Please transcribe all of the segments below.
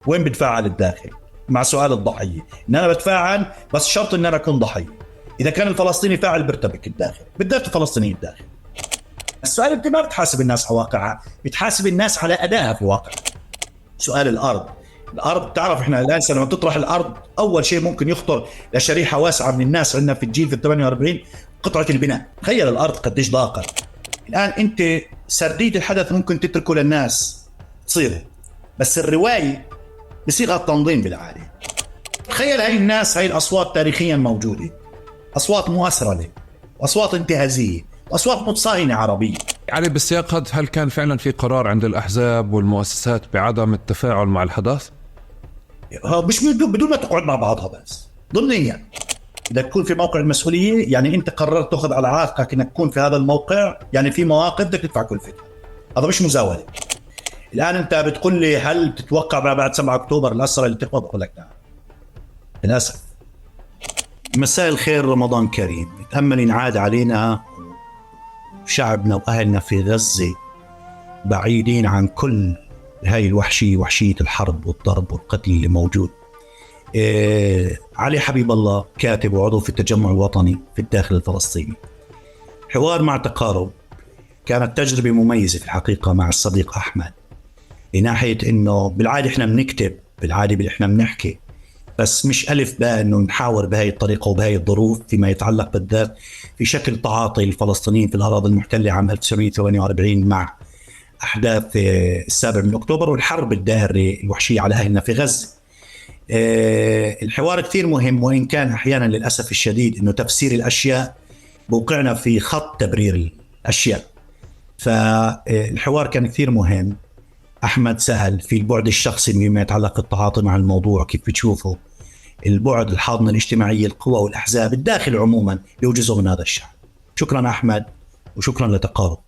وين بتفاعل الداخل مع سؤال الضحية؟ إن أنا بتفاعل بس شرط إن أنا أكون ضحية. إذا كان الفلسطيني فاعل برتبك الداخل، بالذات الفلسطينيين الداخل. السؤال أنت ما بتحاسب الناس على واقعها، بتحاسب الناس على أدائها في واقع. سؤال الأرض تعرف إحنا الآن لما تطرح الأرض أول شيء ممكن يخطر لشريحة واسعة من الناس عندنا في الجيل في 48 قطعة البناء. تخيل الأرض قديش ضاقت. الآن أنت سردية الحدث ممكن تتركه للناس تصير، بس الرواية بصيغة التنظيم بالعالي. تخيل هاي الناس، هاي الأصوات تاريخيا موجودة، أصوات مؤسرلة، أصوات انتهازية، أصوات متصاهنة عربية. علي بالسياق هذا، هل كان فعلا في قرار عند الأحزاب والمؤسسات بعدم التفاعل مع الحدث؟ مش بدون ما تقعد مع بعضها، بس ضمنيا إذا تكون في موقع المسؤولية، يعني أنت قررت تأخذ على عاتقك إنك تكون في هذا الموقع، يعني في مواقف بدك تدفع كلفتها. هذا مش مزاولة. الآن أنت بتقول لي هل تتوقع بعد 7 أكتوبر الأسرى اللي تقبض؟ أقول لك نعم للأسف. مساء الخير، رمضان كريم. نتأمل ينعاد علينا شعبنا وأهلنا في غزة بعيدين عن كل هاي الوحشية، وحشية الحرب والضرب والقتل اللي موجود. علي حبيب الله كاتب وعضو في التجمع الوطني في الداخل الفلسطيني. حوار مع تقارب كانت تجربة مميزة في الحقيقة مع الصديق أحمد، لناحية إنه بالعادة إحنا بنكتب، بالعادة إحنا بنحكي، بس مش ألف باء إنه نحاور بهاي الطريقة وبهاي الظروف فيما يتعلق بالذات في شكل تعاطي الفلسطينيين في الأراضي المحتلة عام 1948 مع أحداث 7 من أكتوبر والحرب الدائرة الوحشية على أهلنا في غزة. الحوار كثير مهم، وإن كان أحيانا للأسف الشديد إنه تفسير الأشياء بوقعنا في خط تبرير الأشياء. فالحوار كان كثير مهم. أحمد سأل في البعد الشخصي مما يتعلق بالتعاطي مع الموضوع، كيف بتشوفه البعد الحاضنة الاجتماعية، القوى والأحزاب الداخل عموما بيوجزوا من هذا الشعب. شكرا أحمد، وشكرا لتقارب.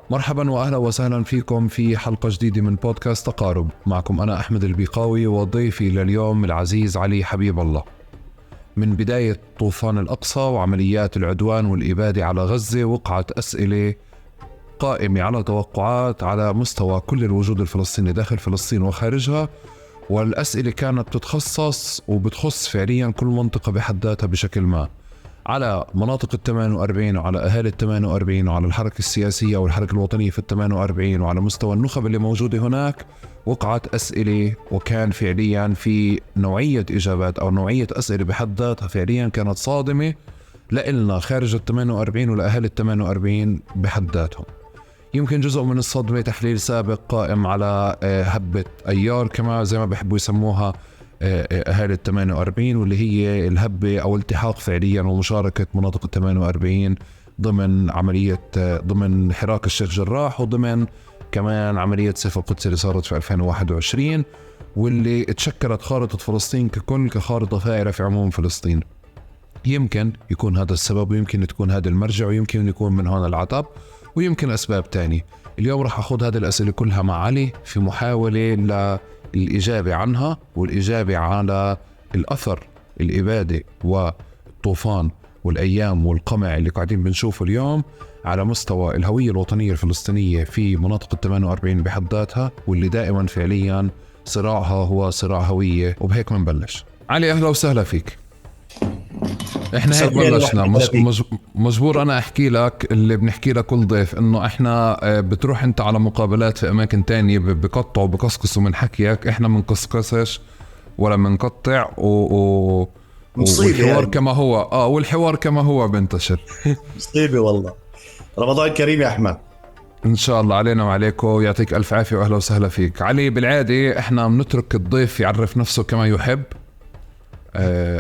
مرحبا وأهلا وسهلا فيكم في حلقة جديدة من بودكاست تقارب. معكم أنا أحمد البيقاوي وضيفي لليوم العزيز علي حبيب الله. من بداية طوفان الأقصى وعمليات العدوان والإبادة على غزة وقعت أسئلة قائمة على توقعات على مستوى كل الوجود الفلسطيني داخل فلسطين وخارجها، والأسئلة كانت بتتخصص وبتخص فعليا كل منطقة بحد ذاتها بشكل ما، على مناطق 48 وعلى أهالي 48 وعلى الحركة السياسية والحركة الوطنية في 48 وعلى مستوى النخب اللي موجودة هناك. وقعت أسئلة وكان فعليا في نوعية إجابات أو نوعية أسئلة بحد ذاتها فعليا كانت صادمة لإلنا خارج 48 ولأهالي 48 بحد ذاتهم. يمكن جزء من الصدمة تحليل سابق قائم على هبة أيار كما زي ما بيحبوا يسموها أهالي 48، واللي هي الهبة أو التحاق فعليا ومشاركة مناطق 48 ضمن عملية ضمن حراك الشيخ جراح، وضمن كمان عملية سيف القدس اللي صارت في 2021، واللي تشكلت خارطة فلسطين ككل كخارطة فائرة في عموم فلسطين. يمكن يكون هذا السبب، ويمكن تكون هذا المرجع، ويمكن يكون من هون العتب، ويمكن أسباب تانية. اليوم راح أخذ هذه الأسئلة كلها مع علي في محاولة للإجابة عنها والإجابة على الأثر الإبادة والطوفان والأيام والقمع اللي قاعدين بنشوفه اليوم على مستوى الهوية الوطنية الفلسطينية في مناطق 48 بحد ذاتها، واللي دائما فعليا صراعها هو صراع هوية. وبهيك منبلش. علي أهلا وسهلا فيك. احنا هيك بلشنا. مجبور انا احكي لك اللي بنحكي لك كل ضيف، انه احنا بتروح انت على مقابلات في اماكن تانية بقطعوا بقصقصوا من حكيك، احنا منقصقصش ولا منقطع والحوار يعني كما هو والحوار كما هو بنتشر. مصيبة والله. رمضان كريم يا احمد. ان شاء الله علينا وعليكم، يعطيك الف عافية واهلا وسهلا فيك. علي بالعادة احنا بنترك الضيف يعرف نفسه كما يحب.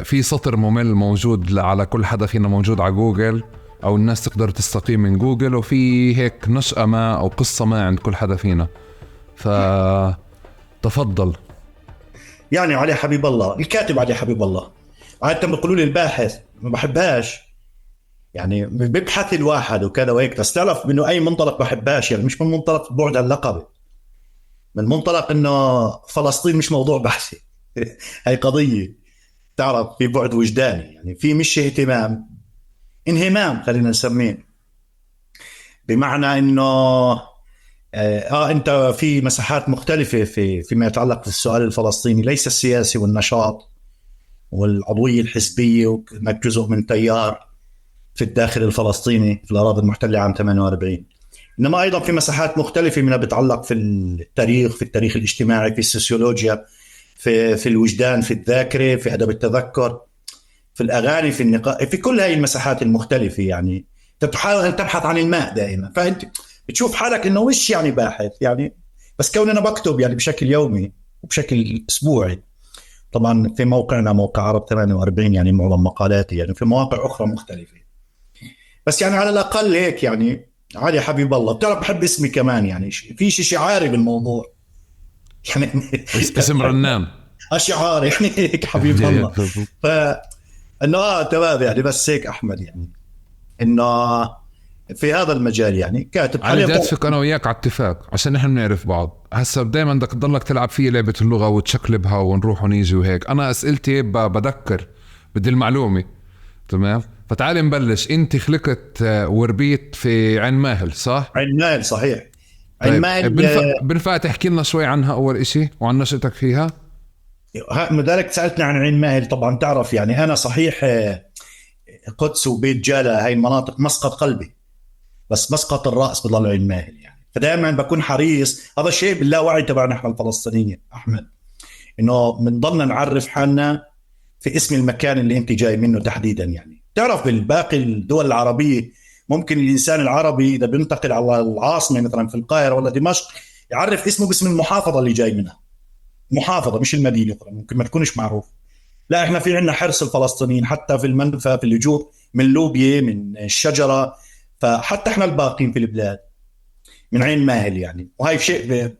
في سطر ممل موجود على كل حدا فينا موجود على جوجل، أو الناس تقدر تستقيم من جوجل، وفي هيك نشأة ما أو قصة ما عند كل حدا فينا، فتفضل. يعني علي حبيب الله، الكاتب علي حبيب الله. عادة بيقولوا لي الباحث، ما بحبهاش. يعني بيبحث الواحد وكذا وهيك، بس تعرف انه اي منطلق بحبهاش، يعني مش من منطلق بعد اللقب، من منطلق انه فلسطين مش موضوع بحثي. هاي قضيه، تعرف في بعد وجداني، يعني في مش اهتمام، انهمام خلينا نسميه، بمعنى انه انت في مساحات مختلفه فيما يتعلق بالسؤال الفلسطيني، ليس السياسي والنشاط والعضويه الحزبيه وانك جزء من تيار في الداخل الفلسطيني في الاراضي المحتله عام 48، انما ايضا في مساحات مختلفه منها بتتعلق في التاريخ، في التاريخ الاجتماعي، في السوسيولوجيا، في الوجدان، في الذاكره، في ادب التذكر، في الاغاني، في النقاش، في كل هاي المساحات المختلفه. يعني انت تحاول ان تبحث عن الماء دائما، فانت بتشوف حالك انه مش يعني باحث يعني، بس كون انا بكتب يعني بشكل يومي وبشكل اسبوعي، طبعا في موقعنا موقع عرب 48 يعني معظم مقالاتي يعني في مواقع اخرى مختلفه، بس يعني على الاقل هيك يعني. علي حبيب الله، بتعرف بحب اسمي كمان، يعني في شيء شعاري بالموضوع يعني. اسم رنان. شعاري يعني هيك حبيب الله. ف انه تمام يعني، بس هيك احمد يعني انه في هذا المجال يعني كاتب علي حاليا. بدي اتفق انا وياك على اتفاق عشان نحن بنعرف بعض. هسا دائما بدك تضلك تلعب فيه لعبه اللغه وتشقلبها ونروح ونيجي وهيك. انا اسئلتي بذكر، بدي المعلومه تمام. فتعالي نبلش. انت خلقت وربيت في عين ماهل صح؟ عين مال صحيح. عين طيب مال بنفع تحكي لنا شوي عنها اول اشي وعن نشأتك فيها؟ لذلك سالتني عن عين ماهل. طبعا تعرف يعني انا صحيح قدس وبيت جالا هاي المناطق مسقط قلبي، بس مسقط الراس بضل عين ماهل يعني. فدائما بكون حريص، هذا الشيء باللاوعي تبعنا احنا الفلسطينيين احمد، انه بنضلنا نعرف حالنا في اسم المكان اللي انت جاي منه تحديدا. يعني تعرف بالباقي الدول العربيه ممكن الانسان العربي اذا بينتقل على العاصمه مثلا في القاهره ولا دمشق يعرف اسمه باسم المحافظه اللي جاي منها، محافظه مش المدينه، ممكن ما تكونش معروف. لا احنا في عندنا حرص الفلسطينيين حتى في المنفى، في اللجوء من لوبيا، من الشجره، فحتى احنا الباقين في البلاد من عين ماهل يعني. وهي شيء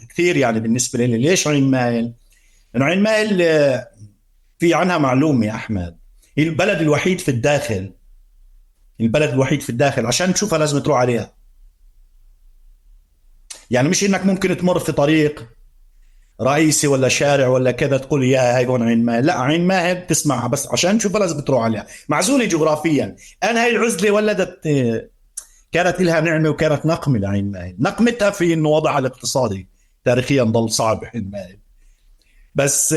كثير يعني بالنسبه لي. ليش عين ماهل؟ لانه عين ماهل في عنها معلومه يا احمد، هي البلد الوحيد في الداخل، البلد الوحيد في الداخل عشان تشوفها لازم تروح عليها. يعني مش انك ممكن تمر في طريق رئيسي ولا شارع ولا كذا تقول يا هاي هون عين ماهل، لا عين ماهل تسمعها بس عشان تشوفها لازم تروح عليها، معزولة جغرافيا. انا هاي العزلة ولدت كانت لها نعمة وكانت نقمة لعين ماهل. نقمتها في انه وضعها الاقتصادي تاريخيا ضل صعب عين ماهل، بس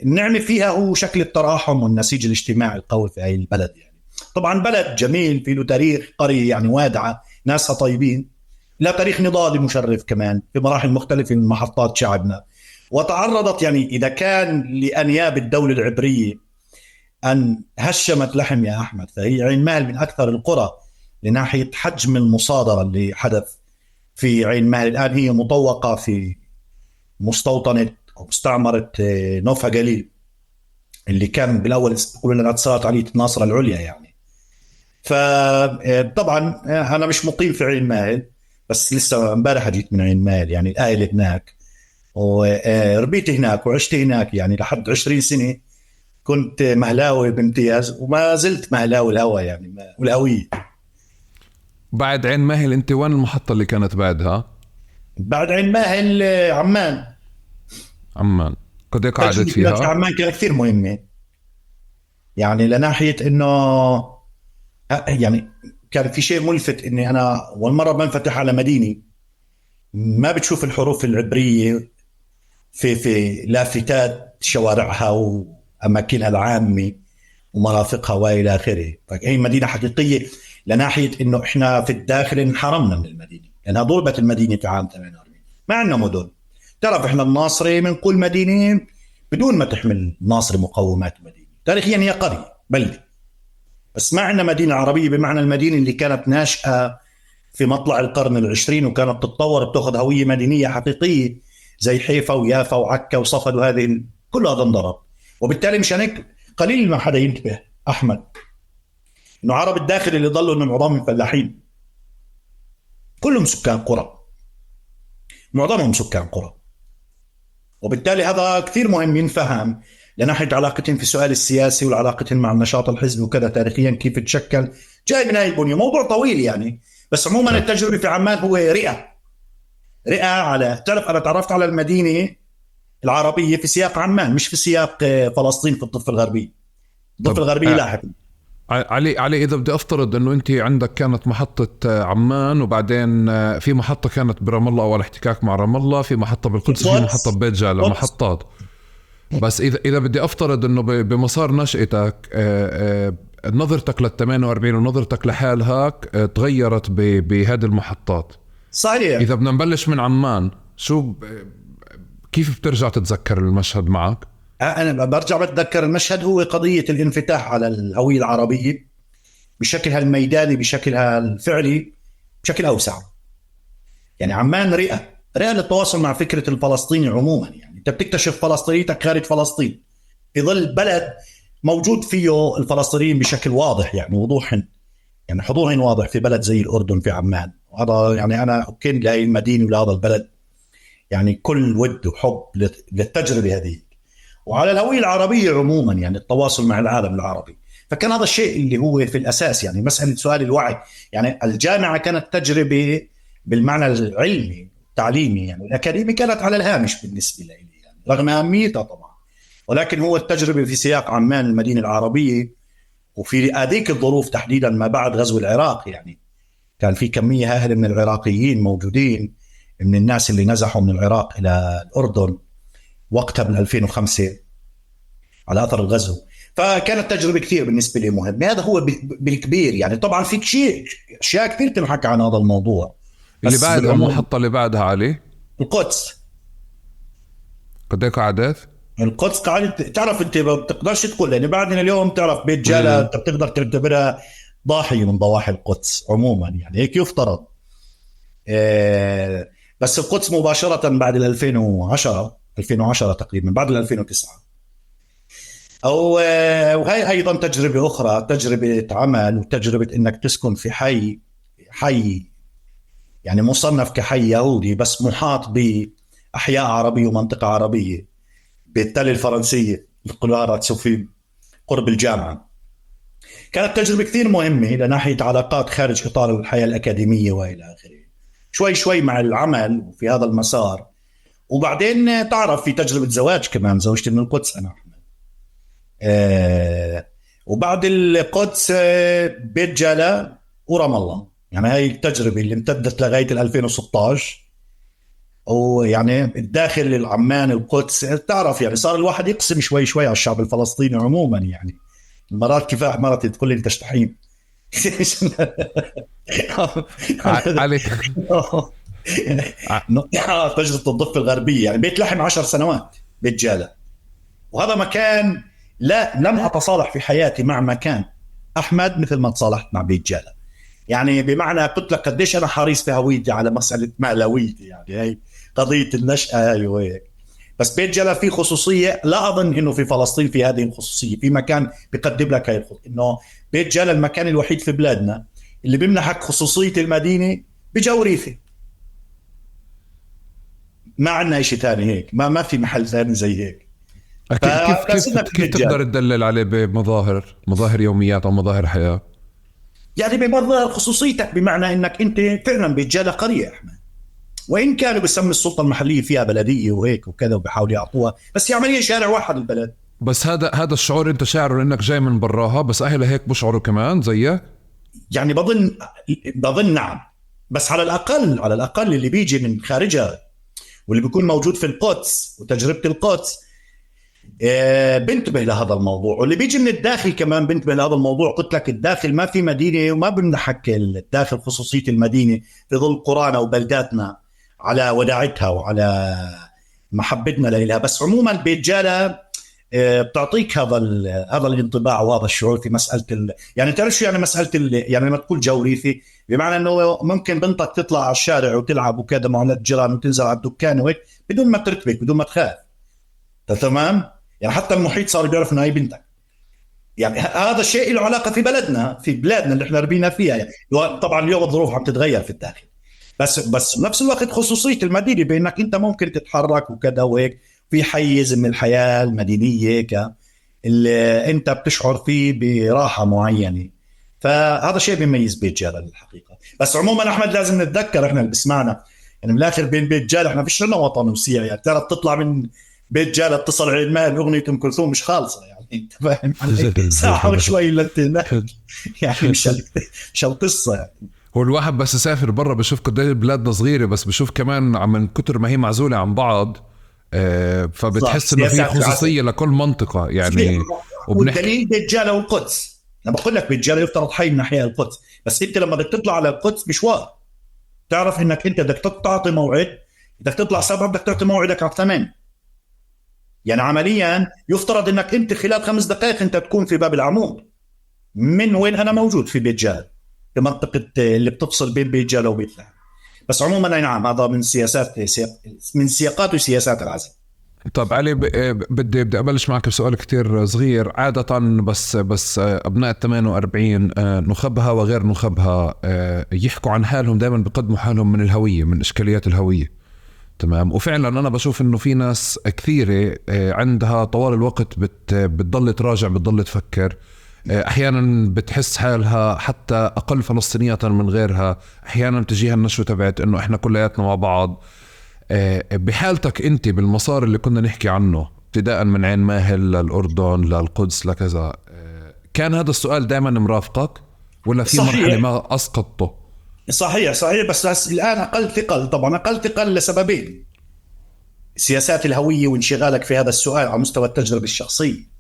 النعمة فيها هو شكل التراحم والنسيج الاجتماعي القوي في هاي البلد يعني. طبعا بلد جميل في له تاريخ، قرية يعني وادعة، ناسها طيبين، لا تاريخ نضالي مشرف كمان في مراحل مختلفة من محطات شعبنا. وتعرضت يعني إذا كان لأنياب الدولة العبرية أن هشمت لحم يا أحمد، فهي عين ماهل من أكثر القرى لناحية حجم المصادرة اللي حدث في عين ماهل. الآن هي مطوقة في مستوطنة أو مستعمرة نوفا جليل اللي كان بالأول يقولوا لنا اتصالات عليه الناصرة العليا يعني. فطبعا أنا مش مقيم في عين ماهل، بس لسه امبارح جيت من عين ماهل يعني الآيلة هناك، وربيت هناك وعشت هناك يعني لحد 20 سنة. كنت مهلاوي بامتياز وما زلت مهلاوي الهوى يعني والهوية. بعد عين ماهل انت وين المحطة اللي كانت بعدها؟ بعد عين ماهل عمان. عمان. قد ايه قعدت تجربتي في فيها؟ عمان كانت كثير مهمة يعني لناحية انه يعني كان في شيء ملفت اني انا اول مرة بنفتح على مدينة ما بتشوف الحروف العبرية في لافتات شوارعها واماكنها العامة ومرافقها والى اخره. هي مدينة حقيقية لناحية انه احنا في الداخل انحرمنا من المدينة لانها ضربت المدينة في عام 48. ما عندنا مدن. تعرف احنا الناصري بنقول مدينة بدون ما تحمل ناصري مقومات مدينة، تاريخيا هي قرية بلدة، بس ما عندنا مدينة عربية بمعنى المدينة اللي كانت ناشئة في مطلع القرن العشرين وكانت تتطور بتأخذ هوية مدنية حقيقية زي حيفا ويافا وعكا وصفد، وهذه كل هذا انضرب. وبالتالي مشان هيك قليل ما حدا ينتبه أحمد إنه عرب الداخل اللي ضلوا إنه معظمهم فلاحين، كلهم سكان قرى، معظمهم سكان قرى. وبالتالي هذا كثير مهم ينفهم لناحية علاقتهم في السؤال السياسي والعلاقتهم مع النشاط الحزبي وكذا تاريخيا كيف تشكل، جاي من هاي البنية. موضوع طويل يعني، بس عموما التجربة في عمان هو رئة على، تعرف أنا تعرفت على المدينة العربية في سياق عمان، مش في سياق فلسطين في الضفة الغربية. الضفة الغربية لاحق. علي إذا بدي أفترض أنه أنت عندك كانت محطة عمان، وبعدين في محطة كانت برام الله أو الاحتكاك مع رام الله، في محطة بالقدس، في محطة ببيت جالة، محطات. بس إذا بدي أفترض أنه بمسار نشأتك نظرتك لل48 ونظرتك لحالك تغيرت بهذه المحطات. صحيح. إذا بدنا نبلش من عمان، كيف بترجع تتذكر المشهد معك؟ أنا برجع بتذكر المشهد هو قضية الانفتاح على الهوية العربية بشكلها الميداني، بشكلها الفعلي، بشكل أوسع. يعني عمان رئة للتواصل مع فكرة الفلسطيني عموما. يعني أنت بتكتشف فلسطينيتك خارج فلسطين في ظل بلد موجود فيه الفلسطينيين بشكل واضح، يعني وضوح، يعني حضورهم واضح في بلد زي الأردن في عمان. وهذا يعني أنا أكن لهي المدينة ولهذا البلد يعني كل ود وحب للتجربة هذه، وعلى الهوية العربية عموما، يعني التواصل مع العالم العربي. فكان هذا الشيء اللي هو في الأساس يعني مسألة سؤال الوعي. يعني الجامعة كانت تجربة بالمعنى العلمي التعليمي، يعني الأكاديمي كانت على الهامش بالنسبة لي يعني، رغم أهميتها طبعا، ولكن هو التجربة في سياق عمان المدينة العربية، وفي هذيك الظروف تحديدا ما بعد غزو العراق. يعني كان في كمية هائلة من العراقيين موجودين، من الناس اللي نزحوا من العراق إلى الأردن وقتها من 2005 على أثر الغزو. فكانت تجربة كثير بالنسبة لي مهمة. هذا هو بالكبير يعني. طبعا في أشياء كثير تنحكى عن هذا الموضوع. اللي بعدها المحطة اللي بعدها علي القدس. قد ايه قعدت؟ القدس قعدت، تعرف انت ما بتقدرش تقول يعني بعدنا اليوم، تعرف بيت جالة انت بتقدر تعتبرها ضاحية من ضواحي القدس عموما، يعني هيك يفترض. بس القدس مباشرة بعد 2010 تقريبا، بعد 2009. وهي أيضا تجربة أخرى، تجربة عمل وتجربة إنك تسكن في حي يعني مصنف كحي يهودي بس محاط بأحياء عربية ومنطقة عربية بالتل الفرنسية القلارات سوفي قرب الجامعة. كانت تجربة كثير مهمة لناحية علاقات خارج إطار الحياة الأكاديمية وإلى آخره، شوي مع العمل وفي هذا المسار. وبعدين تعرف في تجربة زواج كمان، زوجتي من القدس أنا أحمد. وبعد القدس بيت جالة ورام الله. يعني هاي التجربة اللي امتدت لغاية 2016. ويعني الداخل العمان القدس تعرف يعني صار الواحد يقسم شوي على الشعب الفلسطيني عموما. يعني مرات كفاح، مرات تقول لي انت شطحين. علي تجربة الضفة الغربية يعني بيت لحم 10 سنوات بيت جالة. وهذا مكان لم أتصالح في حياتي مع مكان أحمد مثل ما تصالحت مع بيت جالة. يعني بمعنى قلت لك قديش أنا حريص في هويتي على مسألة مألويتي، يعني هي قضية النشأة هاي وهيك. بس بيت جالة فيه خصوصية لا أظن إنه في فلسطين في هذه الخصوصية، في مكان بيقدم لك هاي إنه بيت جالة المكان الوحيد في بلادنا اللي بيمنحك خصوصية المدينة بجوريثة. ما عندنا شيء ثاني هيك، ما في محل ثاني زي هيك. كيف تقدر تدلل عليه بمظاهر يوميات أو مظاهر حياة؟ يعني بمظاهر خصوصيتك، بمعنى انك انت فعلا بيت جالة قرية احمد، وان كانوا بيسمي السلطة المحلية فيها بلدية وهيك وكذا وبيحاولوا يعطوها، بس هي عملية شارع واحد البلد. بس هذا الشعور انت شاعره انك جاي من براها، بس اهلها هيك بشعروا كمان زيك؟ يعني بظن نعم. بس على الاقل اللي بيجي من خارجها واللي بيكون موجود في القدس وتجربة القدس بنتبه لهذا الموضوع، واللي بيجي من الداخل كمان بنتبه لهذا الموضوع. قلت لك الداخل ما في مدينة وما بنحك الداخل خصوصية المدينة في ظل قرانا وبلداتنا على وداعتها وعلى محبتنا لها. بس عموما بيت جالة بتعطيك هذا الانطباع وهذا الشعور في مسألة يعني تعرف شو يعني مسألة يعني لما تقول جوريثي، بمعنى انه ممكن بنتك تطلع على الشارع وتلعب وكذا مع الجيران وتنزل على الدكان وهيك بدون ما ترتبك، بدون ما تخاف. تمام؟ يعني حتى المحيط صار بيعرف انه هي بنتك. يعني هذا الشيء له علاقه في بلدنا، في بلادنا اللي احنا ربينا فيها. يعني طبعا اليوم الظروف عم تتغير في الداخل، بس بنفس الوقت خصوصيه المدينه بانك انت ممكن تتحرك وكذا وهيك. في حيز من الحياة المدينية اللي أنت بتشعر فيه براحة معينة. فهذا شيء بيميز بيت جالة للحقيقة. بس عموما أحمد لازم نتذكر إحنا اللي بسمعنا يعني من الآخر بين بيت جالة إحنا فيش لنا وطن وسيع يعني. ترى بتطلع من بيت جالة اتصل على المال أغنية أم كلثوم مش خالصة يعني أنت فاهم علي؟ ساعة وشوي يعني مش القصة يعني. هو الواحد بس يسافر برا بشوف قد ايه بلادنا صغيرة، بس بشوف كمان عم من كتر ما هي معزولة عن بعض فبتحس انه في خصوصية لكل منطقة يعني. والدليل بيت جالة والقدس، انا بقول لك بيت جالة يفترض حي من احياء القدس، بس انت لما بدك تطلع على القدس مشوار، تعرف انك انت بدك تعطي موعد، بدك تطلع 7 بدك تعطي موعدك على 8. يعني عمليا يفترض انك انت خلال 5 دقائق انت تكون في باب العمود من وين انا موجود في بيت جالة، في منطقة اللي بتفصل بين بيت جالة وبيت لحم. بس عموما أي نعم هذا من سياقات وسياسات العزل. طب علي بدي أبلش معك بسؤال كتير صغير. عادة بس أبناء 48 نخبها وغير نخبها يحكوا عن حالهم دائما، بقدموا حالهم من الهوية، من إشكاليات الهوية. تمام. وفعلا أنا بشوف إنه في ناس كثيرة عندها طوال الوقت بتضل تراجع، بتضل تفكر. أحيانا بتحس حالها حتى أقل فلسطينية من غيرها، أحيانا تجيها النشوة تبعت إنه إحنا كلياتنا مع بعض. بحالتك أنت بالمسار اللي كنا نحكي عنه ابتداء من عين ماهل للأردن للقدس لكذا، كان هذا السؤال دائما مرافقك ولا في صحيح. مرحلة ما أسقطته؟ صحيح بس الآن أقل ثقل، طبعا أقل ثقل لسببين: سياسات الهوية وانشغالك في هذا السؤال على مستوى التجربة الشخصية،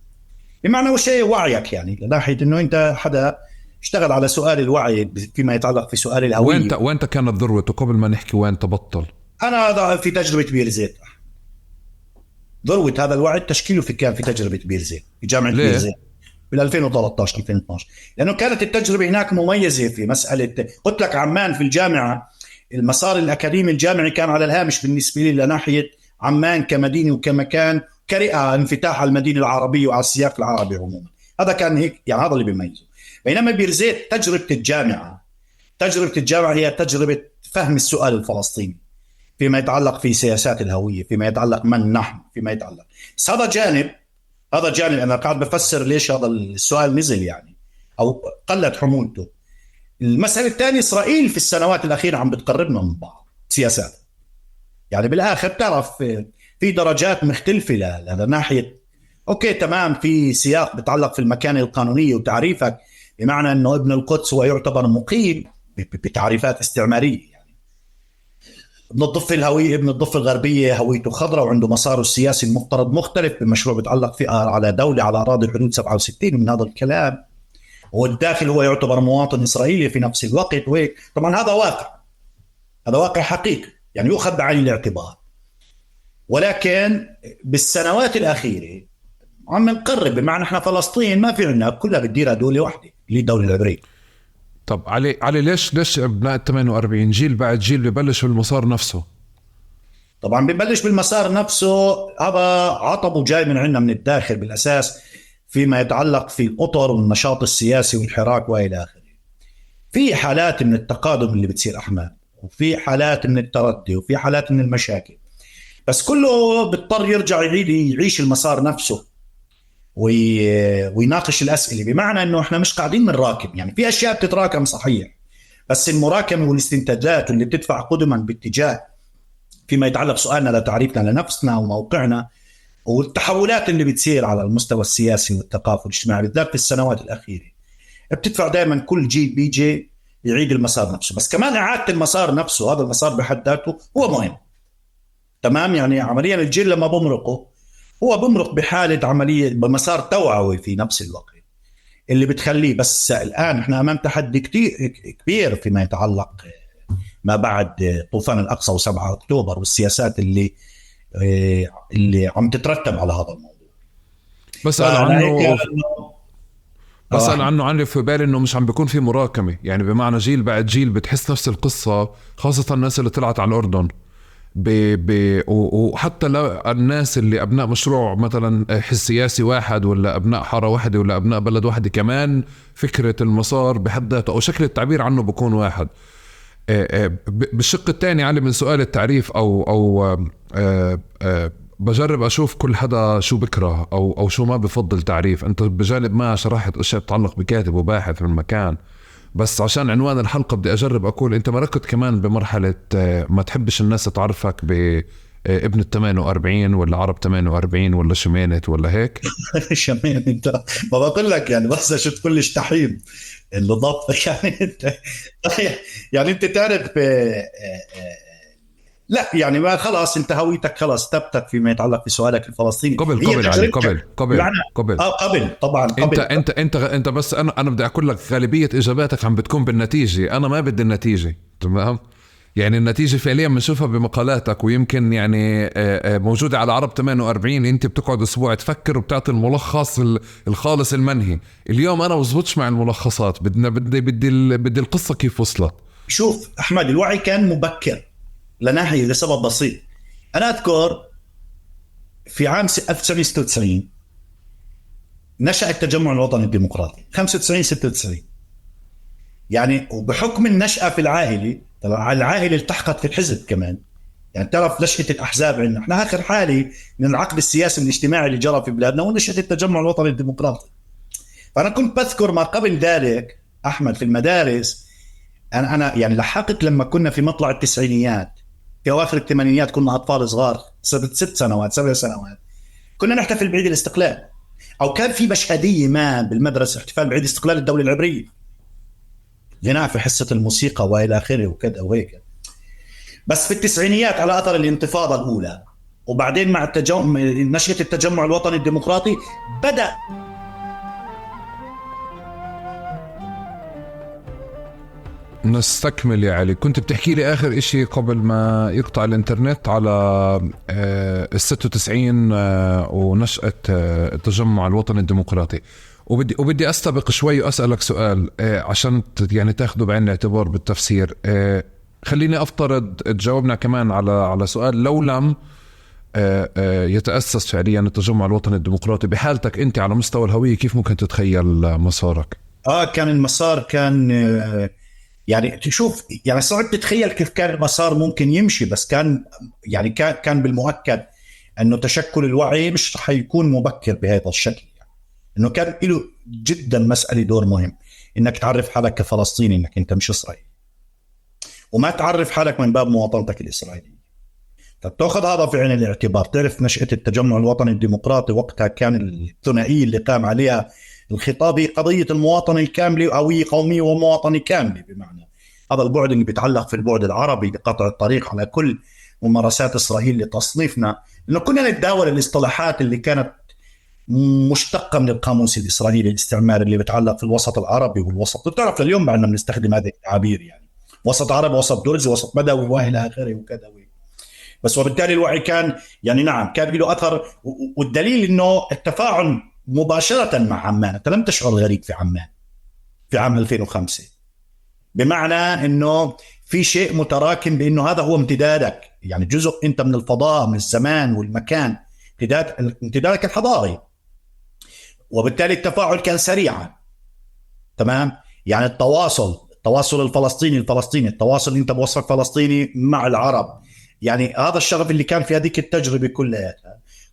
بمعنى وشيء وعيك يعني لناحية إنه أنت حدا اشتغل على سؤال الوعي فيما يتعلق في سؤال الهوية. وين كانت ذروته قبل ما نحكي وين تبطل؟ أنا في تجربة بيرزيت، ذروة هذا الوعي تشكيله كان في تجربة بيرزيت في جامعة بيرزيت بال 2013 2012، لأنه كانت التجربة هناك مميزة في مسألة، قلت لك عمان في الجامعة المسار الأكاديمي الجامعي كان على الهامش بالنسبة لي لناحية عمان كمدينة وكمكان كرئة انفتاح على المدينة العربية وعلى السياق العربي عموما. هذا كان هيك يعني، هذا اللي بيميزه. بينما بيرزيت تجربة الجامعة هي تجربة فهم السؤال الفلسطيني فيما يتعلق في سياسات الهوية، فيما يتعلق من نحن، فيما يتعلق. بس هذا جانب أنا قاعد بفسر ليش هذا السؤال نزل يعني أو قلت حمولته. المسألة الثانية، إسرائيل في السنوات الأخيرة عم بتقربنا من بعض سياسات، يعني بالآخر تعرف في درجات مختلفة لناحية أوكي تمام، في سياق بتعلق في المكانة القانونية وتعريفك، بمعنى أنه ابن القدس هو يعتبر مقيم بتعريفات استعمارية، يعني ابن الضفة الهوية، ابن الضفة الغربية هويته خضراء وعنده مساره السياسي المفترض مختلف بمشروع بتعلق في على دولة على أراضي حدود 67 من هذا الكلام، والداخل هو يعتبر مواطن إسرائيلي في نفس الوقت وهيك. طبعا هذا واقع حقيقي يعني يؤخذ بعين الاعتبار، ولكن بالسنوات الأخيرة عم نقرب، بمعنى احنا فلسطين ما في عنا كلها بتديرها دولة واحدة اللي الدولة العبرية. طب علي ليش ابناء 48 جيل بعد جيل ببلش بالمسار نفسه؟ طبعا ببلش بالمسار نفسه، هذا عطبه جاي من عنا من الداخل بالأساس فيما يتعلق في الأطر والنشاط السياسي والحراك وإلى آخره. في حالات من التقادم اللي بتصير أحمد، وفي حالات من التردي، وفي حالات من المشاكل، بس كله بيضطر يرجع يعيش المسار نفسه ويناقش الأسئلة، بمعنى أنه إحنا مش قاعدين بنراكم، يعني في أشياء بتتراكم صحيح، بس المراكمة والاستنتاجات اللي بتدفع قدما باتجاه فيما يتعلق سؤالنا لتعريفنا لنفسنا وموقعنا والتحولات اللي بتصير على المستوى السياسي والثقافي والاجتماعي بالذات في السنوات الأخيرة، بتدفع دائما كل جيل بيجي يعيد المسار نفسه. بس كمان إعادة المسار نفسه، هذا المسار بحد ذاته هو مهم تمام. يعني عمليا الجيل لما بمرقه هو بمرق بحالة عملية بمسار توعوي في نفس الوقت اللي بتخليه. بس الآن احنا أمام تحدي كبير فيما يتعلق ما بعد طوفان الأقصى و7 أكتوبر والسياسات اللي عم تترتب على هذا الموضوع. بسأل عنه عني في بالي انه مش عم بيكون في مراكمة، يعني بمعنى جيل بعد جيل بتحس نفس القصة، خاصة الناس اللي طلعت على الأردن وحتى لو الناس اللي أبناء مشروع مثلا سياسي واحد ولا أبناء حارة واحدة ولا أبناء بلد واحدة، كمان فكرة المسار بحد ذاته أو شكل التعبير عنه بيكون واحد. بالشق الثاني علي من سؤال التعريف أو بجرب أشوف كل حدا شو بكره أو شو ما بفضل تعريف. أنت بجانب ما شرحت أشياء تتعلق بكاتب وباحث في المكان، بس عشان عنوان الحلقة بدي أجرب أقول أنت مركت كمان بمرحلة ما تحبش الناس تعرفك ابن 48 ولا عرب 48 ولا شمينت ولا هيك. شمين انت، ما بقول لك يعني، بس شو تقول لي تحيب اللي ضبط يعني انت يعني انت تعرف لا يعني ما خلاص انت هويتك خلاص ثبتت فيما يتعلق بسؤالك الفلسطيني. قبل علي بمعنى قبل قبل طبعا انت قبل. انت بس انا بدي اقول لك غالبيه اجاباتك عم بتكون بالنتيجه، انا ما بدي النتيجه، تمام؟ يعني النتيجه فعليا بنشوفها بمقالاتك، ويمكن يعني موجوده على عرب 48. انت بتقعد اسبوع تفكر وبتعطي الملخص الخالص المنهي. اليوم انا بزبطش مع الملخصات، بدي القصه كيف وصلت. شوف احمد، الوعي كان مبكر لناحيه لسبب بسيط. انا اذكر في عام 1996 نشأ التجمع الوطني الديمقراطي، 95 96 يعني. وبحكم النشأة في العائلة، طبعا العائلة التحقت في الحزب كمان، يعني تعرف نشأة الأحزاب عندنا احنا آخر حالة من العقد السياسي والاجتماعي اللي جرى في بلادنا ونشأة التجمع الوطني الديمقراطي. فأنا كنت بذكر ما قبل ذلك أحمد في المدارس. أنا يعني لحقت لما كنا في مطلع التسعينيات، في أواخر الثمانينيات، كنا أطفال صغار 6 سنوات 7 سنوات، كنا نحتفل بعيد الاستقلال، أو كان في مشهدية ما بالمدرسة احتفال بعيد استقلال الدولة العبرية، غناء في حصة الموسيقى وإلى آخره وكذا وهيك. بس في التسعينيات على أثر الانتفاضة الأولى، وبعدين مع نشأة التجمع الوطني الديمقراطي، بدأ نستكمل يا علي. كنت بتحكي لي آخر إشي قبل ما يقطع الإنترنت على ال96 ونشأة التجمع الوطني الديمقراطي، وبدي أستبق شوي وأسألك سؤال عشان يعني تاخده بعين الاعتبار بالتفسير. خليني أفترض تجاوبنا كمان على سؤال، لو لم يتأسس فعليا التجمع الوطني الديمقراطي بحالتك أنت على مستوى الهوية، كيف ممكن تتخيل مسارك؟ كان المسار كان يعني تشوف، يعني صعب تتخيل كيف كان المسار ممكن يمشي، بس كان يعني كان بالمؤكد انه تشكل الوعي مش رح يكون مبكر بهذا الشكل، يعني انه كان له جدا مسألة دور مهم، انك تعرف حالك كفلسطيني انك انت مش اسرائيلي، وما تعرف حالك من باب مواطنتك الاسرائيليه. طب تاخذ هذا في عين الاعتبار. تعرف نشأة التجمع الوطني الديمقراطي وقتها كان الثنائية اللي قام عليها الخطاب قضية المواطنة الكاملة، هوية قومية ومواطنة كاملة، بمعنى هذا البعد اللي بيتعلق في البعد العربي لقطع الطريق على كل ممارسات إسرائيل لتصنيفنا، لأنه كنا نتداول الاصطلاحات اللي كانت مشتقة من القاموس الإسرائيلي الاستعماري اللي بيتعلق في الوسط العربي والوسط. بتعرف اليوم بعدنا بنستخدم هذه التعابير، يعني وسط عربي، وسط درزي، وسط بدوي، وإلى آخره وكذا. بس وبالتالي الوعي كان يعني نعم كان له أثر، والدليل إنه التفاعل مباشرة مع عمان. أنت لم تشعر غريب في عمان في عام 2005، بمعنى إنه في شيء متراكم، بإنه هذا هو امتدادك، يعني جزء أنت من الفضاء، من الزمان والمكان، امتدادك الحضاري. وبالتالي التفاعل كان سريعا، تمام؟ يعني التواصل الفلسطيني، التواصل أنت بوصفك فلسطيني مع العرب، يعني هذا الشغف اللي كان في هذيك التجربة كلها،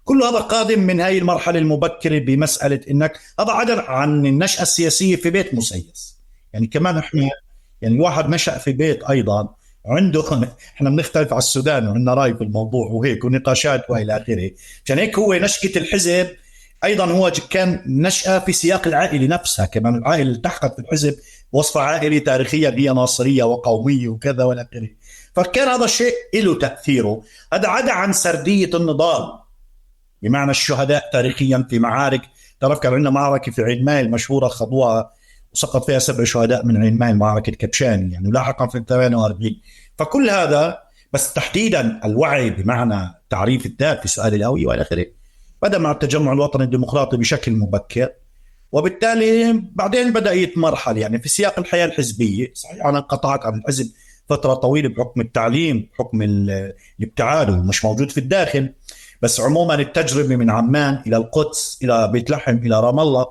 كل هذا قادم من هاي المرحلة المبكرة بمسألة إنك هذا عدا عن النشأة السياسية في بيت مسيس. يعني كمان إحنا يعني الواحد نشأ في بيت أيضا عنده إحنا بنختلف على السودان وعندنا رأي في الموضوع وهيك ونقاشات وإلى آخره. عشان هيك هو نشأة الحزب أيضا هو كان نشأة في سياق العائلة نفسها، كمان العائلة اللي التحقت في الحزب وصفة عائلة تاريخيا هي ناصرية وقومية وكذا وإلى آخره. فكان هذا الشيء له تأثيره. هذا عدا عن سردية النضال، بمعنى الشهداء تاريخيا في معارك. تعرف كان عندنا معركة في عين ماي المشهورة خضوها وسقط فيها 7 شهداء من عين ماي، معركة كبشاني، يعني لاحقا في 48. فكل هذا، بس تحديدا الوعي بمعنى تعريف الذات في سؤال الهوية والى اخره بدأ مع التجمع الوطني الديمقراطي بشكل مبكر، وبالتالي بعدين بدأ يتمرحل يعني في سياق الحياة الحزبية. صحيح أنا انقطعت عن الحزب فترة طويلة بحكم التعليم، بحكم الابتعاد ومش موجود في الداخل، بس عموما التجربة من عمان إلى القدس إلى بيت لحم إلى رام الله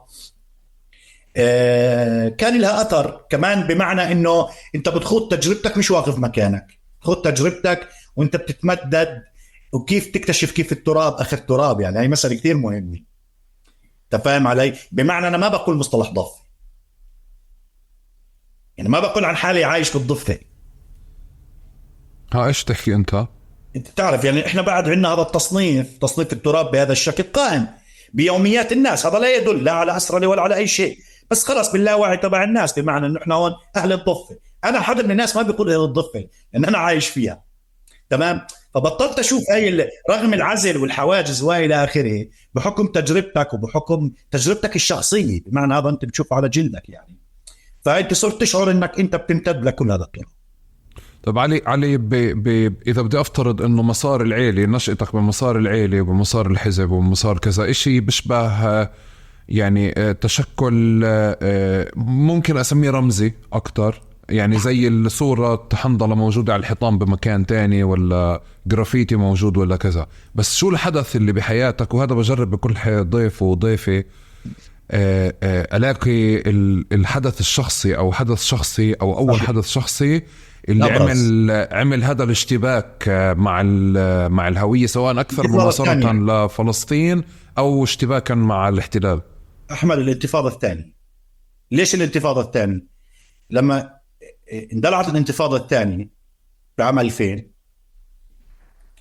كان لها أثر كمان، بمعنى إنه أنت بتخوض تجربتك مش واقف مكانك، تخوض تجربتك وأنت بتتمدد وكيف تكتشف كيف التراب اخذ تراب. يعني هي مسألة كثير مهمة، انت فاهم علي؟ بمعنى انا ما بقول مصطلح ضفة، يعني ما بقول عن حالي عايش بالضفة. ها ايش تحكي انت؟ انت تعرف يعني احنا بعد عندنا هذا التصنيف، تصنيف التراب بهذا الشكل قائم بيوميات الناس. هذا لا يدل لا على أسرة ولا على اي شيء، بس خلاص باللاوعي تبع الناس، بمعنى انه احنا هون اهل الضفة. انا حدا من الناس ما بيقول اهل الضفة لان انا عايش فيها، تمام؟ فبطلت اشوف هاي رغم العزل والحواجز والى اخره، بحكم تجربتك وبحكم تجربتك الشخصيه، بمعنى هذا انت بتشوف على جلدك يعني، فانت صرت تشعر انك انت بتمتد لكل هذا الطرق. طب علي اذا بدي افترض انه مسار العيله، نشأتك بمسار العيله وبمسار الحزب وبمسار كذا اشي بيشبه يعني تشكل ممكن اسميه رمزي اكتر، يعني زي الصورة حنظلة موجودة على الحيطان بمكان تاني، ولا جرافيتي موجود ولا كذا. بس شو الحدث اللي بحياتك؟ وهذا بجرب بكل ضيف وضيفي ألاقي الحدث الشخصي أو حدث شخصي أو أول حدث شخصي اللي عمل هذا الاشتباك مع الهوية، سواء أكثر مناصرة لفلسطين أو اشتباكا مع الاحتلال. أحمد، الانتفاضة الثانية. ليش الانتفاضة الثانية؟ لما اندلعت الانتفاضة الثانية بعام 2000،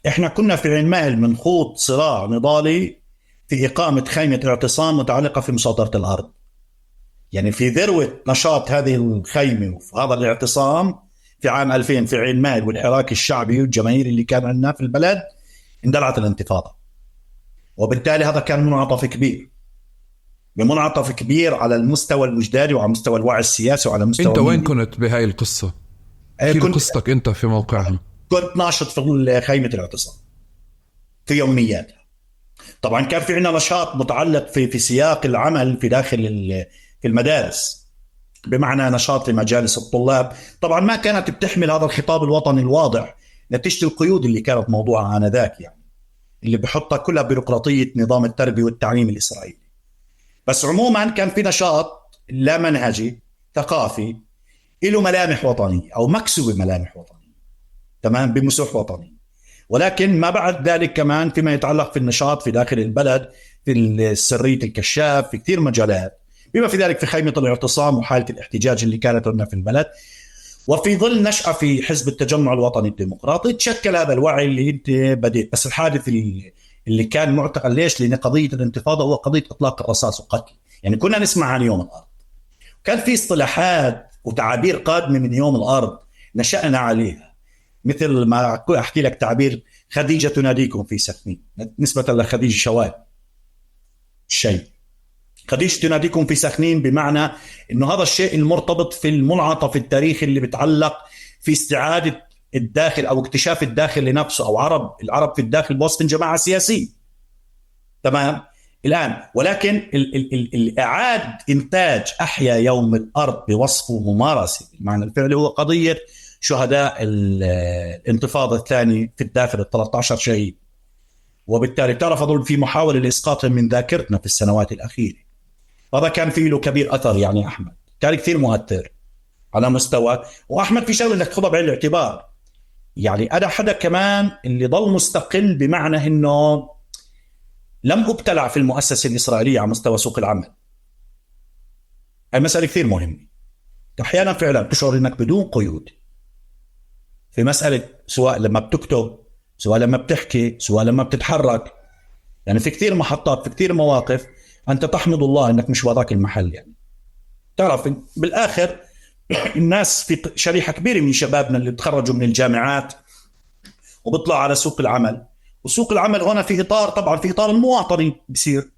احنا كنا في عين مائل من خوض صراع نضالي في إقامة خيمة اعتصام متعلقة في مصادرة الأرض. يعني في ذروة نشاط هذه الخيمة وفي هذا الاعتصام في عام 2000 في عين مائل والحراك الشعبي والجماهيري اللي كان عندنا في البلد، اندلعت الانتفاضة. وبالتالي هذا كان منعطف كبير، بمنعطف كبير على المستوى الوجداني وعلى مستوى الوعي السياسي وعلى مستوى. انت وين كنت بهاي القصة؟ كيف قصتك انت في موقعها؟ كنت ناشط في خيمة الاعتصام في يومياتها. طبعا كان في عندنا نشاط متعلق في سياق العمل في داخل في المدارس، بمعنى نشاط لمجالس الطلاب. طبعا ما كانت بتحمل هذا الخطاب الوطني الواضح نتيجة القيود اللي كانت موضوعة آنذاك، يعني اللي بحطها كلها بيروقراطية نظام التربية والتعليم الإسرائيلي. بس عموما كان في نشاط لا منهجي ثقافي له ملامح وطنية أو مكسوبة ملامح وطنية، تمام، بمسوح وطني. ولكن ما بعد ذلك كمان فيما يتعلق في النشاط في داخل البلد، في سرية الكشاف، في كثير مجالات، بما في ذلك في خيمة الاعتصام وحالة الاحتجاج اللي كانت هنا في البلد. وفي ظل نشأة في حزب التجمع الوطني الديمقراطي تشكل هذا الوعي اللي انت بديت. بس الحادث اللي كان معتقل، ليش؟ لأن قضية الانتفاضة هو قضية إطلاق الرصاص وقتل. يعني كنا نسمع عن يوم الأرض، كان في اصطلاحات وتعابير قادمة من يوم الأرض نشأنا عليها، مثل ما أحكي لك تعبير خديجة تناديكم في سخنين نسبة لخديجة شوال الشيء. خديجة تناديكم في سخنين بمعنى إنه هذا الشيء المرتبط في المنعطف التاريخي اللي بتعلق في استعادة الداخل أو اكتشاف الداخل لنفسه، أو العرب في الداخل بوصف جماعة سياسية، تمام الآن. ولكن الإعاد إنتاج أحيا يوم الأرض بوصفه ممارسة بالمعنى الفعلي هو قضية شهداء الانتفاضة الثانية في الداخل 13 شهيد. وبالتالي تعرف أظن في محاولة لإسقاطهم من ذاكرتنا في السنوات الأخيرة. هذا كان فيه له كبير أثر، يعني أحمد كان كثير مؤثر على مستوى. وأحمد في شغله انك تخضع بعين الاعتبار، يعني أنا حدا كمان اللي ضل مستقل، بمعنى إنه لم أبتلع في المؤسسة الإسرائيلية على مستوى سوق العمل. المسألة كثير مهمة. أحيانا فعلا تشعر إنك بدون قيود في مسألة، سواء لما بتكتب، سواء لما بتحكي، سواء لما بتتحرك. يعني في كثير محطات، في كثير مواقف أنت تحمد الله إنك مش وذاك المحل. يعني تعرف بالآخر الناس، في شريحة كبيرة من شبابنا اللي تخرجوا من الجامعات وبيطلعوا على سوق العمل، وسوق العمل هنا في إطار، طبعا في إطار المواطني بيصير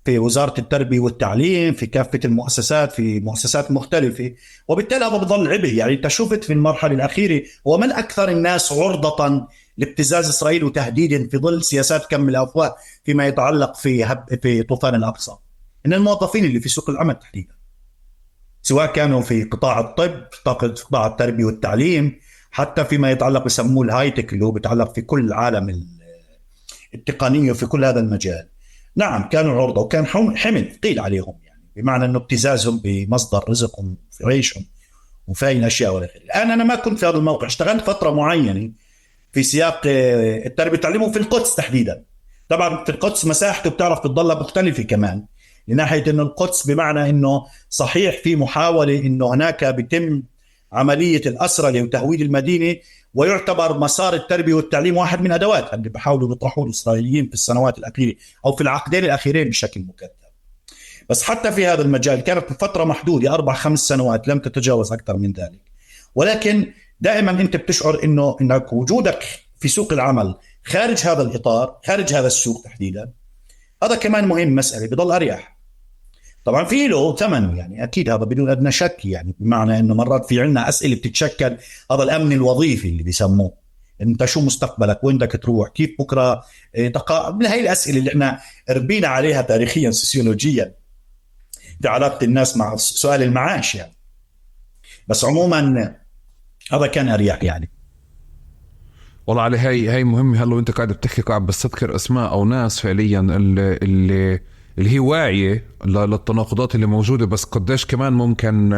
في وزارة التربية والتعليم، في كافة المؤسسات، في مؤسسات مختلفة. وبالتالي هذا بضل عبء. يعني انت شفت في المرحلة الأخيرة هو من أكثر الناس عرضة لابتزاز إسرائيل وتهديد في ظل سياسات كم الأفواه فيما يتعلق في طوفان الأقصى، إن الموظفين اللي في سوق العمل تحديدا، سواء كانوا في قطاع الطب، قطاع التربية والتعليم، حتى فيما يتعلق بسموه الهايتك اللي هو بيتعلق في كل عالم التقنية وفي كل هذا المجال. نعم كانوا عرضة، وكان حمل ثقيل عليهم، يعني بمعنى أنه ابتزازهم بمصدر رزقهم في عيشهم وفي أشياء ولا غيره. الآن أنا ما كنت في هذا الموقع، اشتغلت فترة معينة في سياق التربية والتعليم في القدس تحديدا. طبعا في القدس مساحته بتعرف تضلها مختلفة كمان، لناحية انه القدس بمعنى انه صحيح في محاولة انه هناك بيتم عملية الأسرة وتهويد المدينة، ويعتبر مسار التربية والتعليم واحد من أدوات اللي بيحاولوا يطرحوه الإسرائيليين في السنوات الأخيرة أو في العقدين الأخيرين بشكل مكثف. بس حتى في هذا المجال كانت فترة محدودة 4-5 سنوات لم تتجاوز أكثر من ذلك. ولكن دائما أنت بتشعر إنك وجودك في سوق العمل خارج هذا الإطار، خارج هذا السوق تحديدا، هذا كمان مهم، مسألة بضل أريح. طبعا في له ثمنه يعني أكيد، هذا بدون أدنى شك، يعني بمعنى إنه مرات في عنا أسئلة بتتشكل، هذا الأمن الوظيفي اللي بيسموه، أنت شو مستقبلك، وين بدك تروح، كيف بكرة من هاي الأسئلة اللي احنا ربينا عليها تاريخيا سوسيولوجيا في علاقة الناس مع سؤال المعاش يعني. بس عموما هذا كان أريح يعني. والله علي هاي مهمة. هلا وانت قاعد بتحكي قاعد بس تذكر اسماء او ناس فعليا اللي هي واعية للتناقضات اللي موجودة، بس قديش كمان ممكن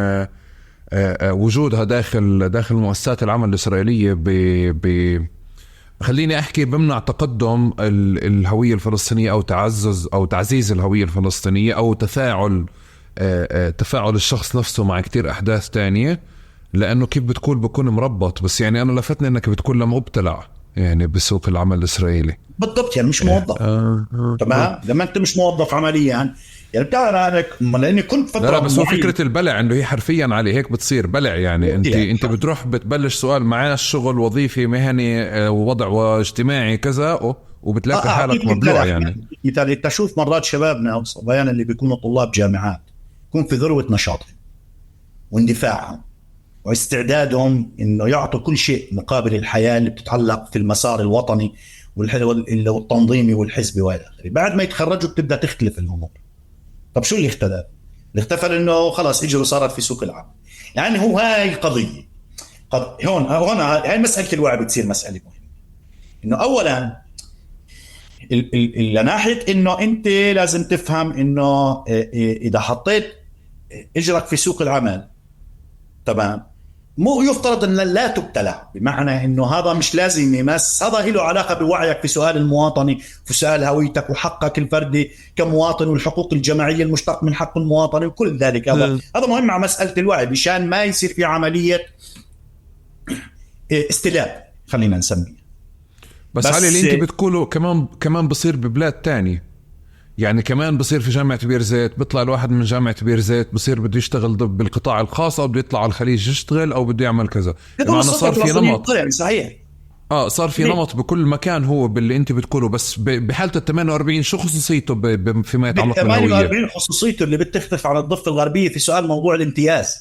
وجودها داخل مؤسسات العمل الإسرائيلية خليني احكي بمنع تقدم الهوية الفلسطينية او تعزيز الهوية الفلسطينية او تفاعل الشخص نفسه مع كتير احداث تانية، لانه كيف بكون مربط. بس يعني انا لفتني انك بتكون مبتلع يعني بسوق العمل الاسرائيلي. بالضبط، يعني مش موظف. تمام، لما انت مش موظف عمليا يعني بتعرف انا لاني كنت فتره. لا بس هو فكره البلع انه هي حرفيا عليه هيك بتصير بلع يعني. انت بتروح بتبلش سؤال معاش، شغل، وظيفي، مهني، وضع واجتماعي كذا، وبتلاقي حالك مبلوع يعني. مثال تشوف مرات شبابنا او صبايانا اللي بيكونوا طلاب جامعات يكون في ذروه نشاطهم واندفاعهم واستعدادهم انه يعطوا كل شيء مقابل الحياه اللي بتتعلق في المسار الوطني والتنظيمي والحزبي والى اخره. بعد ما يتخرجوا بتبدا تختلف الامور. طب شو اللي اختلف؟ اللي اختلف انه خلاص اجروا صارت في سوق العمل. يعني هو هاي القضيه. هون هاي مساله الوعي بتصير مساله مهمه. انه اولا لناحيه انه انت لازم تفهم انه اذا حطيت اجرك في سوق العمل تمام، مو يفترض ان لا تبتلع، بمعنى انه هذا مش لازم يمس، هذا له علاقه بوعيك في سؤال المواطني، في سؤال هويتك وحقك الفردي كمواطن والحقوق الجماعيه المشتق من حق المواطن وكل ذلك. هذا مهم مع مساله الوعي، مشان ما يصير في عمليه استلاب خلينا نسميه. بس علي اللي انت بتقوله كمان بصير ببلاد تاني يعني. كمان بصير في جامعة بير زيت، بيطلع الواحد من جامعة بير زيت بصير بده يشتغل بالقطاع الخاص، أو بده يطلع على الخليج يشتغل، أو بده يعمل كذا. يعني صار في نمط. صحيح. صار في نمط بكل مكان. هو باللي انت بتقوله، بس بحالة 48 شو خصوصيته فيما يتعلق بالهوية؟ 48 خصوصيته اللي بتختلف عن الضفة الغربية في سؤال موضوع الامتياز.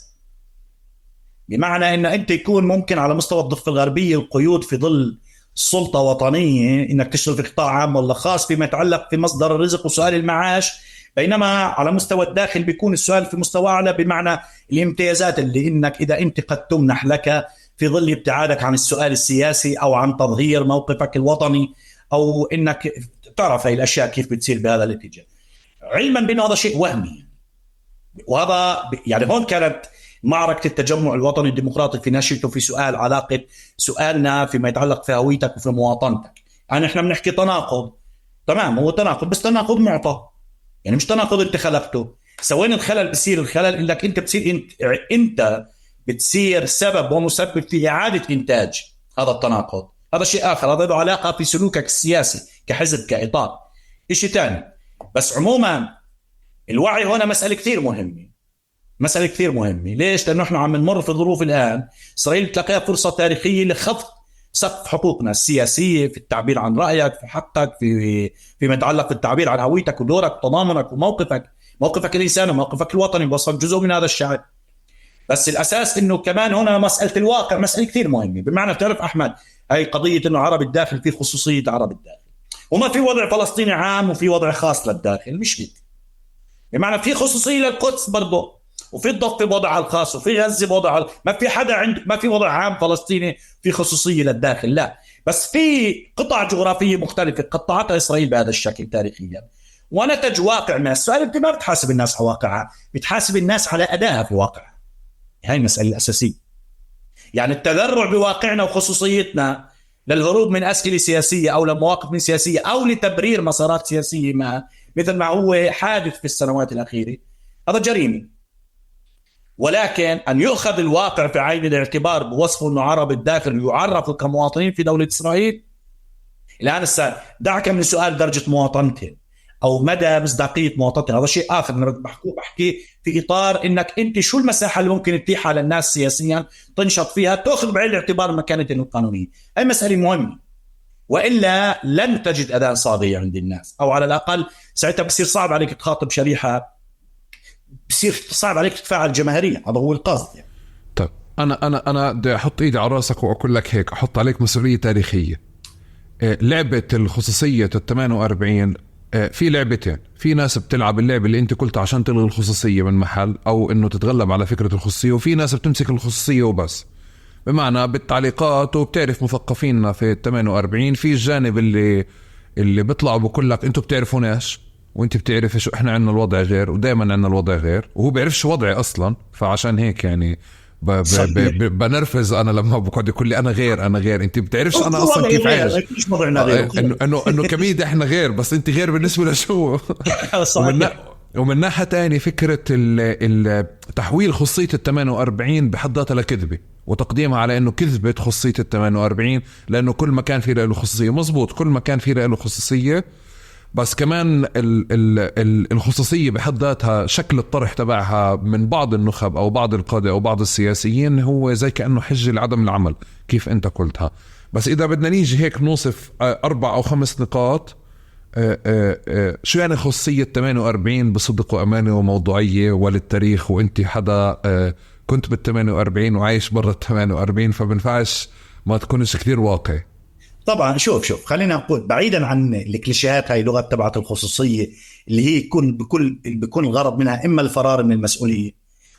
بمعنى ان انت يكون ممكن على مستوى الضفة الغربية القيود في ظل سلطة وطنية انك تشتغل في قطاع عام ولا خاص فيما يتعلق في مصدر الرزق وسؤال المعاش، بينما على مستوى الداخل بيكون السؤال في مستوى اعلى، بمعنى الامتيازات اللي انك اذا انت قد تمنح لك في ظل ابتعادك عن السؤال السياسي او عن تظهير موقفك الوطني، او انك تعرف هاي الاشياء كيف بتصير بهذا الاتجاه، علما بانه هذا شيء وهمي. وهذا يعني هون كانت معركة التجمع الوطني الديمقراطي في نشأته في سؤال علاقة سؤالنا فيما يتعلق في هويتك وفي مواطنتك. يعني احنا بنحكي تناقض، تمام، هو تناقض، بس تناقض معطى، يعني مش تناقض انت خلقته. سوين الخلل بصير الخلل انك انت بتصير انت بتصير سبب ومسبب في إعادة إنتاج هذا التناقض. هذا شيء آخر، هذا له علاقة في سلوكك السياسي كحزب كإطار، شيء ثاني. بس عموما الوعي هنا مسألة كثير مهمة، مسألة كثير مهمة. ليش؟ لأنه احنا عم نمر في ظروف الآن إسرائيل تلاقيها فرصة تاريخية لخفض سقف حقوقنا السياسية في التعبير عن رأيك، في حقك، فيما يتعلق بالتعبير عن هويتك ودورك وتضامنك وموقفك الإنساني وموقفك الوطني، وصل جزء من هذا الشعب. بس الأساس إنه كمان هنا مسألة الواقع مسألة كثير مهمة. بمعنى تعرف أحمد، هاي قضية إنه عرب الداخل في خصوصية عرب الداخل، وما في وضع فلسطيني عام وفي وضع خاص للداخل، مش هيك. بمعنى في خصوصية للقدس برضه، وفي الضفة بوضعها الخاص، وفي غزة بوضعها، ما في حدا عنده، ما في وضع عام فلسطيني في خصوصية للداخل، لا. بس في قطع جغرافية مختلفة قطعتها إسرائيل بهذا الشكل تاريخيا، ونتج واقع ما. السؤال انت ما بتحاسب الناس على واقعها، بتحاسب الناس على أدائها في واقعها. هاي المسألة الأساسية. يعني التذرع بواقعنا وخصوصيتنا للهروب من أسئلة سياسية أو لمواقف من سياسية أو لتبرير مسارات سياسية ما، مثل ما هو حادث في السنوات الأخيرة، هذا جريمة. ولكن أن يؤخذ الواقع في عين الاعتبار بوصفه أنه عرب الداخل يعرفوا كمواطنين في دولة إسرائيل، الآن دعك من سؤال درجة مواطنتهم أو مدى مصداقية مواطنتهم، هذا شيء آخر. أنا بحكي في إطار إنك أنت شو المساحة اللي ممكن تتيحها للناس سياسيا تنشط فيها، تأخذ بعين الاعتبار مكانتهم القانونية. هاي مسألة مهمة، وإلا لن تجد أذان صاغية عند الناس، أو على الأقل ساعتها بصير صعب عليك تخاطب شريحة، بصير صعب عليك تتفاعل جماهيريا. هذا هو القصد يعني. طيب أنا بدي أحط إيدي على راسك وأقول لك هيك، أحط عليك مسؤولية تاريخية. لعبة الخصوصية 48 في لعبتين. في ناس بتلعب اللعبة اللي انت قلت عشان تلغي الخصوصية من محل او انه تتغلب على فكرة الخصوصية، وفي ناس بتمسك الخصوصية وبس، بمعنى بالتعليقات. وبتعرف مثقفيننا في 48 في الجانب اللي بيطلعوا بقول لك انتوا بتعرفوناش وانت بتعرف شو احنا عنا الوضع غير، ودائما عنا الوضع غير، وهو بيعرفش وضعي اصلا. فعشان هيك يعني بنرفز انا لما بقعد يقول لي انا غير انت بتعرفش انا اصلا كيف عايش، انه كميد احنا غير، بس انت غير بالنسبه لشو. ومن ناحيه تاني فكره تحويل خصيه ال 48 بحد ذاتها لكذبه، وتقديمها على انه كذبه خصيه ال 48، لانه كل ما كان في له خصوصيه مزبوط، كل ما كان في له خصوصيه، بس كمان الخصوصية بحد ذاتها شكل الطرح تبعها من بعض النخب أو بعض القادة أو بعض السياسيين هو زي كأنه حجة لعدم العمل كيف أنت قلتها. بس إذا بدنا نيجي هيك نوصف 4 أو 5 نقاط، شو يعني خصوصية 48 بصدق وأمانة وموضوعية وللتاريخ، وأنت حدا كنت بال 48 وعايش برا ال 48، فبنفعش ما تكونش كثير واقعي. طبعا شوف خلينا نقول بعيدا عن الكليشيهات، هاي لغة تبعت الخصوصية اللي هي بيكون الغرض منها إما الفرار من المسؤولية،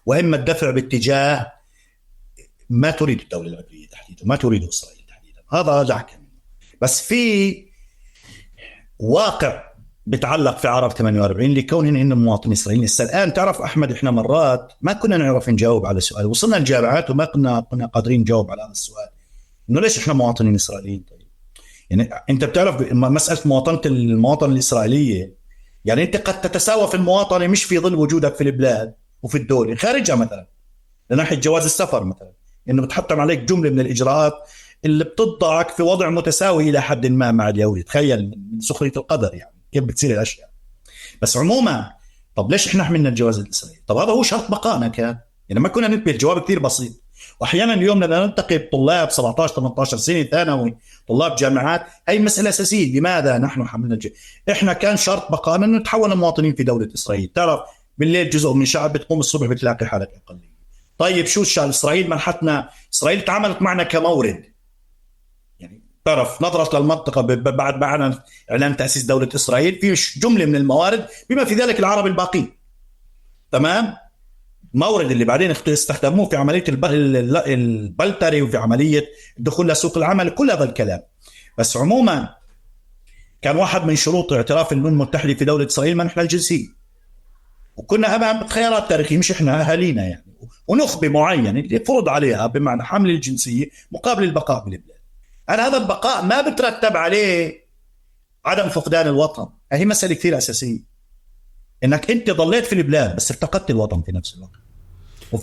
وإما الدفع باتجاه ما تريد الدولة العبرية تحديدا، ما تريد إسرائيل تحديدا. هذا دعك منه. بس في واقع بتعلق في عرب 48 لكونهم إنهم مواطنين إسرائيليين. الآن تعرف أحمد، إحنا مرات ما كنا نعرف نجاوب على سؤال، وصلنا الجامعات وما كنا قادرين نجاوب على هذا السؤال، إنه ليش إحنا مواطنين إسرائيليين. طيب يعني أنت بتعرف مسألة المواطنة الإسرائيلية، يعني أنت قد تتساوى في المواطنة مش في ظل وجودك في البلاد وفي الدولة خارجها، مثلا لناحية جواز السفر مثلا، إنه بتحطم عليك جملة من الإجراءات اللي بتضعك في وضع متساوي إلى حد ما مع اليهود. تخيل من سخرية القدر يعني كيف بتصير الأشياء. بس عموما طب ليش إحنا حملنا الجواز الإسرائيلي؟ طب هذا هو شرط بقائنا كان، يعني ما كنا ننتبه. الجواب كثير بسيط. واحيانا اليوم لما نلتقي بطلاب 17 18 سنه ثانوي، طلاب جامعات، اي مساله اساسيه، لماذا نحن حملنا احنا كان شرط بقائنا انه نتحول لمواطنين في دوله اسرائيل. تعرف بالليل جزء من الشعب بتقوم الصبح بتلاقي حالك اقليه. طيب شو الشعب اسرائيل منحتنا، اسرائيل تعاملت معنا كمورد، يعني تعرف نظرت للمنطقه بعد ما اعلان تاسيس دوله اسرائيل في جمله من الموارد بما في ذلك العرب الباقين، تمام، مورد اللي بعدين استخدموه في عملية البلتري وفي عملية الدخول لسوق العمل، كل هذا الكلام. بس عموما كان واحد من شروط اعتراف الأمم المتحدة في دولة إسرائيل منحنا الجنسية، وكنا أمام خيارات تاريخية، مش إحنا أهالينا يعني، ونخبة معينة اللي فرض عليها بمعنى حمل الجنسية مقابل البقاء بالبلاد. أنا هذا البقاء ما بترتب عليه عدم فقدان الوطن، هي مسألة كثير أساسية، انك انت ضليت في البلاد بس افتقدت الوطن في نفس الوقت.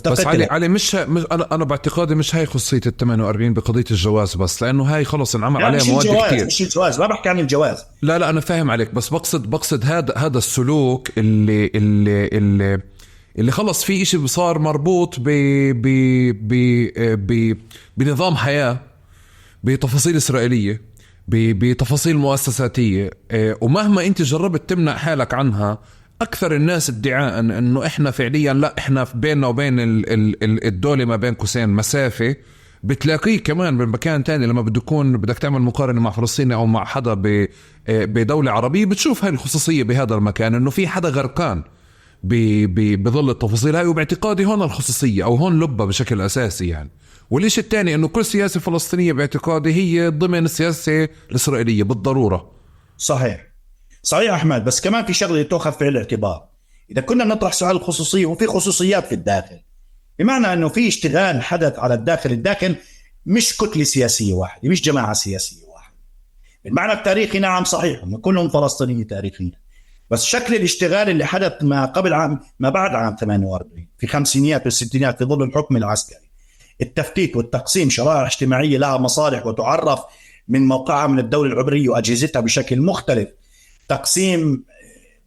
بس علي مش انا باعتقادي مش هاي خصية ال 48 بقضية الجواز بس، لانه هاي خلص انعمل عليها مواد كتير. مش الجواز، ما بحكي عن الجواز، لا انا فاهم عليك، بس بقصد هذا السلوك اللي خلص في اشي صار مربوط بنظام حياة، بتفاصيل إسرائيلية، بتفاصيل مؤسساتية، ومهما انت جربت تمنع حالك عنها، أكثر الناس ادعاء أنه إحنا فعليا لا، إحنا بيننا وبين الدولة ما بين قوسين مسافة، بتلاقيه كمان بمكان تاني لما بدك تعمل مقارنة مع فلسطين أو مع حدا بدولة عربية، بتشوف هاي الخصوصية بهذا المكان، أنه في حدا غرقان بظل التفاصيل هاي. وباعتقادي هون الخصوصية أو هون لبة بشكل أساسي يعني. والإشي الثاني أنه كل سياسة فلسطينية باعتقادي هي ضمن السياسة الإسرائيلية بالضرورة. صحيح أحمد، بس كمان في شغلة تأخذ في الاعتبار. إذا كنا نطرح سؤال الخصوصية، وفي خصوصيات في الداخل، بمعنى أنه في اشتغال حدث على الداخل مش كتلة سياسية واحدة، مش جماعة سياسية واحدة. بالمعنى التاريخي نعم صحيح هم كلهم فلسطينيين تاريخيا، بس شكل الاشتغال اللي حدث ما قبل عام ما بعد عام 48 في خمسينيات والستينيات في ظل الحكم العسكري، التفتيت والتقسيم شرائح اجتماعية لها مصالح وتعرف من موقعها من الدولة العبرية وأجهزتها بشكل مختلف، تقسيم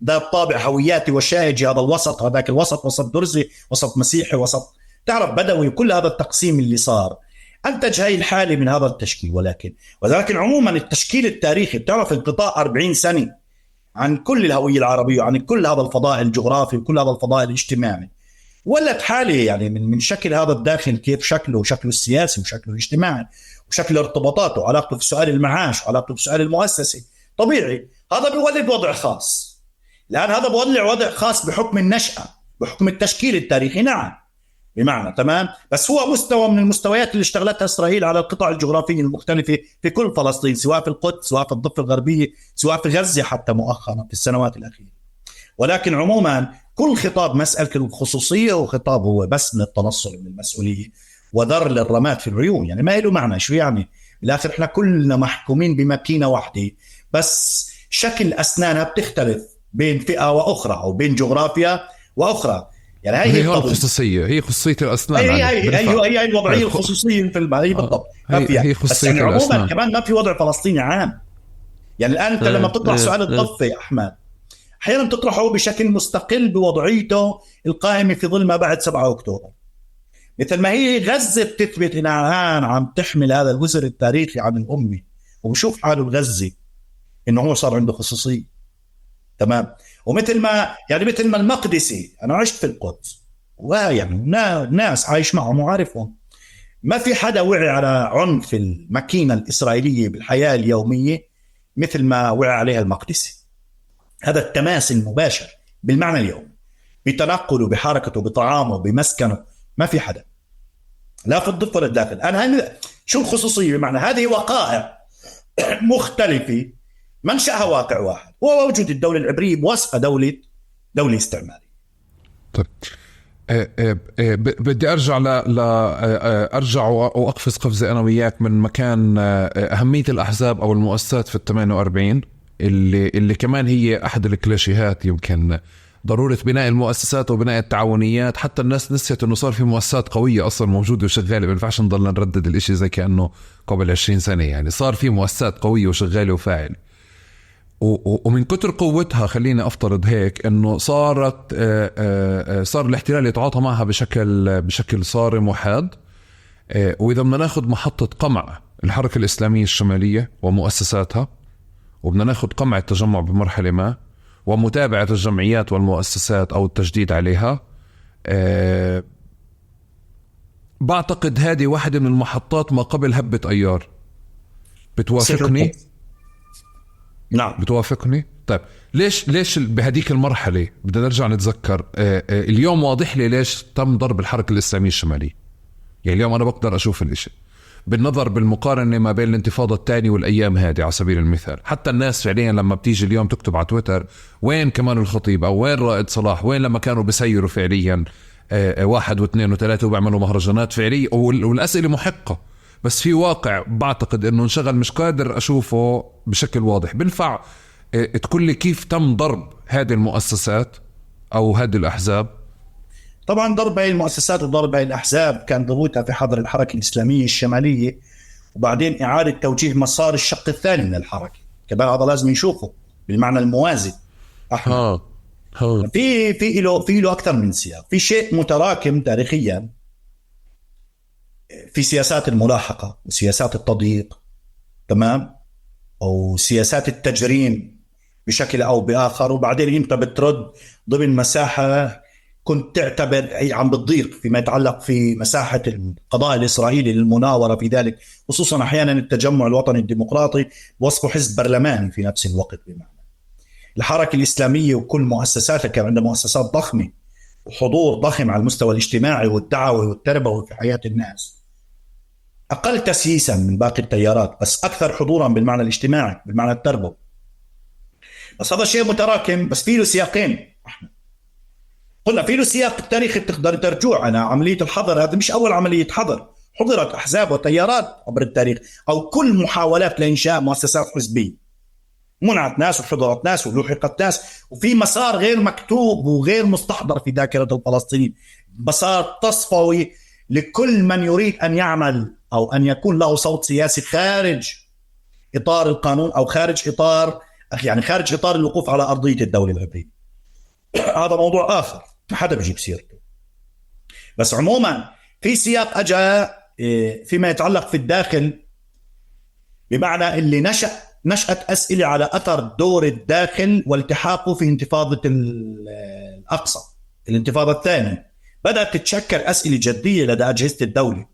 ذات طابع هوياتي وشائجي، هذا الوسط هذاك الوسط، وسط درزي، وسط مسيحي، وسط تعرف بدوي، كل هذا التقسيم اللي صار أنتج هاي الحالة من هذا التشكيل. ولكن عموما التشكيل التاريخي بتعرف انقطاع 40 سنة عن كل الهوية العربية وعن كل هذا الفضاء الجغرافي وكل هذا الفضاء الاجتماعي، ولت حالة يعني من شكل هذا الداخل، كيف شكله وشكله السياسي وشكله الاجتماعي وشكل ارتباطاته وعلاقته في سؤال المعاش وعلاقته في سؤال المؤسسي. طبيعي هذا بيولد وضع خاص، لأن هذا بيولد وضع خاص بحكم النشأة، بحكم التشكيل التاريخي نعم بمعنى تمام، بس هو مستوى من المستويات اللي اشتغلتها إسرائيل على القطع الجغرافية المختلفة في كل فلسطين، سواء في القدس، سواء في الضفة الغربية، سواء في غزة حتى مؤخرا في السنوات الأخيرة. ولكن عموما كل خطاب مسألة الخصوصية وخطاب هو بس من التنصل من المسؤولية وذر للرماد في العيون، يعني ما له معنى. شو يعني بالآخر احنا كلنا محكومين بماكينة واحدة، بس شكل أسنانها بتختلف بين فئة وأخرى أو بين جغرافيا وأخرى. يعني هي الخصوصية، هي خصوصية الأسنان، هي الوضعية الخصوصية في هي بالضبط. هي خصوصية يعني عموما الأسنان. كمان ما في وضع فلسطيني عام. يعني الآن أنت لما بتطرح سؤال الضفة يا أحمد أحيانا بتطرحه بشكل مستقل بوضعيته القائمة في ظل ما بعد 7 أكتوبر، مثل ما هي غزة بتثبت إنها الآن عم تحمل هذا الوزر التاريخي عن الأمة، وبشوف حاله الغزي إنه هو صار عنده خصوصية تمام. ومثل ما مثل ما المقدسي، أنا عشت في القدس ويعني ناس عايش معهم وعارفهم، ما في حدا وعي على عنف الماكينة الإسرائيلية بالحياة اليومية مثل ما وعي عليها المقدسي. هذا التماس المباشر بالمعنى اليوم بتنقله بحركته بطعامه بمسكنه، ما في حدا لا في الضفة ولا الداخل. أنا شو الخصوصية؟ بمعنى هذه وقائع مختلفة منشأها واقع واحد، هو وجود الدولة العبرية بوصفها دولة استعمارية. طيب بدي ارجع ارجع واقفز قفزه انا وياك من مكان اهميه الاحزاب او المؤسسات في ال48 اللي كمان هي احد الكلاشيهات، يمكن ضروره بناء المؤسسات وبناء التعاونيات. حتى الناس نسيت انه صار في مؤسسات قويه اصلا موجوده وشغاله، ما ينفعش نضل نردد الاشي زي كانه قبل 20 سنه. يعني صار في مؤسسات قويه وشغاله وفاعله، ومن كتر قوتها خليني أفترض هيك أنه صار الاحتلال يتعاطى معها بشكل صارم وحاد. وإذا بدنا ناخد محطة قمع الحركة الإسلامية الشمالية ومؤسساتها، وبدنا ناخد قمع التجمع بمرحلة ما ومتابعة الجمعيات والمؤسسات أو التجديد عليها، بعتقد هذه واحدة من المحطات ما قبل هبة أيار. بتوافقني؟ نعم بتوافقني. طيب ليش بهديك المرحلة بدنا نرجع نتذكر اليوم واضح لي ليش تم ضرب الحركة الإسلامية الشمالية. يعني اليوم أنا بقدر أشوف الإشي بالنظر بالمقارنة ما بين الانتفاضة الثانية والأيام هذه على سبيل المثال. حتى الناس فعليا لما بتيجي اليوم تكتب على تويتر وين كمان الخطيب أو وين رائد صلاح، وين لما كانوا بيسيروا فعليا 1 و2 و3 وبيعملوا مهرجانات فعليا والأسئلة محقة، بس في واقع بعتقد انه انشغل مش قادر اشوفه بشكل واضح. بنفع تقول لي كيف تم ضرب هذه المؤسسات او هذه الاحزاب؟ طبعا ضرب هاي المؤسسات وضرب هاي الاحزاب كان ضبوطها في حظر الحركة الإسلامية الشمالية، وبعدين اعادة توجيه مسار الشق الثاني من الحركة كمان، هذا لازم نشوفه بالمعنى الموازي. في له اكثر من سياق، في شيء متراكم تاريخيا في سياسات الملاحقة وسياسات التضييق تمام، أو سياسات التجريم بشكل أو بآخر، وبعدين أنت بترد ضمن مساحة كنت تعتبر أي عم بتضيق فيما يتعلق في مساحة القضاء الإسرائيلي للمناورة في ذلك، خصوصا أحيانا التجمع الوطني الديمقراطي وصفه حزب برلماني في نفس الوقت. بمعنى الحركة الإسلامية وكل مؤسساتها كان عندها مؤسسات ضخمة وحضور ضخم على المستوى الاجتماعي والدعوي والتربوي في حياة الناس، أقل تسييسا من باقي التيارات بس أكثر حضورا بالمعنى الاجتماعي بالمعنى التربوي. بس هذا شيء متراكم، بس فيه له سياقين. قلنا فيه له سياق تاريخي بتقدر ترجع. أنا عملية الحظر هذا مش أول عملية حظر، حضرت أحزاب وتيارات عبر التاريخ، أو كل محاولات لإنشاء مؤسسات حزبية منعت ناس وحضرت ناس ولحقت ناس، وفي مسار غير مكتوب وغير مستحضر في ذاكرة الفلسطينيين، مسار تصفوي لكل من يريد أن يعمل أو أن يكون له صوت سياسي خارج إطار القانون، أو خارج إطار الوقوف على أرضية الدولة العبرية. هذا موضوع آخر ما حدا بيجيب سيرته. بس عموما في سياق أجا فيما يتعلق في الداخل، بمعنى اللي نشأت أسئلة على أثر دور الداخل والتحاقه في انتفاضة الأقصى، الانتفاضة الثانية. بدأت تتشكل أسئلة جدية لدى أجهزة الدولة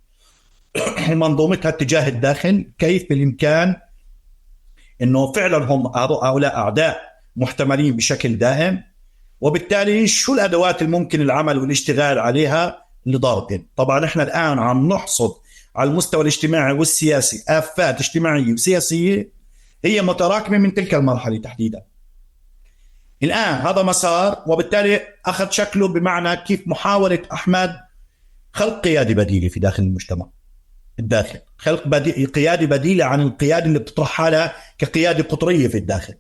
ومنظومتها اتجاه الداخل، كيف بالإمكان إنه فعلا هم هؤلاء أعداء محتملين بشكل دائم، وبالتالي شو الأدوات الممكن العمل والاشتغال عليها لضربهم. طبعا إحنا الآن عم نحصد على المستوى الاجتماعي والسياسي آفات اجتماعية وسياسية هي متراكمة من تلك المرحلة تحديدا. الآن هذا مسار، وبالتالي أخذ شكله بمعنى كيف محاولة أحمد خلق قيادة بديلة في داخل المجتمع الداخل، خلق قيادة بديلة عن القيادة اللي بتطرح حالها كقيادة قطرية في الداخل،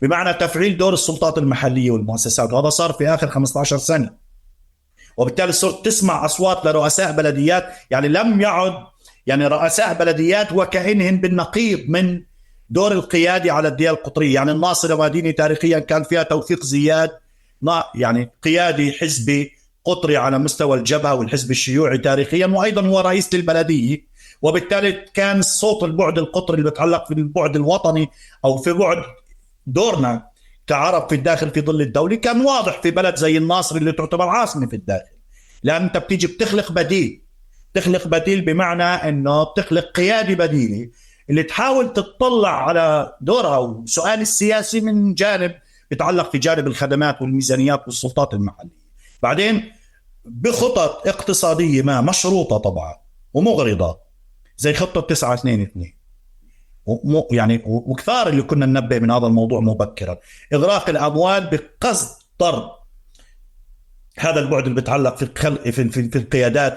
بمعنى تفعيل دور السلطات المحلية والمؤسسات. وهذا صار في آخر 15 سنة، وبالتالي صرت تسمع أصوات لرؤساء بلديات، يعني لم يعد يعني رؤساء بلديات وكأنهم بالنقيض من دور القيادة على الديار القطرية. يعني الناصرة مدينة تاريخيا كان فيها توفيق زياد، يعني قيادي حزبي قطري على مستوى الجبهة والحزب الشيوعي تاريخيا، وأيضا هو رئيس للبلدية، وبالتالي كان صوت البعد القطري اللي بيتعلق في البعد الوطني أو في بعد دورنا كعرب في الداخل في ظل الدولة كان واضح في بلد زي الناصر اللي تعتبر عاصمة في الداخل. لأن أنت بتيجي بتخلق بديل بمعنى أنه بتخلق قيادة بديلة اللي تحاول تطلع على دورها وسؤال السياسي من جانب يتعلق في جانب الخدمات والميزانيات والسلطات المحلية، بعدين بخطط اقتصادية ما مشروطة طبعا ومغرضة زي خطة 922 يعني وكثار اللي كنا ننبه من هذا الموضوع مبكرا، إغراق الأموال بقصد ضرب هذا البعد اللي بيتعلق في القيادات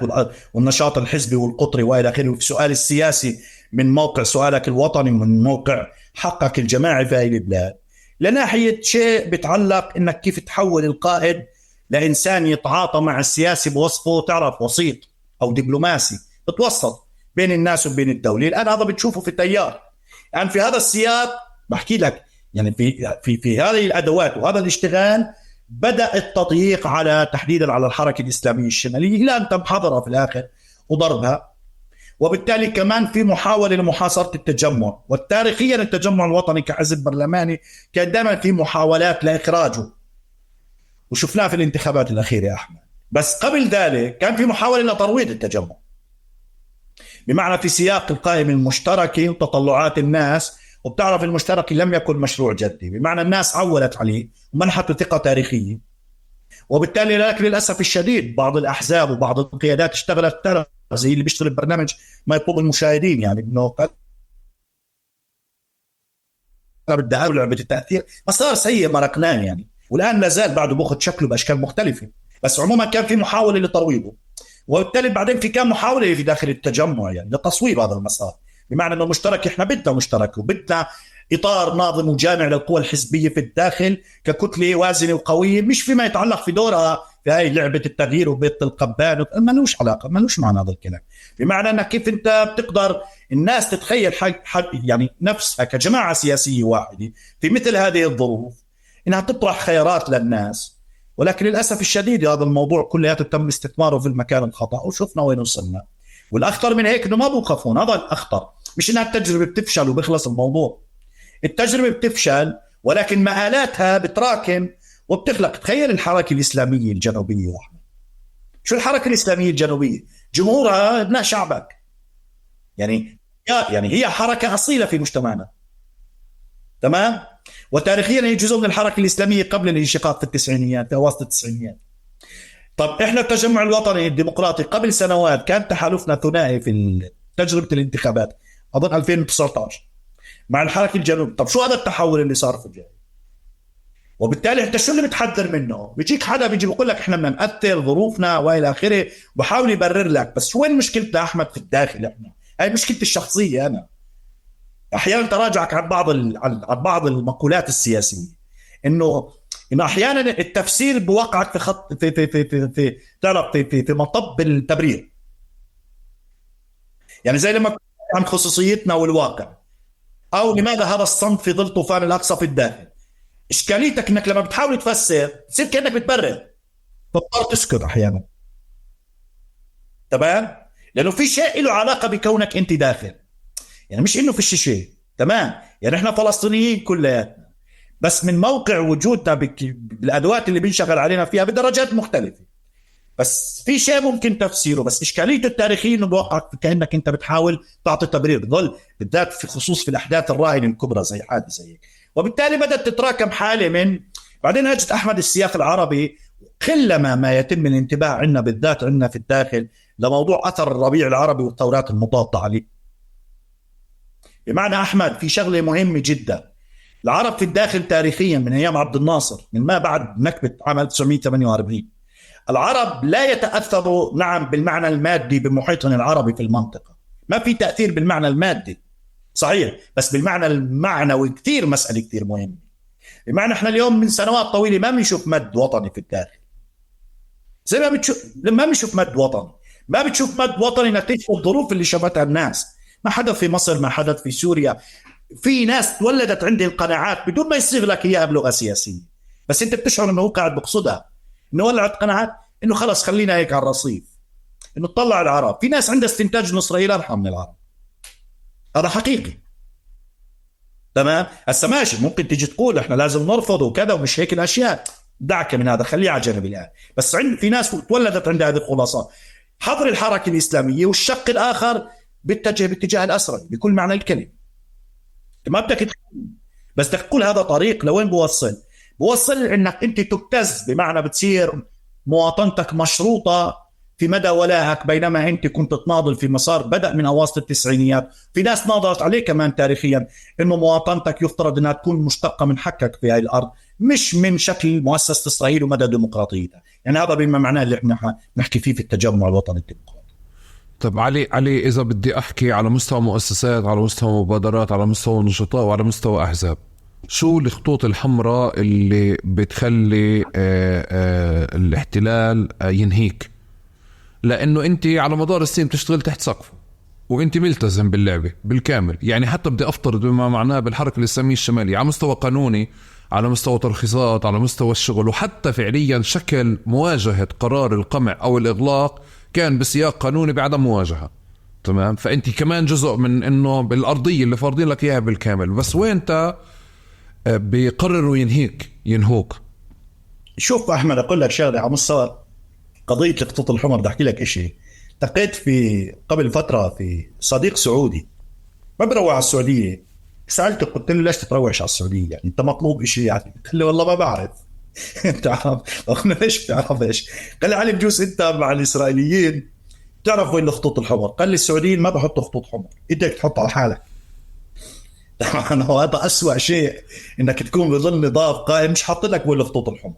والنشاط الحزبي والقطري وإلى آخره، وفي سؤال السياسي من موقع سؤالك الوطني ومن موقع حقك الجماعي في هذه البلاد، لناحية شيء بيتعلق إنك كيف تحول القائد لإنسان يتعاطى مع السياسي بوصفه تعرف وسيط أو دبلوماسي بتوسط بين الناس وبين الدولة. الآن هذا بتشوفه في التيار. يعني في هذا السياق بحكي لك، يعني في هذه الأدوات وهذا الاشتغال بدأ التضييق على تحديدا على الحركة الإسلامية الشمالية إلى أن تم حظرها في الآخر وضربها، وبالتالي كمان في محاولة لمحاصرة التجمع. والتاريخيا التجمع الوطني كحزب برلماني كان دائما في محاولات لإخراجه، وشفناه في الانتخابات الأخيرة يا أحمد. بس قبل ذلك كان في محاولة لترويض التجمع، بمعنى في سياق القائمة المشتركة وتطلعات الناس. وبتعرف المشترك لم يكن مشروع جدي، بمعنى الناس عولت عليه ومنحته ثقة تاريخية، وبالتالي لكن للأسف الشديد بعض الأحزاب وبعض القيادات اشتغلت زي اللي بيشتغل برنامج ما يطلب المشاهدين، يعني انه بدها لعبة التأثير، مسار سيء مرقناه يعني، والآن لا زال بعده بأخذ شكله بأشكال مختلفة. بس عموما كان في محاولة لترويضه، وبالتالي بعدين في كان محاولة في داخل التجمع يعني لتصويب هذا المسار، بمعنى انه مشترك احنا بدنا مشترك وبدنا اطار ناظم وجامع للقوى الحزبيه في الداخل ككتله وازنه وقويه، مش فيما يتعلق في دورها في هاي لعبه التغيير وبيت القبان، ملوش علاقه، ملوش معنى هذا الكلام. بمعنى انك كيف انت بتقدر الناس تتخيل حق يعني نفسها كجماعه سياسيه واحده في مثل هذه الظروف انها تطرح خيارات للناس، ولكن للاسف الشديد هذا الموضوع كله تم استثماره في المكان الخطا، وشفنا وين وصلنا. والاخطر من هيك انه ما بوقفون، هذا الاخطر، مش انها التجربه بتفشل وبيخلص الموضوع. التجربه بتفشل ولكن مآلاتها بتراكم وبتخلق. تخيل الحركه الاسلاميه الجنوبيه واحد. شو الحركه الاسلاميه الجنوبيه؟ جمهورها ابناء شعبك، يعني هي حركه اصيله في مجتمعنا، تمام. وتاريخيا هي جزء من الحركه الاسلاميه قبل الانشقاق في التسعينيات، في اواسط التسعينيات. طب احنا التجمع الوطني الديمقراطي قبل سنوات كان تحالفنا ثنائي في تجربه الانتخابات اظن 2019 مع الحركه الجنوبيه. طب شو هذا التحول اللي صار في الجاي؟ وبالتالي انت شو اللي بتحذر منه؟ بيجيك حدا بيجي بيقول لك احنا بدنا نأثر ظروفنا والى اخره، بحاول يبرر لك. بس وين مشكلتنا احمد في الداخل؟ احنا هاي مشكلتي الشخصيه. انا احيانا تراجعك عن بعض المقولات السياسيه، انه احيانا التفسير بوقعك في خط في تعرف في مطب التبرير. يعني زي لما عن خصوصيتنا والواقع، او لماذا هذا الصمت في ظل طوفان الاقصى في الداخل. اشكاليتك انك لما بتحاول تفسر تصير كانك بتبرر، فبضطر تسكت احيانا. تمام؟ لانه في شيء له علاقه بكونك انت داخل، يعني مش انه في شيء. تمام؟ يعني احنا فلسطينيين كلياتنا، بس من موقع وجودنا بالادوات اللي بنشغل علينا فيها بدرجات مختلفه، بس في شيء ممكن تفسيره. بس اشكاليه التاريخيين انه بوقعك كانك انت بتحاول تعطي تبرير، بظل بالذات في خصوص في الاحداث الراهنه الكبرى زي حادثه هيك. وبالتالي بدات تتراكم حاله من بعدين اجت احمد السياق العربي. كلما ما يتم الانتباه عندنا بالذات عندنا في الداخل لموضوع اثر الربيع العربي والثورات المضاده عليه. بمعنى احمد في شغله مهمه جدا، العرب في الداخل تاريخيا من ايام عبد الناصر، من ما بعد نكبه عام 1948، العرب لا يتاثروا نعم بالمعنى المادي بمحيطهم العربي في المنطقه، ما في تاثير بالمعنى المادي صحيح، بس بالمعنى المعنوي كثير مساله كثير مهمه. بمعنى احنا اليوم من سنوات طويله ما بنشوف مد وطني في الداخل، زي ما بتشوف لما بنشوف مد وطني، ما بتشوف مد وطني نتيجه الظروف اللي شافتها الناس. ما حدث في مصر، ما حدث في سوريا. في ناس تولدت عندهم قناعات بدون ما يصيغ لك اياها بلغه سياسيه، بس انت بتشعر انه هو قاعد بقصدها، انه ولعت قناعات انه خلص خلينا هيك على الرصيف، انه تطلع العرب. في ناس عندها استنتاج انه اسرائيل ارحم من العرب، هذا حقيقي. تمام؟ هسه ماشي، ممكن تيجي تقول احنا لازم نرفض وكذا ومش هيك الاشياء، دعك من هذا، خليه على جنب الان. بس في ناس تولدت عندها هذه الخلاصات. حضر الحركه الاسلاميه والشق الاخر بيتجه باتجاه الاسرى بكل معنى الكلمه. ما بدك تقول، بس بدك تقول هذا طريق لوين بوصل انك انت تبتز، بمعنى بتصير مواطنتك مشروطه في مدى ولائك، بينما انت كنت تناضل في مسار بدا من اواسط التسعينيات. في ناس ناضلت عليه كمان تاريخيا انه مواطنتك يفترض انها تكون مشتقه من حقك في هذه الارض، مش من شكل مؤسسه اسرائيل ومدى ديمقراطيتها. يعني هذا بما معناه اللي احنا نحكي فيه في التجمع الوطني الديمقراطي. طب علي إذا بدي أحكي على مستوى مؤسسات، على مستوى مبادرات، على مستوى نشطاء، وعلى مستوى أحزاب، شو الخطوط الحمراء اللي بتخلي الاحتلال ينهيك؟ لأنه أنت على مدار السنين بتشتغل تحت سقف وأنت ملتزم باللعبة بالكامل. يعني حتى بدي أفترض بما معناه بالحركة الإسلامية الشمالية على مستوى قانوني، على مستوى ترخيصات، على مستوى الشغل، وحتى فعليا شكل مواجهة قرار القمع أو الإغلاق كان بسياق قانوني بعدم مواجهة. تمام؟ فأنت كمان جزء من إنه بالأرضية اللي فارضين لك إياها بالكامل. بس وين أنت بيقرروا ينهوك؟ شوف أحمد، أقول لك شغلة على مستوى قضية الخطوط الحمر. بدي أحكي لك إشي. التقيت في قبل فترة في صديق سعودي ما بروع على السعودية. سألته قلت له ليش تتروعش على السعودية؟ يعني أنت مطلوب إشي؟ يعني قال لي والله ما بعرف. أنت عارف؟ قلنا ليش بتعرف إيش؟ قال لي علي بجوز أنت مع الإسرائيليين تعرف وين الخطوط الحمر. قال لي السعوديين ما بحطوا خطوط حمر، إنت تحط على حالك. طبعا هذا أسوأ شيء، إنك تكون بظل نضال قائم مش حاط لك وين الخطوط الحمر.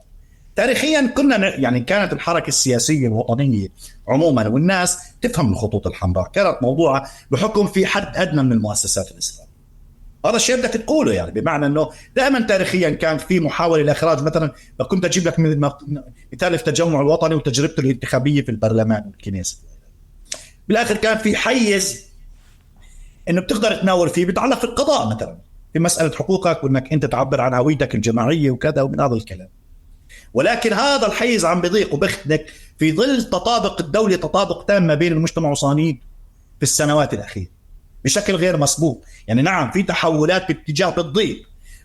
تاريخيا كنا يعني كانت الحركة السياسية الوطنية عموما والناس تفهم الخطوط الحمراء، كانت موضوعة بحكم في حد أدنى من المؤسسات الإسلامية. هذا الشيء بدك تقوله، يعني بمعنى أنه دائما تاريخيا كان في محاولة لإخراج. مثلا كنت أجيب لك مثال التجمع الوطني وتجربته الانتخابية في البرلمان والكنيسة، بالآخر كان في حيز إنه بتقدر تناول فيه بيتعلق في القضاء مثلا، في مسألة حقوقك وإنك أنت تعبر عن هويتك الجماعية وكذا ومن هذا الكلام. ولكن هذا الحيز عم بيضيق وبختنك في ظل تطابق الدولة، تطابق تام ما بين المجتمع والصهيوني في السنوات الأخيرة بشكل غير مسبوق. يعني نعم في تحولات باتجاه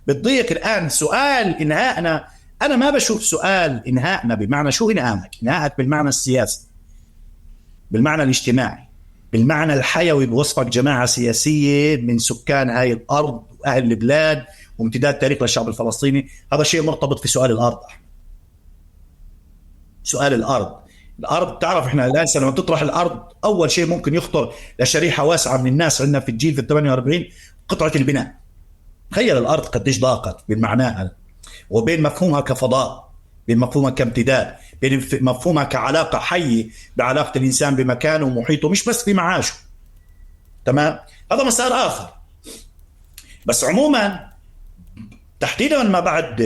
بتضيق الآن. سؤال إنهائنا، أنا ما بشوف سؤال إنهائنا بمعنى شو إنهائك، إنهائك بالمعنى السياسي، بالمعنى الاجتماعي، بالمعنى الحيوي بوصفك جماعة سياسية من سكان هاي الأرض وأهل البلاد وامتداد تاريخ للشعب الفلسطيني. هذا شيء مرتبط في سؤال الأرض. سؤال الأرض تعرف إحنا الآن لما تطرح الأرض أول شيء ممكن يخطر لشريحة واسعة من الناس عندنا في الجيل في 48 قطعة البناء. تخيل الأرض قديش ضاقت بالمعنى. وبين مفهومها كفضاء، بين مفهومها كامتداد، بين مفهومها كعلاقة حية بعلاقة الإنسان بمكانه ومحيطه، مش بس في معاشه. تمام، هذا مسار آخر. بس عموما تحديدا ما بعد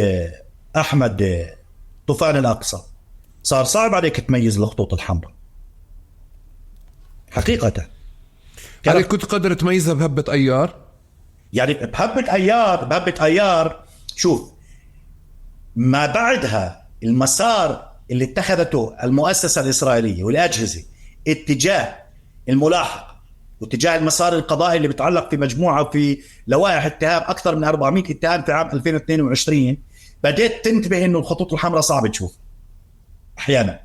أحمد طوفان الأقصى صار صعب عليك تميز الخطوط الحمراء حقيقة. هل كنت قادر تميزها بهبة أيار؟ يعني بهبة أيار شوف، ما بعدها المسار اللي اتخذته المؤسسة الإسرائيلية والأجهزة اتجاه الملاحقة واتجاه المسار القضائي اللي بيتعلق في مجموعة في لوائح اتهام أكثر من 400 اتهام في عام 2022، بدأت تنتبه إنه الخطوط الحمراء صعب تشوف أحيانا.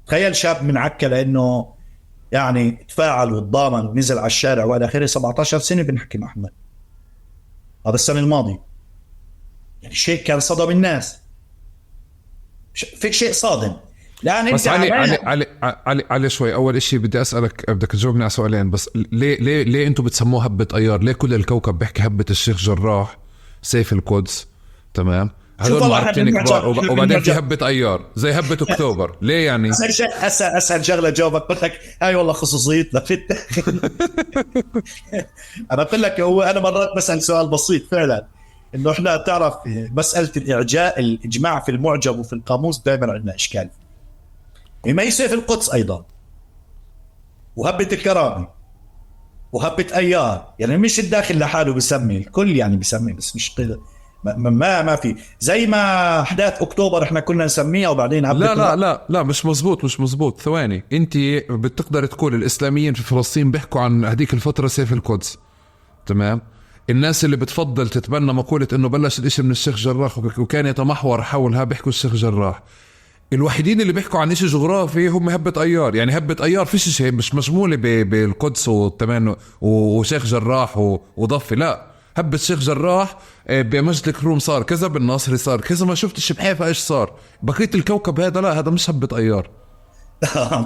تخيل شاب من عكا لأنه يعني تفاعل وتضامن ونزل على الشارع وإلى آخره، 17 سنة بنحكي مع أحمد، هذا السنة الماضية. يعني شيء كان صدم الناس، في شيء صادم. لأن بس انت علي شوي. اول اشي بدي اسالك، بدك تجاوبني على سؤالين بس. ليه انتم بتسموه هبة ايار؟ ليه كل الكوكب بيحكي هبة الشيخ جراح، سيف القدس؟ تمام، هذول معركتين كبار، وبعدين في هبة ايار زي هبة اكتوبر. ليه يعني؟ اسهل شغله جاوبك، قلت لك هاي والله خصوصيه انا قلت لك هو انا مرات بسال سؤال بسيط فعلا، انه احنا تعرف مساله الاجماع في المعجم وفي القاموس دائما عندنا اشكال. ما سيف القدس ايضا، وهبة الكرامه، وهبة ايار، يعني مش الداخل لحاله بسمي، الكل يعني بسمي، بس مش كده. ما في زي ما احداث اكتوبر احنا كنا نسميها وبعدين هبة. لا مش مزبوط. ثواني، انت بتقدر تقول الاسلاميين في فلسطين بيحكوا عن هذيك الفتره سيف القدس، تمام؟ الناس اللي بتفضل تتبنى مقوله انه بلش الاشي من الشيخ جراح وكان يتمحور حولها بيحكوا الشيخ جراح. الوحيدين اللي بيحكوا عن شيء جغرافي هم هبة أيار. يعني هبة أيار فيش شيء، مش مشمولة بالقدس وتمام وشيخ جراح وضفي. لا، هبة الشيخ جراح بمجد الكروم صار كذا، بالناصري صار كذا، ما شفتش بحيفا ايش صار. بقية الكوكب هذا لا، هذا مش هبة أيار.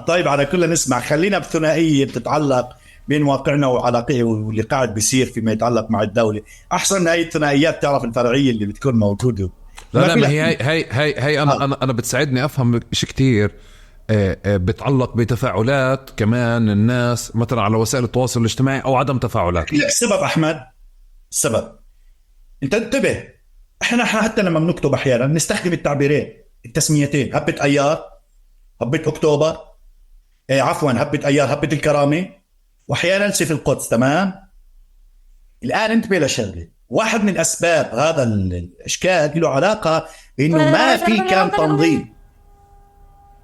طيب على كل نسمع، خلينا بثنائية بتتعلق بين واقعنا وعلاقه واللي قاعد بيصير فيما يتعلق مع الدولة. أحسن هاي الثنائيات تعرف الفرعية اللي بتكون موجودة. لا ما هي انا بتساعدني افهم شيء كتير. بتعلق بتفاعلات كمان الناس مثلا على وسائل التواصل الاجتماعي او عدم تفاعلات. السبب احمد، السبب انت انتبه، احنا حتى لما بنكتب احيانا نستخدم التعبيرين التسميتين، هبة ايار، هبة اكتوبر، عفوا هبة ايار، هبة الكرامة، واحيانا سيف القدس. تمام، الان انتبه لشغله، واحد من أسباب هذا الإشكال له علاقة بأنه ما في كان تنظيم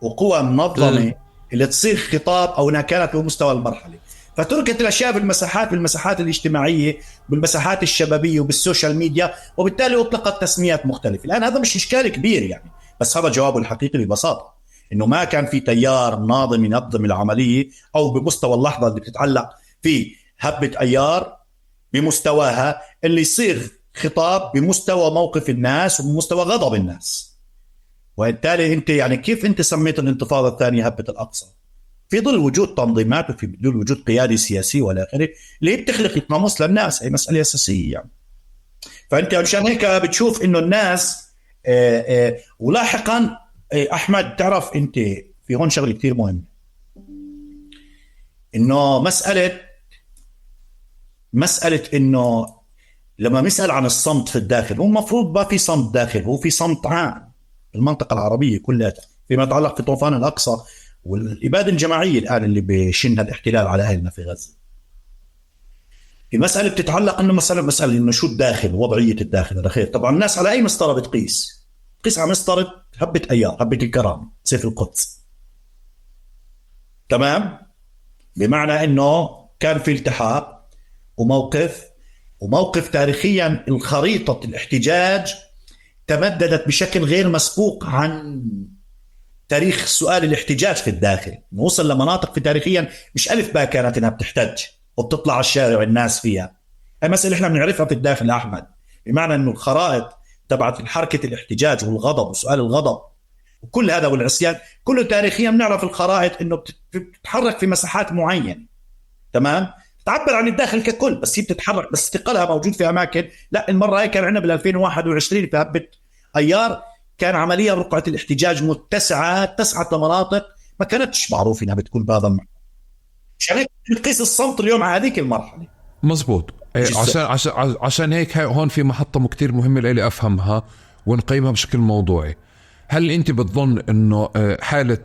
وقوى منظمة اللي تصير خطاب أو إنها كانت بمستوى المرحلة، فتركت الأشياء بالمساحات الاجتماعية، بالمساحات الشبابية وبالسوشيال ميديا، وبالتالي أطلقت تسميات مختلفة. الآن هذا مش إشكال كبير يعني، بس هذا جوابه الحقيقي ببساطة، إنه ما كان في تيار ناظم ينظم العملية أو بمستوى اللحظة اللي بتتعلق في هبة أيار بمستواها اللي يصير خطاب بمستوى موقف الناس وبمستوى غضب الناس. وبالتالي انت يعني كيف انت سميت الانتفاضة الثانية هبة الأقصى؟ في ظل وجود تنظيمات وفي ظل وجود قيادة سياسية والى اخره اللي بتخلق القاموس للناس، هي مسألة أساسية يعني. فانت عشان هيك بتشوف انه الناس ولاحقا احمد تعرف انت في هون شغله كثير مهم، انه مسألة إنه لما نسأل عن الصمت في الداخل، هو المفروض ما في صمت داخل، هو في صمت عام المنطقة العربية كلها فيما يتعلق في طوفان الأقصى والإبادة الجماعية الآن اللي بيشنها الاحتلال على أهلنا في غزة. المسألة بتتعلق إنه مسألة إنه شو الداخل، وضعية الداخل هذا خير. طبعا الناس على أي مسطرة بتقيس على مسطرة هبة أيار، هبة الكرامة، سيف القدس. تمام، بمعنى إنه كان في التحاق وموقف تاريخيا الخريطة الاحتجاج تمددت بشكل غير مسبوق عن تاريخ سؤال الاحتجاج في الداخل، وصل لمناطق في تاريخيا مش ألف باء كانت انها بتحتج وبتطلع على الشارع الناس فيها. هاي مسألة احنا بنعرفها في الداخل أحمد، بمعنى انه الخرائط تبعت حركة الاحتجاج والغضب وسؤال الغضب وكل هذا والعصيان كله تاريخيا بنعرف الخرائط انه بتتحرك في مساحات معينة. تمام، تعبر عن الداخل ككل، بس هي بتتحرك، بس استقلالها موجود في اماكن. لا، المره هي كان عندنا بال 2021 في هبه أيار كان عملية رقعة الاحتجاج متسعة، اتسعت لمناطق ما كانتش معروف إنها بتكون بهذا المعنى. عشان هيك بنقيس الصمت اليوم على هذيك المرحلة. مزبوط. عشان هيك هون في محطة كتير مهمة لي أفهمها ونقيمها بشكل موضوعي. هل أنت بتظن إنه حالة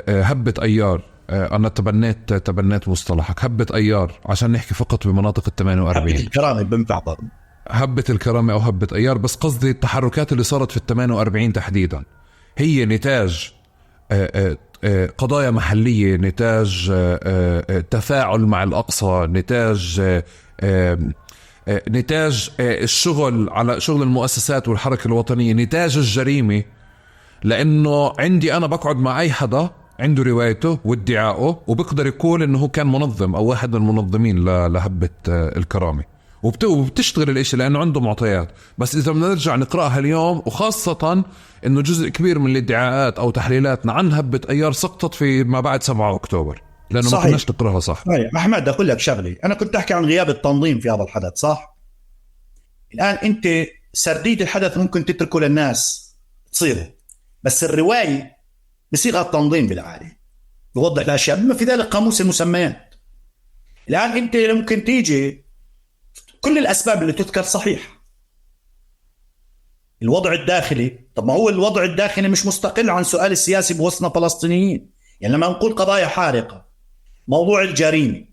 هبة أيار، أنا تبنيت مصطلحك هبة أيار عشان نحكي فقط بمناطق 48. هبة الكرامة بنفع برضه، هبة الكرامة أو هبة أيار، بس قصدي التحركات اللي صارت في 48 تحديدا هي نتاج قضايا محلية، نتاج تفاعل مع الأقصى، نتاج الشغل على شغل المؤسسات والحركة الوطنية، نتاج الجريمة. لأنه عندي أنا بقعد مع أي حدا عنده روايته وادعائه وبقدر يقول إنه هو كان منظم أو واحد من المنظمين لهبة الكرامة، وبتشتغل الاشي لأنه عنده معطيات. بس إذا بدنا نرجع نقرأها اليوم، وخاصة إنه جزء كبير من الادعاءات أو تحليلاتنا عن هبة أيار سقطت في ما بعد 7 أكتوبر، لأنه صحيح. ما كناش نقرأها صح. صحيح. أحمد أقول لك شغلي، أنا كنت أحكي عن غياب التنظيم في هذا الحدث، صح؟ الآن أنت سردية الحدث ممكن تتركه للناس تصيره، بس الرواية بصيغة التنظيم بالعالي بوضح الأشياء بما في ذلك قاموس المسميات. الآن أنت ممكن تيجي كل الأسباب اللي تذكر صحيح. الوضع الداخلي، طب ما هو الوضع الداخلي مش مستقل عن سؤال السياسي بوسطنا فلسطينيين. يعني لما نقول قضايا حارقة، موضوع الجريمة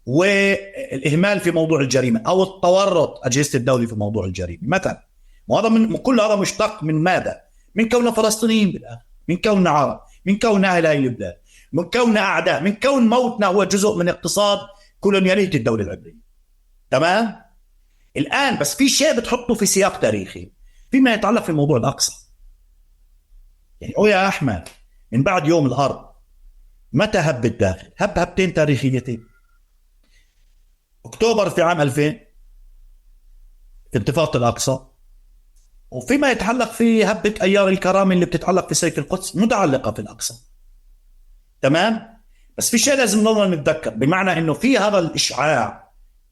والإهمال في موضوع الجريمة أو التورط أجهزة الدولة في موضوع الجريمة مثلا، وهذا من كل هذا مشتق من ماذا؟ من كوننا فلسطينيين بالآخر، من كوننا عرب، من كوننا أهل هاي البلاد، من كوننا أعداء، من كون موتنا هو جزء من اقتصاد كولونيالية الدولة العبرية. تمام؟ الآن بس في شيء بتحطه في سياق تاريخي فيما يتعلق في موضوع الأقصى. يعني يا أحمد، من بعد يوم الأرض متى هب الداخل؟ هبتين تاريخيتين. أكتوبر في عام 2000 في انتفاضة الأقصى، وفيما يتعلق في هبة أيار الكرامة اللي بتتعلق في سيف القدس متعلقة في الأقصى. تمام؟ بس في شيء لازم نضل نتذكر، بمعنى إنه في هذا الإشعاع.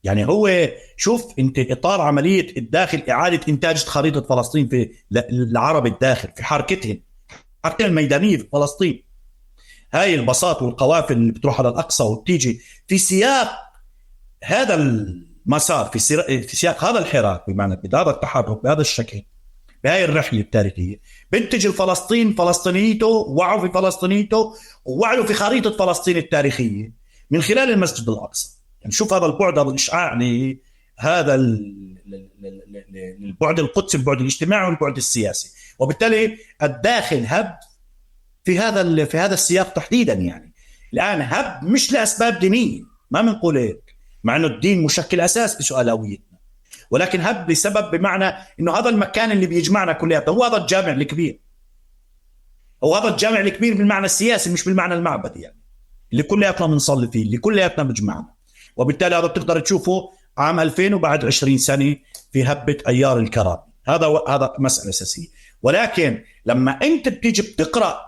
يعني هو شوف انت اطار عمليه الداخل اعاده انتاج خريطه فلسطين في العرب الداخل في حركتهم الميدانيه في فلسطين. هاي البساط والقوافل اللي بتروح على الاقصى وبتيجي في سياق هذا المسار، في سياق هذا الحراك، بمعنى بهذا التحرك بهذا الشكل، بهاي الرحله التاريخيه بنتج الفلسطين فلسطينيته، وعوا في فلسطينيته ووعوا في خريطه فلسطين التاريخيه من خلال المسجد الاقصى. يعني شوف هذا البعد، هذا الإشعاع لهذا البعد القدسي، البعد الاجتماعي والبعد السياسي. وبالتالي الداخل هب في هذا السياق تحديدا. يعني الآن هب مش لأسباب دينية، ما بنقول هيك، مع أنه الدين مشكل أساس بسؤال هويتنا، ولكن هب بسبب، بمعنى أنه هذا المكان اللي بيجمعنا كلياتنا هو هذا الجامع الكبير، هو هذا الجامع الكبير بالمعنى السياسي مش بالمعنى المعبدي، يعني اللي كلياتنا بنصلي فيه، اللي كلياتنا بيجمعنا. وبالتالي هذا بتقدر تشوفه عام 2000 وبعد 20 سنة في هبة أيار الكرامة. هذا مسألة أساسية. ولكن لما أنت بتيجي بتقرأ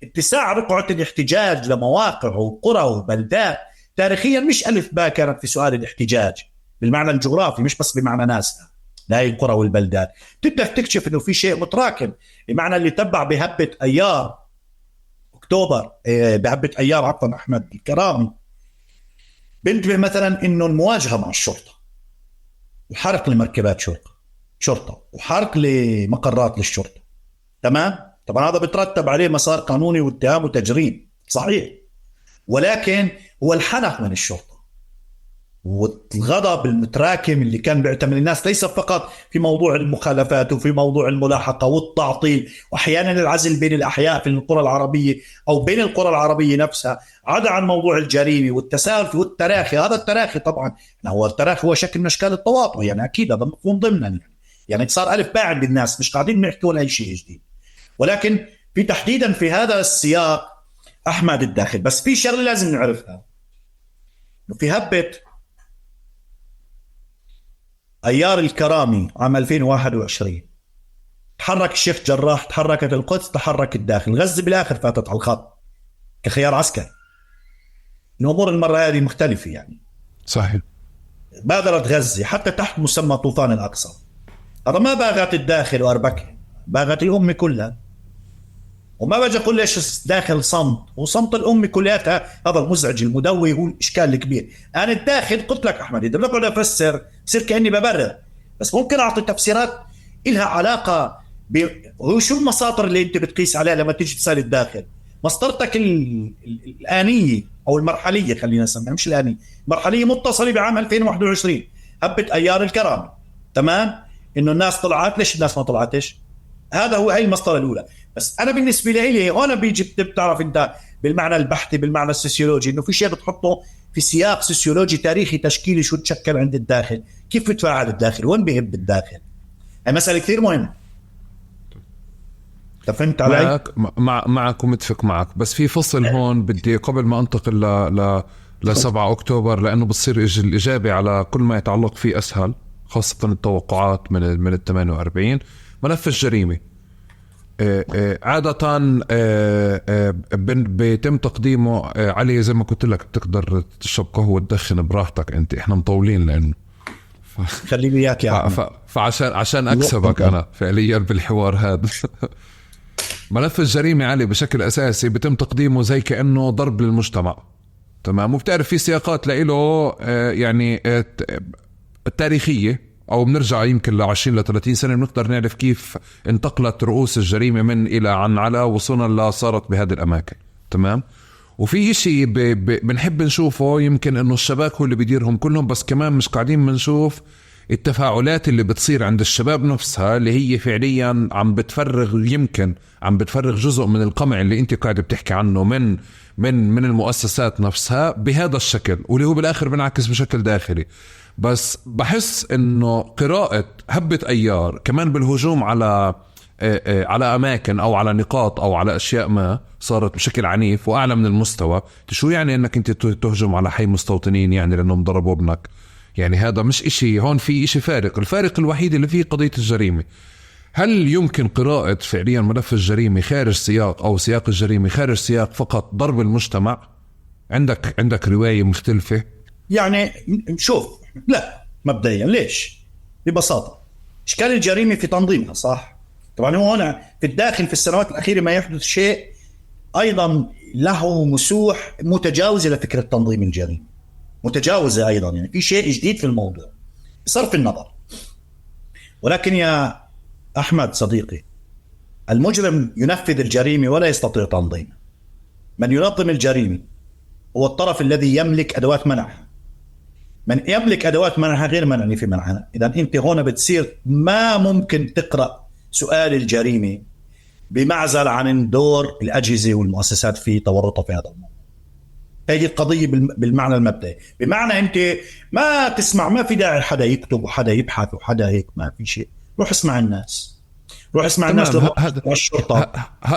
اتساع رقعة الاحتجاج لمواقع وقرى وبلدات تاريخيا، مش ألف باء كانت في سؤال الاحتجاج بالمعنى الجغرافي، مش بس بمعنى ناسها لهي القرى والبلدات، تبدأ تكتشف أنه في شيء متراكم. بمعنى اللي تبع بهبة أيار أكتوبر، بهبة أيار عفوا أحمد الكرامي، بنتبه مثلا انه المواجهه مع الشرطه، وحرق لمركبات شرطه وحرق لمقرات للشرطه. تمام؟ طبعا هذا بترتب عليه مسار قانوني واتهام وتجريم، صحيح، ولكن هو الحنق من الشرطه والغضب المتراكم اللي كان بيعتمد الناس ليس فقط في موضوع المخالفات وفي موضوع الملاحقة والتعطيل وأحيانا العزل بين الأحياء في القرى العربية أو بين القرى العربية نفسها، عدا عن موضوع الجريمة والتساهل والتراخي. هذا التراخي طبعا هو التراخي هو شكل من أشكال التواطؤ، يعني أكيد هذا مفهوم ضمنا، يعني صار ألف باع عند الناس، مش قاعدين نحكي ولا أي شيء جديد. ولكن في تحديدا في هذا السياق أحمد الداخل، بس في شغلة لازم نعرفها، إنه في هبة أيار الكرامي عام 2021 تحرك الشيخ جراح، تحركت القدس، تحرك الداخل، غزة بالآخر فاتت على الخط كخيار عسكري. الأمور المرة هذه مختلفة، يعني صحيح. بادرت غزة حتى تحت مسمى طوفان الأقصى، هذا ما باغت الداخل وأربكه، باغت الأمة كلها. وما بجي أقول ليش داخل صمت، وصمت الأمة كلياتها هذا المزعج المدوي هو الإشكال الكبير. أنا الداخل قلت لك أحمد إذا بقعد أفسر بصير كأني ببرر، بس ممكن أعطي تفسيرات إلها علاقة هو شو المساطر اللي أنت بتقيس عليها لما تيجي تسأل الداخل. مسطرتك الآنية أو المرحلية، خلينا نسميها مش الآنية، مرحلية متصلة بعام 2021 هبت أيار الكرامة، تمام؟ إنه الناس طلعت، ليش الناس ما طلعتش؟ هذا هو هاي المسطرة الأولى. بس أنا بالنسبة لي هنا بيجي بتعرف أنت بالمعنى البحثي بالمعنى السوسيولوجي إنه في شيء بتحطه في سياق سوسيولوجي تاريخي تشكيلي، شو تشكل عند الداخل، كيف بتفاعل الداخل، وين بيهب الداخل. هاي مسألة كثير مهمة. فهمت علي؟ معك ومتفق معك، بس في فصل هون بدي قبل ما انتقل ل 7 أكتوبر، لأنه بتصير الإجابة على كل ما يتعلق فيه أسهل، خاصة التوقعات من ال 48. ملف الجريمة عادة بيتم تقديمه علي زي ما قلت لك، بتقدر تشرب قهوة تدخن براحتك أنت، إحنا مطولين لأنه خليني إياك يا فعشان أكسبك أنا فعليا بالحوار هذا. ملف الجريمة علي بشكل أساسي بيتم تقديمه زي كأنه ضرب للمجتمع، تمام؟ وبتعرف في سياقات لإله يعني التاريخية، أو بنرجع يمكن 20 ل 30 سنة بنقدر نعرف كيف انتقلت رؤوس الجريمة من إلى عن على وصلنا لصارت بهذه الأماكن، تمام؟ وفي إشي بنحب نشوفه، يمكن إنه الشباب هو اللي بيديرهم كلهم، بس كمان مش قاعدين بنشوف التفاعلات اللي بتصير عند الشباب نفسها، اللي هي فعليا عم بتفرغ جزء من القمع اللي انت قاعد بتحكي عنه من المؤسسات نفسها بهذا الشكل، واللي هو بالآخر بنعكس بشكل داخلي. بس بحس انه قراءة هبة أيار كمان بالهجوم على أماكن أو على نقاط أو على أشياء ما صارت بشكل عنيف وأعلى من المستوى. شو يعني أنك أنت تهجم على حي مستوطنين يعني لأنهم ضربوا ابنك؟ يعني هذا مش إشي، هون في إشي فارق. الفارق الوحيد اللي فيه قضية الجريمة. هل يمكن قراءة فعليا ملف الجريمة خارج سياق، أو سياق الجريمة خارج سياق فقط ضرب المجتمع؟ عندك رواية مختلفة؟ يعني شوف، لا مبدئيا ليش؟ ببساطة إشكال الجريمة في تنظيمها، صح؟ طبعا هو هنا في الداخل في السنوات الأخيرة ما يحدث شيء أيضا له مسوح متجاوزة لفكرة تنظيم الجريمة، متجاوزة أيضا، يعني في شيء جديد في الموضوع بصرف النظر. ولكن يا أحمد صديقي، المجرم ينفذ الجريمة ولا يستطيع تنظيمها. من ينظم الجريمة هو الطرف الذي يملك أدوات منعها. من يملك أدوات منعها غير منعني في منعها. إذا أنت هنا بتصير ما ممكن تقرأ سؤال الجريمة بمعزل عن دور الأجهزة والمؤسسات في تورطها في هذا الموضوع. هذه القضية بالمعنى المبدئي، بمعنى أنت ما تسمع، ما في داعي حدا يكتب وحدا يبحث وحدا هيك، ما في شيء. روح اسمع الناس، روح اسمع الناس الشرطة.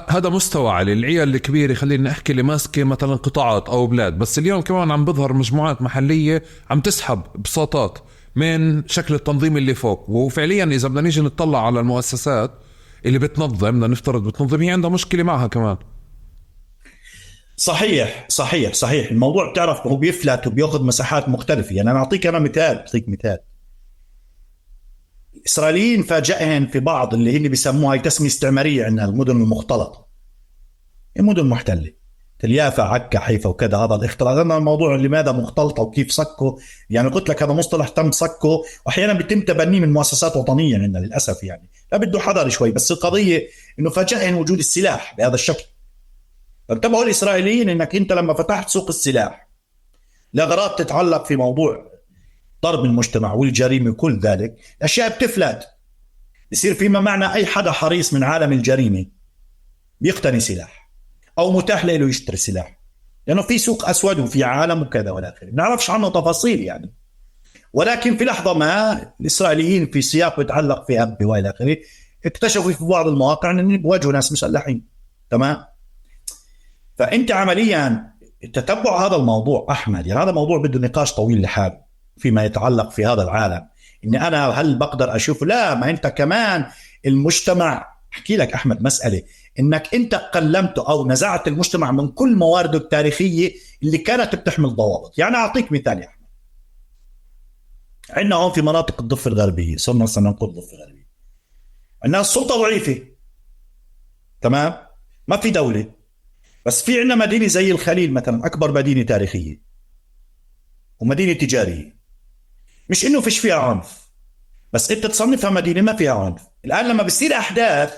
هذا مستوى على العيال الكبيرة، خلينا نحكي اللي ماسكة مثلا قطاعات أو بلاد. بس اليوم كمان عم بظهر مجموعات محلية عم تسحب بساطات من شكل التنظيم اللي فوق. وفعليا إذا بدنا نيجي نطلع على المؤسسات اللي بتنظم، بدنا نفترض بتنظم، هي عندها مشكلة معها كمان. صحيح. الموضوع بتعرف هو بيفلت وبياخذ مساحات مختلفة. يعني أنا أعطيك مثال. الإسرائيليين فاجأهم في بعض اللي هن بيسموها تسمية استعمارية عندنا، المدن المختلطة، المدن المحتلة، تل يافا، عكا، حيفا وكذا. هذا الاختلاط، هذا الموضوع لماذا مختلطة وكيف صكوا. يعني قلت لك هذا مصطلح تم صكه وأحيانا بيتم تبنيه من مؤسسات وطنية عندنا للأسف. يعني لا بده حذر شوي. بس القضية إنه فاجأهم وجود السلاح بهذا الشكل. انتبهوا الإسرائيليين إنك أنت لما فتحت سوق السلاح لأغراض تتعلق في موضوع ضرب المجتمع والجريمة وكل ذلك، الأشياء بتفلت. يصير فيما معنى أي حدا حريص من عالم الجريمة بيقتني سلاح أو متاح له يشتري سلاح، لأنه في سوق أسود وفي عالم وكذا والآخر، نعرفش عنه تفاصيل يعني. ولكن في لحظة ما الإسرائيليين في سياق يتعلق في هبة وإلى آخره اكتشفوا في بعض المواقع أن بواجهوا ناس مسلحين، تمام؟ فأنت عمليا تتبع هذا الموضوع أحمد، يعني هذا موضوع بده نقاش طويل لحاله فيما يتعلق في هذا العالم. إني أنا هل بقدر أشوف؟ لا، ما أنت كمان المجتمع. أحكي لك أحمد مسألة، إنك أنت قلمته أو نزعت المجتمع من كل موارده التاريخية اللي كانت بتحمل ضوابط. يعني أعطيك مثال يا أحمد، عندنا هون في مناطق الضفة الغربية، صرنا نقول الضفة الغربية، عندنا السلطة ضعيفة، تمام. ما في دولة، بس في عندنا مدينة زي الخليل مثلا، أكبر مدينة تاريخية ومدينة تجارية، مش إنه فيش فيها عنف، بس أنت تصنفها مدينة ما فيها عنف. الآن لما بصير أحداث،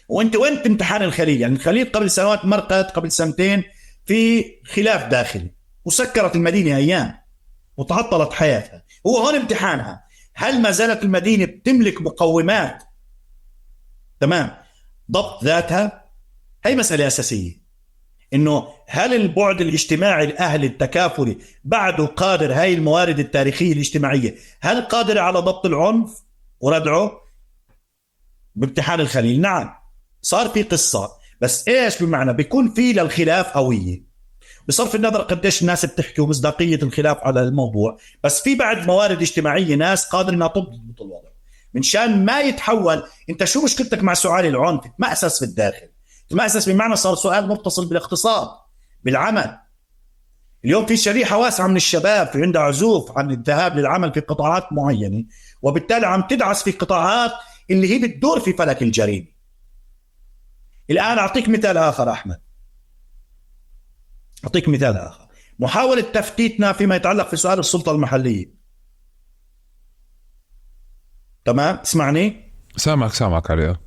وأنت وين امتحان الخليل؟ يعني الخليل قبل سنوات مرقت، قبل سنتين في خلاف داخلي وسكرت المدينة أيام وتعطلت حياتها. هو هون امتحانها، هل ما زالت المدينة بتملك مقومات تمام ضبط ذاتها؟ هي مسألة أساسية، إنه هل البعد الاجتماعي الأهلي التكافلي بعده قادر، هاي الموارد التاريخية الاجتماعية هل قادرة على ضبط العنف وردعه؟ بامتحان الخليل نعم صار في قصة، بس إيش بمعنى بيكون في للخلاف قوية بصرف النظر قديش الناس بتحكي ومصداقية الخلاف على الموضوع، بس في بعد موارد اجتماعية ناس قادر انها تضبط الوضع من شان ما يتحول. انت شو مشكلتك مع سؤال العنف؟ تمأسس في الداخل، تمأسس بمعنى صار سؤال متصل بالاقتصاد بالعمل. اليوم في شريحة واسعة من الشباب في عندها عزوف عن الذهاب للعمل في قطاعات معينة، وبالتالي عم تدعس في قطاعات اللي هي بتدور في فلك الجريمة. الآن أعطيك مثال آخر أحمد، أعطيك مثال آخر، محاولة تفتيتنا فيما يتعلق في سؤال السلطة المحلية. تمام اسمعني؟ سامعك عليها.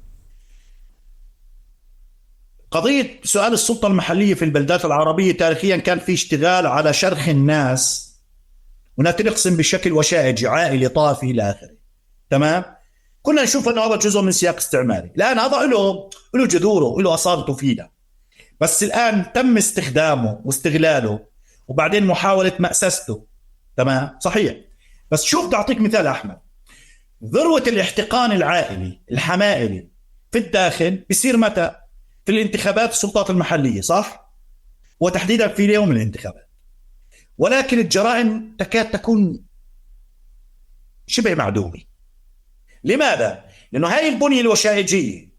قضية سؤال السلطة المحلية في البلدات العربية تاريخيا كان في اشتغال على شرخ الناس ونقسم بشكل وشائج عائلي طائفي إلى آخره. تمام. كنا نشوف أنه هذا جزء من سياق استعماري، الآن هذا له جذوره له أصالته فينا، بس الآن تم استخدامه واستغلاله وبعدين محاولة مأسسته. تمام صحيح. بس شوف بدي أعطيك مثال أحمد، ذروة الاحتقان العائلي الحمائلي في الداخل بيصير متى؟ في الانتخابات السلطات المحلية صح؟ وتحديدا في يوم الانتخابات. ولكن الجرائم تكاد تكون شبه معدومة. لماذا؟ لأنه هاي البنية الوشائجية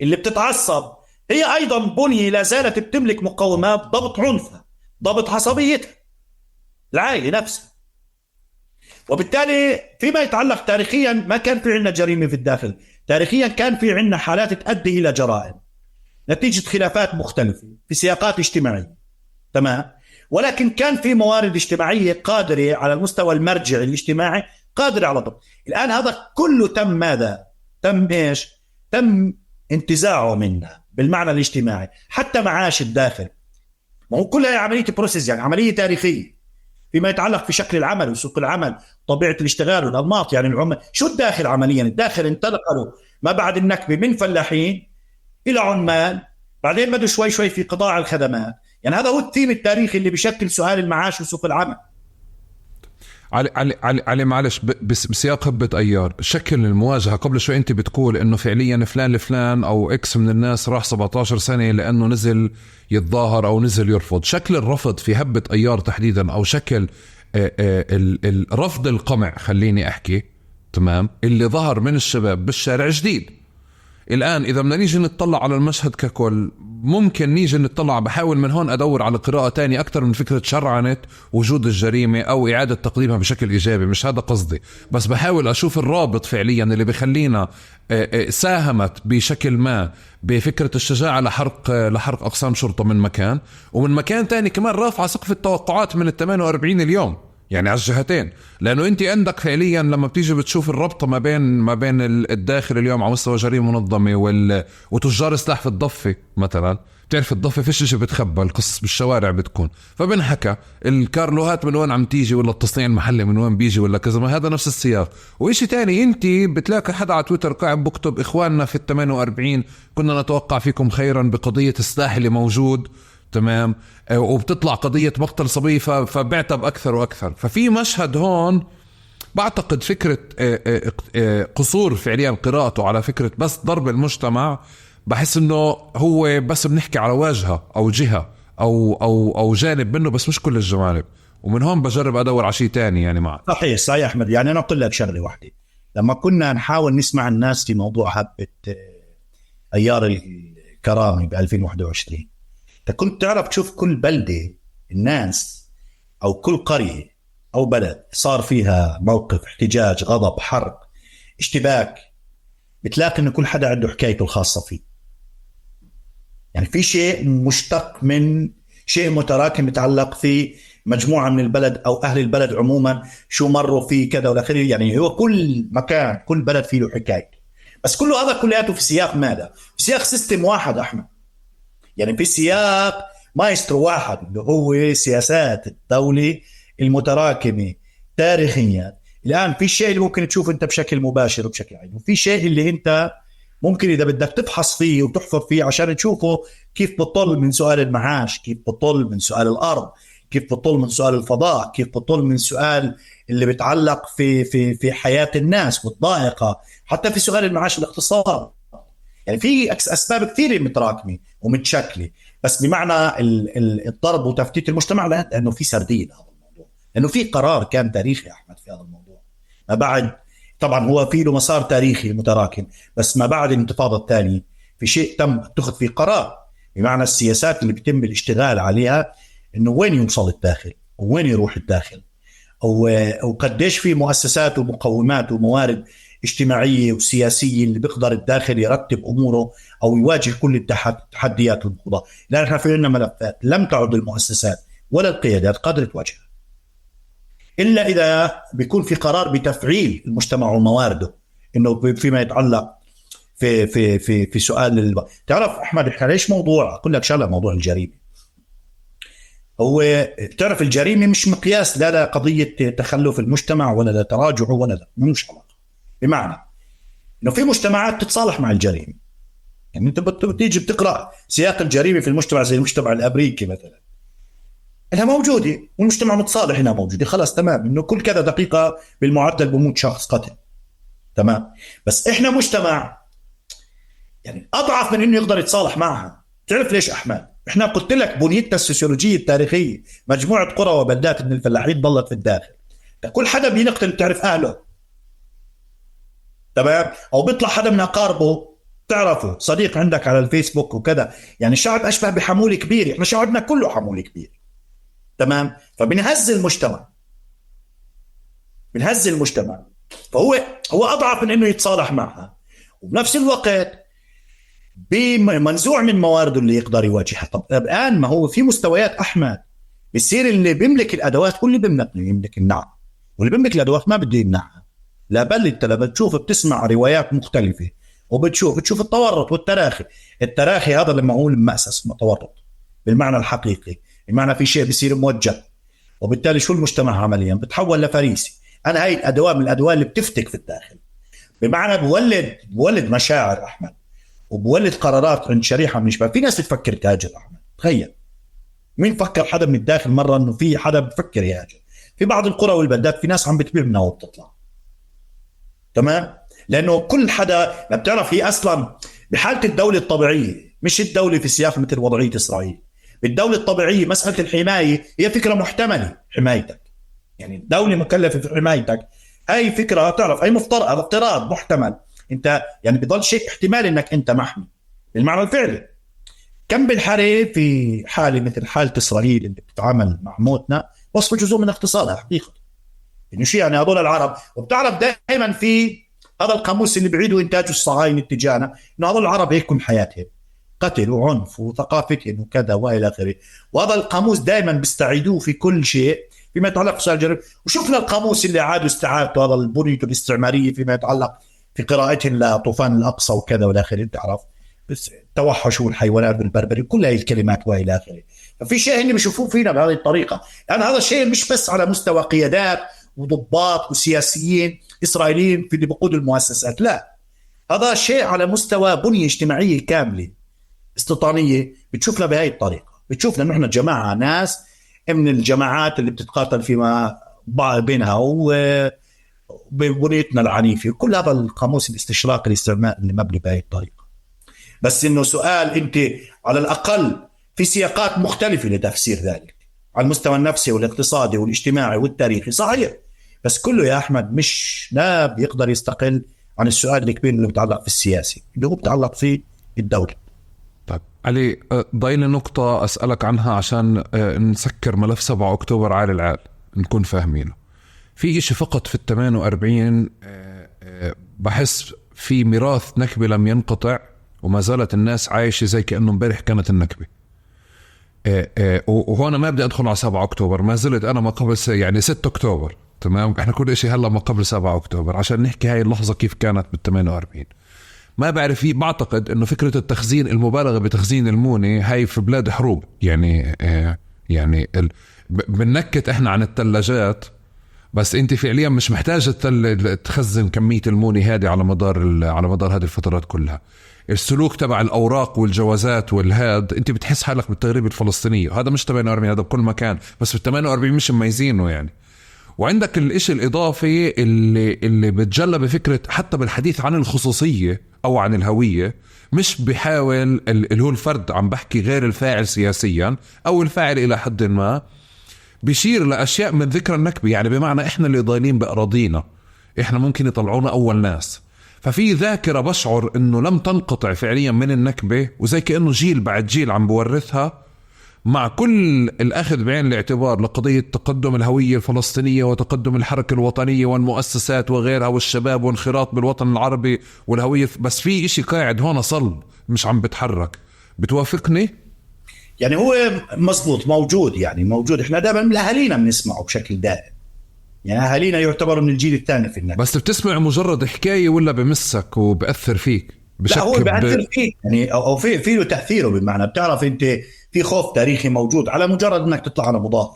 اللي بتتعصب هي أيضا بنية لا زالت بتملك مقومات ضبط عنفها، ضبط عصبيتها، العائلة نفسها. وبالتالي فيما يتعلق تاريخيا ما كان في عندنا جريمة في الداخل، تاريخيا كان في عندنا حالات تؤدي إلى جرائم نتيجة خلافات مختلفة في سياقات اجتماعية. تمام. ولكن كان في موارد اجتماعية قادرة على المستوى المرجعي الاجتماعي قادرة على ضبط. الآن هذا كله تم ماذا؟ تم إيش؟ تم انتزاعه منا بالمعنى الاجتماعي، حتى معاش الداخل. ما هو كلها عملية بروسيس، يعني عملية تاريخية فيما يتعلق في شكل العمل وسوق العمل، طبيعة الاشتغال والأنماط. يعني العمل شو الداخل عمليا؟ الداخل انتقلوا ما بعد النكبة من فلاحين إلى عمال، بعدين بدوا شوي في قطاع الخدمات. يعني هذا هو الثيم التاريخي اللي بيشكل سؤال المعاش وسوق العمل. علي معلش، بسياق هبة أيار شكل المواجهة. قبل شوي أنت بتقول إنه فعليا فلان لفلان أو إكس من الناس راح 17 سنة لأنه نزل يتظاهر أو نزل يرفض. شكل الرفض في هبة أيار تحديدا، أو شكل الرفض القمع خليني أحكي، تمام، اللي ظهر من الشباب بالشارع جديد. الآن إذا بدنا نيجي نتطلع على المشهد ككل، ممكن نيجي نتطلع، بحاول من هون أدور على قراءة تانية أكتر من فكرة شرعنة وجود الجريمة أو إعادة تقديمها بشكل إيجابي، مش هذا قصدي، بس بحاول أشوف الرابط فعليا اللي بيخلينا ساهمت بشكل ما بفكرة الشجاعة لحرق أقسام شرطة من مكان، ومن مكان تاني كمان رافعة سقف التوقعات من 48 اليوم، يعني على الجهتين. لأنه أنت عندك فعليا لما بتيجي بتشوف الربط ما بين الداخل اليوم على مستوى جريمة منظمة وتجار سلاح في الضفة مثلا. بتعرف الضفة فيش شيء بتخبى، القصص بالشوارع بتكون، فبنحكى الكارلوهات من وين عم تيجي، ولا التصنيع المحلي من وين بيجي، ولا كذا. ما هذا نفس السياق. وإشي تاني، أنت بتلاقي حدا على تويتر قاعد بكتب إخواننا في 48 كنا نتوقع فيكم خيرا بقضية السلاح اللي موجود، تمام، وبتطلع قضية مقتل صبي فبعتب أكثر وأكثر. ففي مشهد هون بعتقد فكرة قصور فعليا قراءته على فكرة بس ضرب المجتمع. بحس إنه هو بس بنحكي على واجهة أو جهة أو جانب منه، بس مش كل الجوانب. ومن هون بجرب أدور على شيء تاني يعني معك. صحيح أحمد. يعني أنا أقول لك شغلة واحدة، لما كنا نحاول نسمع الناس في موضوع هبة أيار الكرامة ب 2021، كنت تعرف تشوف كل بلدة الناس أو كل قرية أو بلد صار فيها موقف احتجاج، غضب، حرب، اشتباك، بتلاقي إن كل حدا عنده حكايته الخاصة فيه. يعني في شيء مشتق من شيء متراكم يتعلق في مجموعة من البلد أو أهل البلد عموما، شو مروا فيه كذا والآخر. يعني هو كل مكان كل بلد فيه له حكاية، بس كله هذا كلياته في سياق ماذا؟ في سياق سيستم واحد أحمد، يعني في سياق مايسترو واحد اللي هو سياسات الدولة المتراكمة تاريخيا. الآن في شيء اللي ممكن تشوف أنت بشكل مباشر وبشكل عام، وفي شيء اللي أنت ممكن إذا بدك تفحص فيه وتحفر فيه عشان تشوفه كيف بتطل من سؤال المعاش، كيف بتطل من سؤال الأرض، كيف بتطل من سؤال الفضاء، كيف بتطل من سؤال اللي بيتعلق في حياة الناس والضائقة، حتى في سؤال المعاش الاقتصاد. يعني في أسباب كثيرة متراكمة ومتشكلة، بس بمعنى الضرب وتفتيت المجتمع، لأنه في سردية هذا الموضوع، لأنه في قرار كان تاريخي أحمد في هذا الموضوع. ما بعد طبعا هو في له مسار تاريخي متراكم، بس ما بعد الانتفاضة الثانية في شيء تم اتخذ فيه قرار، بمعنى السياسات اللي بيتم الاشتغال عليها، انه وين يوصل الداخل ووين يروح الداخل، او قديش في مؤسسات ومقومات وموارد اجتماعية وسياسية اللي بيقدر الداخل يرتب اموره او يواجه كل التحديات والضغوطات. لان احنا في لنا ملفات لم تعد المؤسسات ولا القيادات قادرة تواجهها إلا إذا بيكون في قرار بتفعيل المجتمع وموارده، إنه فيما يتعلق في سؤال تعرف أحمد، إحنا ليش موضوع أقول لك شغلة، موضوع الجريمة هو تعرف الجريمة مش مقياس لا قضية تخلف المجتمع ولا لا تراجعه ولا لا، مش علاقة. بمعنى إنه في مجتمعات تتصالح مع الجريمة، يعني أنت بتيجي بتقرأ سياق الجريمة في المجتمع زي المجتمع الأمريكي مثلا، انها موجوده والمجتمع متصالح انها موجوده، خلاص تمام، انه كل كذا دقيقه بالمعدل بموت شخص قتل، تمام. بس احنا مجتمع يعني اضعف من انه يقدر يتصالح معها. تعرف ليش احمد؟ احنا قلت لك بنيتنا السوسيولوجيه التاريخيه مجموعه قرى وبلدات من الفلاحين ضلت في الداخل، كل حدا بينقتل بتعرف اهله، تمام، او بيطلع حدا من اقاربه تعرفه، صديق عندك على الفيسبوك وكذا. يعني الشعب اشبه بحمول كبير، احنا شعبنا كله حمول كبير، تمام. فبنهز المجتمع، بنهز المجتمع، فهو اضعف من انه يتصالح معها، وبنفس الوقت بمنزوع من موارده اللي يقدر يواجهها. طب الان ما هو في مستويات احمد، بيصير اللي بيملك الادوات، واللي يملك النعم، واللي بيملك الادوات ما بده يمنعها. لا بل انت لما تشوف بتسمع روايات مختلفه وبتشوف التورط والتراخي. التراخي هذا لما هو المأسس متورط بالمعنى الحقيقي، بمعنى في شيء بيصير موجه، وبالتالي شو المجتمع عمليا بتحول لفريسي. انا هاي الادوات من الادوات اللي بتفتك في الداخل، بمعنى بولد مشاعر احمد، وبولد قرارات عند شريحه من الشباب. في ناس بتفكر تهاجر احمد، تخيل مين فكر حدا من الداخل مره انه في حدا بفكر يهاجر؟ في بعض القرى والبلدات في ناس عم بتبيع منها وبتطلع، تمام. لانه كل حدا ما بتعرف، هي اصلا بحاله الدوله الطبيعيه، مش الدوله في سياق مثل وضعيه اسرائيل. بالدوله الطبيعيه مساله الحمايه هي فكره محتمله، حمايتك يعني الدوله مكلفه في حمايتك، هاي فكره تعرف، هاي افتراض محتمل، انت يعني بضل شيء احتمال انك انت محمي بالمعنى الفعلي. كم بالحري في حاله مثل حاله اسرائيل اللي بتتعامل مع موتنا وصف جزء من اقتصادها حقيقه، انه شيء يعني هذول العرب. وبتعرف دائما في هذا القاموس اللي بعيدوا انتاجه الصهاينه اتجاهنا، انه هذول العرب هيك كل حياتهم قتل وعنف وثقافتهم وكذا والى اخره. وهذا القاموس دائما بيستعيدوه في كل شيء فيما يتعلق بسؤال الجريمه. وشفنا القاموس اللي عادوا استعادته، هذا البنية الاستعماريه فيما يتعلق في قراءتهم لطوفان الاقصى وكذا والى اخره، تعرف بس التوحش والحيوانات والبربري كل هاي الكلمات والى اخره. ففي شيء اللي بيشوفوه فينا بهذه الطريقه. يعني هذا الشيء مش بس على مستوى قيادات وضباط وسياسيين اسرائيليين في اللي بقود المؤسسات، لا، هذا شيء على مستوى بنية اجتماعيه كامله استيطانيه بتشوفنا بهاي الطريقه. بتشوفنا انه احنا جماعه ناس من الجماعات اللي بتتقاتل فيما بينها وبنيتنا العنيفه، وكل هذا القاموس الاستشراقي الاستعماري اللي مبني بهاي الطريقه. بس انه سؤال، انت على الاقل في سياقات مختلفه لتفسير ذلك على المستوى النفسي والاقتصادي والاجتماعي والتاريخي، صحيح، بس كله يا احمد مش لا بيقدر يستقل عن السؤال الكبير اللي بيتعلق في السياسي اللي هو بيتعلق في الدوله. طيب علي، ضايلي نقطة أسألك عنها عشان نسكر ملف 7 أكتوبر عال العال نكون فاهمينه. في إشي فقط في 48 بحس في ميراث نكبة لم ينقطع، وما زالت الناس عايشة زي كأنه امبارح كانت النكبة. وهون ما بدي أدخل على 7 أكتوبر، ما زلت أنا ما قبل يعني 6 أكتوبر، تمام؟ إحنا كل إشي هلا ما قبل 7 أكتوبر عشان نحكي هاي اللحظة كيف كانت بال48. ما بعرف، بعتقد إنه فكرة التخزين، المبالغة بتخزين المونة هاي في بلاد حروب، يعني بننكت إحنا عن الثلاجات، بس انت فعليا مش محتاج تخزن كمية المونة هذه على مدار هذه الفترات كلها. السلوك تبع الأوراق والجوازات والهاد، انت بتحس حالك بالتغريبة الفلسطينية، هذا مش 48، هذا بكل مكان، بس في 48 مش مميزينه يعني. وعندك الاشي الإضافي اللي بتجلى بفكرة حتى بالحديث عن الخصوصية أو عن الهوية، مش بحاول اللي هو الفرد، عم بحكي غير الفاعل سياسيا أو الفاعل إلى حد ما، بيشير لأشياء من ذكرى النكبة. يعني بمعنى إحنا اللي ضايلين بأراضينا، إحنا ممكن يطلعونا أول ناس. ففي ذاكرة بشعر إنه لم تنقطع فعليا من النكبة، وزي كأنه جيل بعد جيل عم بورثها، مع كل الأخذ بعين الاعتبار لقضية تقدم الهوية الفلسطينية وتقدم الحركة الوطنية والمؤسسات وغيرها والشباب وانخراط بالوطن العربي والهوية. بس في إشي قاعد هون صلب مش عم بتحرك. بتوافقني؟ يعني هو مزبوط، موجود، يعني موجود. احنا دائما من اهالينا بنسمعه بشكل دائم، يعني اهالينا يعتبروا من الجيل الثاني في النكبة. بس بتسمع مجرد حكاية ولا بمسك وبأثر فيك لا، هو بأثر فيك يعني، او في له تأثيره. بمعنى بتعرف انت في خوف تاريخي موجود على مجرد انك تطلع على مضاف.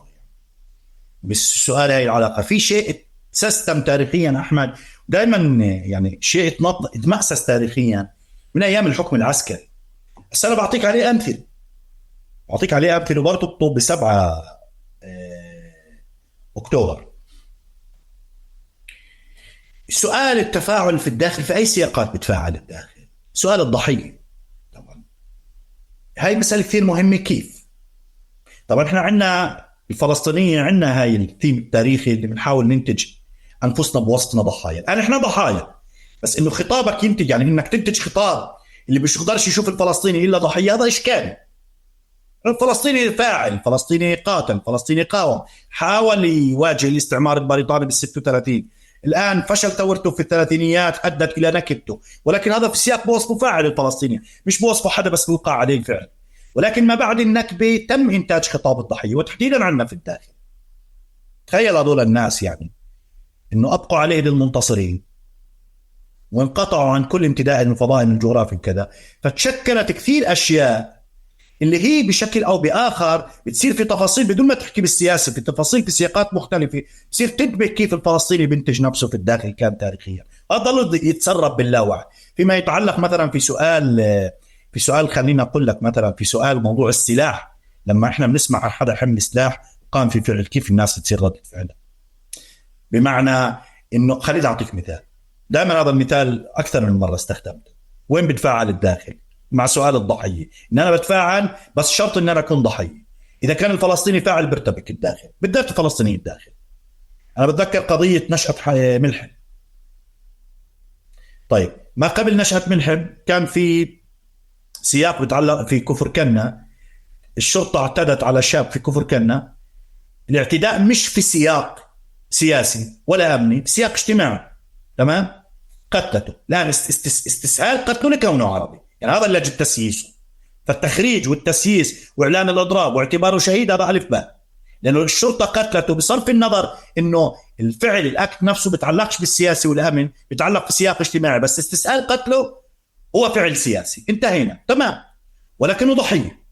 بس السؤال هاي العلاقة في شيء سيستم تاريخيا احمد، دائما يعني شيء اتمأسس تاريخيا من ايام الحكم العسكري. بس انا بعطيك عليه امثله، وبرتبطه ب7 أكتوبر. سؤال التفاعل في الداخل، في أي سياقات بتفاعل الداخل؟ سؤال الضحية طبعا، هاي مسألة كثير مهمة. كيف؟ طبعا احنا عندنا الفلسطينيين، عندنا هاي الثيم التاريخي اللي بنحاول ننتج أنفسنا بوسطنا ضحايا. الآن احنا ضحايا، بس إنه خطابك ينتج، يعني إنك تنتج خطاب اللي مش يقدرش يشوف الفلسطيني إلا ضحية، هذا إشكال. الفلسطيني فاعل، الفلسطيني قاتل، الفلسطيني قاوم، حاول يواجه الاستعمار البريطاني بال36. الآن فشل ثورته في الثلاثينيات أدت إلى نكبته، ولكن هذا في سياق بوصفه فاعل الفلسطيني، مش بوصفه حدا بس بيوقع عليه الفعل. ولكن ما بعد النكبة تم إنتاج خطاب الضحية، وتحديدا عندنا في الداخل. تخيل هذول الناس يعني إنه أبقوا عليه للمنتصرين وانقطعوا عن كل امتداد من فضائل الجغرافي كذا، فتشكلت كثير أشياء اللي هي بشكل أو بآخر بتصير في تفاصيل بدون ما تحكي بالسياسة، في تفاصيل في سياقات مختلفة، بتصير تنتبه كيف الفلسطيني بينتج نفسه في الداخل كان تاريخيا. هذا يتسرب باللاوعي. فيما يتعلق مثلا في سؤال خلينا أقول لك مثلا في سؤال موضوع السلاح، لما إحنا بنسمع عن حدا حمل سلاح قام في فعل، كيف الناس تصير ردة فعلها؟ بمعنى إنه خليني أعطيك مثال، دائما هذا المثال أكثر من مرة استخدمته. وين بتفاعل الداخل مع سؤال الضحية؟ إن أنا بتفاعل بس شرط إن أنا أكون ضحية. إذا كان الفلسطيني فاعل برتبك الداخل، بالذات الفلسطيني الداخل. أنا بتذكر قضية نشأة ملحم. طيب ما قبل نشأة ملحم كان في سياق بتعلق في كفر كنا، الشرطة اعتدت على شاب في كفر كنا. الاعتداء مش في سياق سياسي ولا أمني، في سياق اجتماعي، تمام؟ قتلته، لا استسهال قتله لكونه عربي، يعني هذا اللي جد تسييسه. فالتخريج والتسييس وإعلان الإضراب واعتباره شهيد هذا ألف باء، لأنه الشرطة قتلته بصرف النظر إنه الفعل الأكت نفسه بتعلقش بالسياسي والأمن، بتعلق في سياق اجتماعي، بس استسهال قتله هو فعل سياسي، انتهينا تمام. ولكنه ضحية.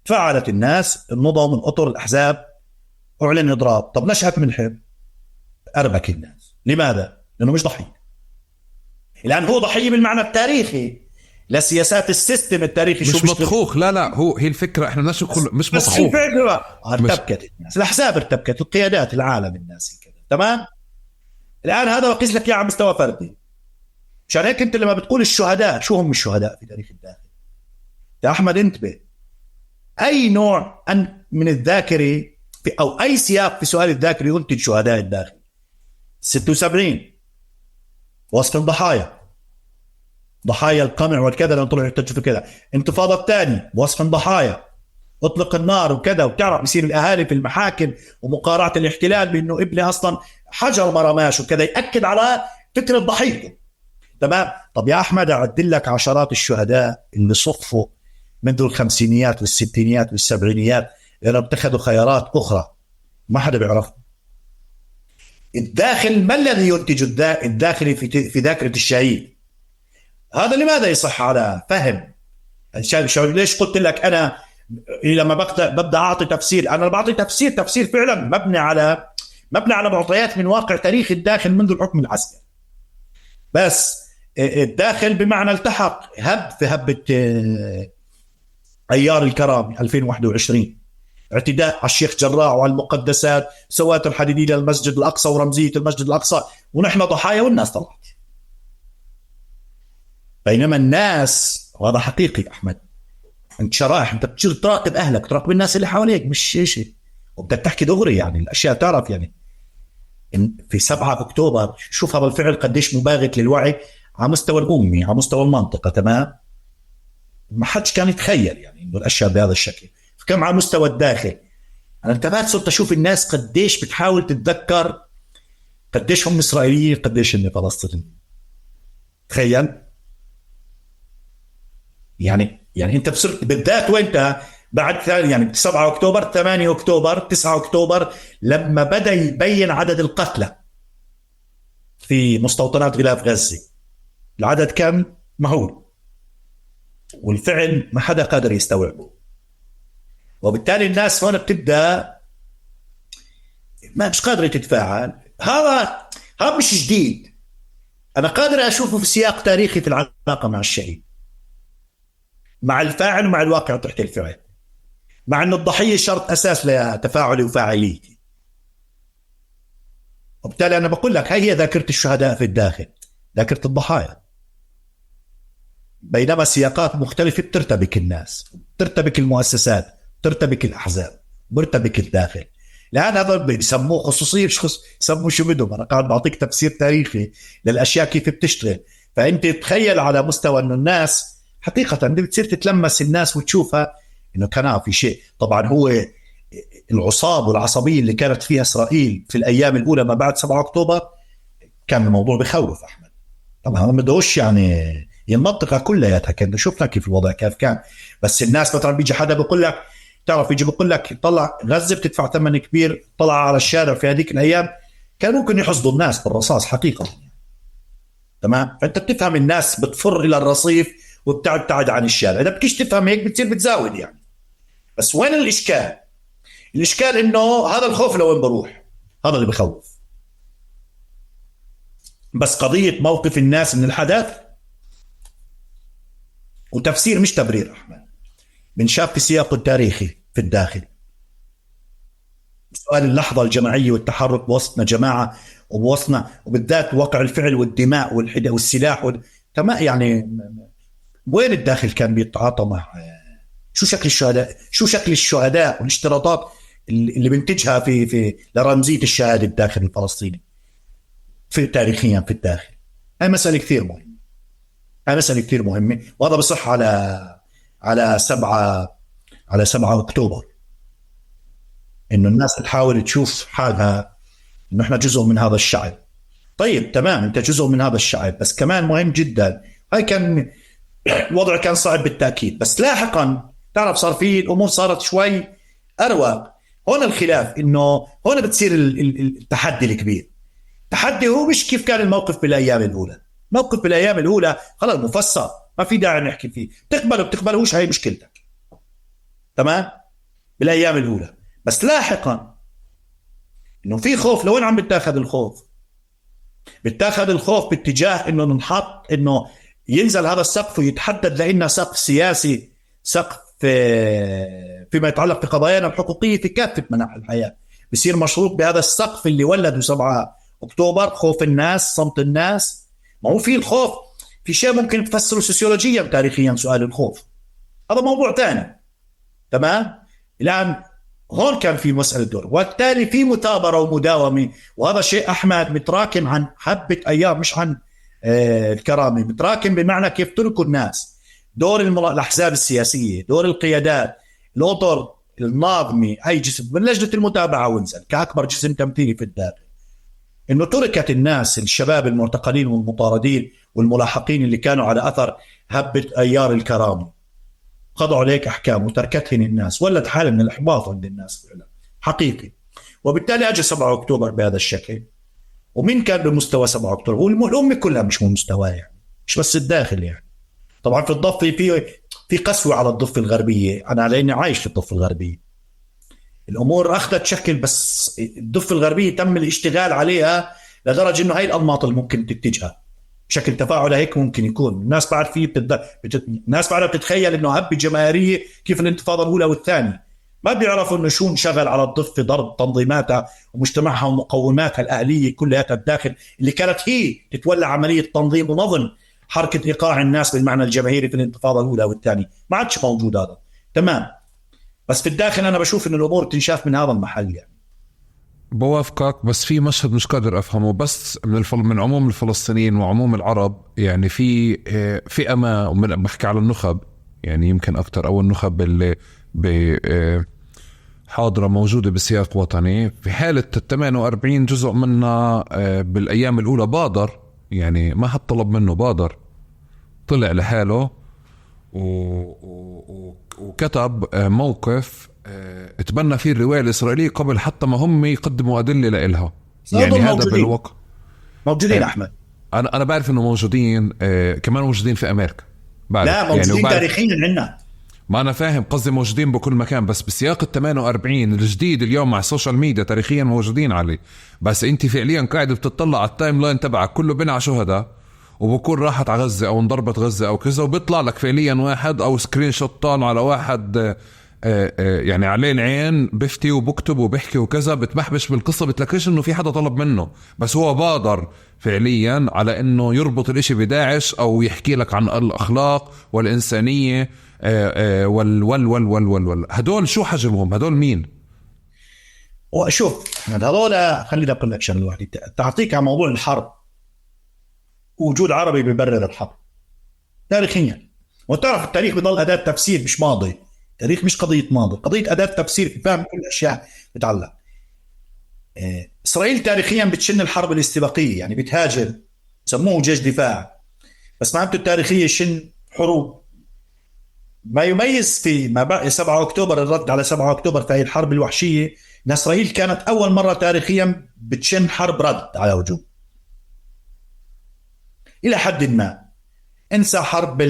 فعلت الناس، النظم، الأطر، الأحزاب، أعلن إضراب. طب نشأت ملحم، أربك الناس. لماذا؟ لأنه مش ضحية. الآن هو ضحية بالمعنى التاريخي لسياسات السيستم التاريخي، مش مطخوخ. لا هي الفكرة، احنا مش مطخوخ. الفكرة ارتبكت الناس، الأحزاب ارتبكت، القيادات، العالم، الناس كذا، تمام. الآن هذا بقيس لك على مستوى فردي. مشان هيك انت لما بتقول الشهداء، شو هم الشهداء في تاريخ الداخل؟ يا أحمد انتبه، أي نوع من الذاكرة أو أي سياق في سؤال الذاكرة ينتج شهداء الداخل. 76 وصف الضحايا، ضحايا القمع والكذا لما طلعوا يحتجوا كذا. انتفاضة الثانية وصف ضحايا، اطلق النار وكذا. وبتعرف بيصير الأهالي في المحاكم ومقارعة الاحتلال بأنه ابني أصلا حجر ما رماش وكذا، يأكد على فكرة ضحيته. تمام. طب يا أحمد أعدل لك عشرات الشهداء اللي صفوا منذ الخمسينيات والستينيات والسبعينيات لأنهم اتخذوا خيارات أخرى ما حدا بيعرف. الداخل ما الذي ينتج الداخلي في ذاكرة الشهيد؟ هذا لماذا يصح على فهم؟ ليش قلت لك أنا لما ببدأ أعطي تفسير، أنا بعطي تفسير فعلا مبني على معطيات من واقع تاريخ الداخل منذ الحكم العسكري. بس الداخل بمعنى التحق هب في هبة أيار الكرامة 2021، اعتداء على الشيخ جراح وعلى المقدسات، سوات الحديدية للمسجد الأقصى ورمزية المسجد الأقصى، ونحن ضحايا والناس طلعت. بينما الناس، وهذا حقيقي أحمد، أنت شرائح، أنت بتصير تراقب أهلك، تراقب الناس اللي حواليك، مش شيء وبدك تحكي دغري يعني الأشياء. تعرف يعني في 7 أكتوبر شوف هذا الفعل قديش مباغت للوعي على مستوى الأمي، على مستوى المنطقة. تمام. ما حدش كان يتخيل يعني إنه الأشياء بهذا الشكل. كم على مستوى الداخل أنا انتبهت، صرت أشوف الناس قديش بتحاول تتذكر قديش هم إسرائيليين قديش هم فلسطينيين. تخيل يعني أنت بصرت بالذات وأنت بعد يعني 7 أكتوبر 8 أكتوبر 9 أكتوبر لما بدأ يبين عدد القتلى في مستوطنات غلاف غزة، العدد كم مهول، والفعل ما حدا قادر يستوعبه. وبالتالي الناس هون بتبدأ ما مش قادرة تتفاعل. هذا مش جديد، أنا قادر أشوفه في سياق تاريخي في العلاقة مع الشهيد، مع الفاعل ومع الواقع تحت الفعل، مع أن الضحية شرط أساس لتفاعل وفاعليتي. وبالتالي أنا بقول لك هي ذاكرة الشهداء في الداخل، ذاكرة الضحايا، بينما سياقات مختلفة بترتبك الناس، بترتبك المؤسسات، بترتبك الأحزاب، بترتبك الداخل. لأن هذا بيسموه خصوصية، يسموه شو بدهم. أنا قاعد بعطيك تفسير تاريخي للأشياء كيف بتشتغل. فأنت تخيل على مستوى أنه الناس حقيقة بتصير تتلمس الناس وتشوفها إنه كان في شيء. طبعا هو العصاب والعصبية اللي كانت فيها إسرائيل في الأيام الأولى ما بعد 7 أكتوبر كان الموضوع بخوف أحمد. طبعا ما بدوش يعني المنطقة كلها كان شفنا كيف الوضع كيف كان. بس الناس مثلا بيجي حدا بيقول لك، تعرف يجي بيقول لك طلع غزة بتدفع ثمن كبير، طلع على الشارع في هذيك الأيام كان ممكن يحصدوا الناس بالرصاص حقيقة. تمام. فأنت بتفهم الناس بتفر إلى الرصيف وبتبتعد عن الشارع. إذا بكيش تفهم هيك بتصير بتزاود يعني. بس وين الإشكال؟ الإشكال إنه هذا الخوف لوين بروح، هذا اللي بخوف. بس قضية موقف الناس من الحدث وتفسير مش تبرير أحمد، بنشاف في سياقه التاريخي في الداخل. سؤال اللحظة الجماعية والتحرك بوسطنا جماعة وبوسطنا، وبالذات وقع الفعل والدماء والسلاح تمام. يعني وين الداخل كان بيتعاطى مع شو شكل الشهداء والاشتراطات اللي بنتجها في لرمزية الشهادة الداخل الفلسطيني في تاريخيا في الداخل. هاي مسألة كثير مهمة، وهذا بصح على 7 أكتوبر إنه الناس تحاول تشوف حالها إنه إحنا جزء من هذا الشعب. طيب تمام، أنت جزء من هذا الشعب، بس كمان مهم جدا، هاي كان الوضع كان صعب بالتأكيد، بس لاحقا تعرف صار فيه الأمور صارت شوي أروق. هون الخلاف إنه هون بتصير التحدي الكبير. التحدي هو مش كيف كان الموقف بالأيام الأولى. موقف بالأيام الأولى خلاص مفصل، ما في داعي نحكي فيه، بتقبلوش هاي مشكلتك. تمام بالأيام الأولى. بس لاحقا إنه في خوف. لوين عم بتاخذ الخوف باتجاه إنه ننحط إنه ينزل هذا السقف ويتحدد لنا سقف سياسي، سقف فيما يتعلق بقضايانا الحقوقية في كافة مناحي الحياة، بيصير مشروط بهذا السقف اللي ولده 7 أكتوبر، خوف الناس، صمت الناس. ما هو في الخوف في شيء ممكن تفسره سوسيولوجيا تاريخيا، سؤال الخوف هذا موضوع ثاني. تمام. الآن هون كان في مسألة دور، وبالتالي في مثابرة ومداومة، وهذا شيء أحمد متراكم عن حبة أيام، مش عن الكرامة، متراكم بمعنى كيف تركوا الناس. دور الأحزاب السياسية، دور القيادات، الأطر الناظمي، أي جسم من لجنة المتابعة ونزل كأكبر جسم تمثيلي في الداخل، انه تركت الناس الشباب المعتقلين والمطاردين والملاحقين اللي كانوا على اثر هبة ايار الكرامة، خضعوا عليك احكام وتركتهم الناس، ولت حالة من الاحباط عند الناس فعلا حقيقي. وبالتالي اجى 7 اكتوبر بهذا الشكل. ومين كان بمستوى 7 اكتوبر؟ والامه كلها مش بمستواه، يعني مش بس الداخل. يعني طبعا في الضفه في قسوه على الضفه الغربيه، انا لاني عايش في الضفه الغربيه الامور اخذت شكل، بس الضفه الغربيه تم الاشتغال عليها لدرجه انه هاي الانماط اللي ممكن تتجهها بشكل تفاعلي هيك ممكن يكون. الناس بعد الناس بعدها بتتخيل انه هبه جماهيريه كيف الانتفاضه الاولى والثانيه، ما بيعرفوا انه شو انشغل على الضفه ضرب تنظيماتها ومجتمعها ومقوماتها الاهليه كلها الداخل، اللي كانت هي تتولى عمليه تنظيم ونظم حركه ايقاع الناس بالمعنى الجماهيري في الانتفاضه الاولى والثانيه. ما عادش موجود هذا تمام. بس في الداخل انا بشوف انه الامور تنشاف من هذا المحل. يعني بوافقك، بس في مشهد مش قادر افهمه بس من عموم الفلسطينيين وعموم العرب. يعني في فئه ما، بحكي على النخب يعني يمكن اكثر، او النخب اللي حاضرة موجودة بسياق وطني. في حالة 48 جزء منها بالأيام الأولى بادر، يعني ما حد طلب منه، بادر طلع لحاله وكتب موقف اتبنى فيه الرواية الإسرائيلية قبل حتى ما هم يقدموا أدلة لإلها. يعني هذا بالوقت موجودين أحمد. أنا بعرف إنه موجودين، كمان موجودين في أمريكا، بعرف. لا موجودين يعني تاريخيا عندنا. ما أنا فاهم، قصدي موجودين بكل مكان، بس بسياق 48 الجديد اليوم مع السوشيال ميديا تاريخيا موجودين عليه. بس أنت فعليا قاعد بتطلع على التايم لاين تبعك كله بنع شهداء، وبكون راحت على غزة أو انضربت غزة أو كذا، وبيطلع لك فعليا واحد أو سكرين شوت طال على واحد يعني عليه العين بفتي وبكتب وبحكي وكذا، بتبحبش بالقصة، بتلاقيش إنه في حدا طلب منه، بس هو بادر فعليا على إنه يربط الإشي بداعش أو يحكي لك عن الأخلاق والإنسانية. وال هدول شو حجمهم؟ هدول مين؟ وشوف هذول، خلينا أقول لك شغله واحدة تعطيك عن موضوع الحرب. وجود عربي بيبرر الحرب تاريخيا، وتعرف التاريخ بيضل أداة تفسير مش ماضي. التاريخ مش قضية ماضي، قضية أداة تفسير في فهم كل الأشياء بتعلق. إسرائيل تاريخيا بتشن الحرب الاستباقية، يعني بتهاجر، سموه جيش دفاع، بس معناته التاريخية شن حروب. ما يميز في ما بعد 7 أكتوبر، الرد على 7 أكتوبر في الحرب الوحشية، إن إسرائيل كانت أول مرة تاريخيا بتشن حرب رد على هجوم إلى حد ما. انسى حرب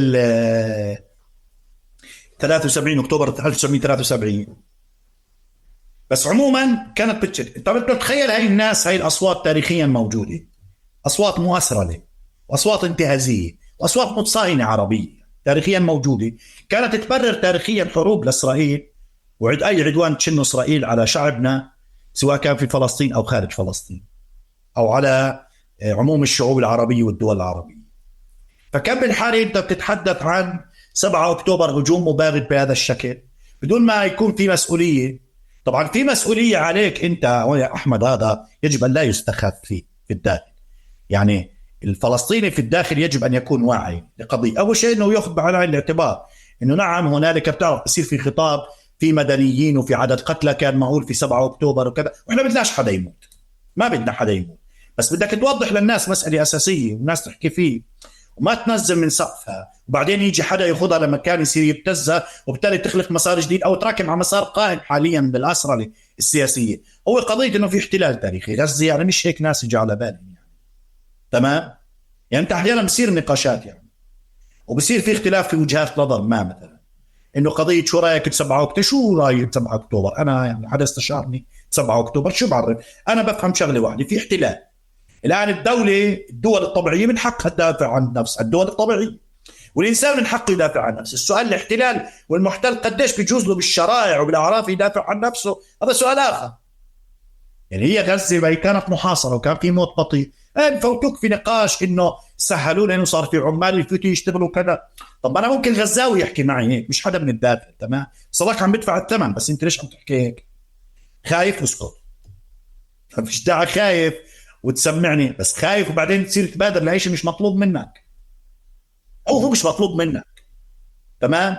73 أكتوبر 1973، بس عموما كانت بتشن. طب انت تتخيل هاي الناس، هاي الأصوات تاريخيا موجودة، أصوات مؤسرة وأصوات انتهازية وأصوات متصاهنة عربية تاريخيا موجودة، كانت تبرر تاريخيا حروب لإسرائيل وعد أي عدوان تشنه إسرائيل على شعبنا، سواء كان في فلسطين أو خارج فلسطين، أو على عموم الشعوب العربية والدول العربية. فكم بالحالة أنت بتتحدث عن 7 أكتوبر هجوم مباغت بهذا الشكل بدون ما يكون في مسؤولية. طبعا في مسؤولية عليك أنت يا أحمد، هذا يجب أن لا يستخف فيه في الداخل. يعني الفلسطيني في الداخل يجب أن يكون واعي لقضية. أول شيء أنه يأخذ بعين الاعتبار أنه نعم هنالك بتعرف بصير في خطاب في مدنيين وفي عدد قتلى كان مهول في 7 أكتوبر وكذا، وإحنا بدناش حدا يموت، ما بدنا حدا يموت، بس بدك توضح للناس مسألة أساسية والناس تحكي فيه وما تنزل من سقفها، وبعدين يجي حدا ياخذها لمكان يصير يبتزها، وبالتالي تخلق مسار جديد او تراكم على مسار قائم حاليا بالاسرة السياسية. هو قضية انه في احتلال تاريخي غزة، يعني مش هيك ناس يجي على بالهم يعني. تمام؟ يعني انت احيانا بصير نقاشات يعني، وبصير في اختلاف في وجهات نظر ما، مثلا انه قضية شو رايك ب7 أكتوبر، شو رايك ب7 أكتوبر؟ انا يعني حدا استشارني 7 أكتوبر شو بعرف؟ انا بفهم شغلة واحدة، في احتلال. الآن الدول الطبيعية من حقها تدافع عن نفسها، الدول الطبيعية، والإنسان من حقه يدافع عن نفسه. السؤال الاحتلال والمحتل قديش بيجوز له بالشرائع وبالأعراف يدافع عن نفسه، هذا سؤال آخر. يعني هي غزة كانت محاصرة وكان في موت بطيء، فوتوك في نقاش إنه سهلوا لأنه صار في عمال يفوتوا يشتغلوا كذا. طب أنا ممكن غزاوي يحكي معي هيك، مش حدا من الدافع، تمام؟ صدق عم بدفع الثمن، بس أنت ليش عم تحكي هيك؟ خايف اسكت، فيش داعي خايف وتسمعني، بس خايف وبعدين تصير تبادر لعيش مش مطلوب منك، أو هو مش مطلوب منك. تمام؟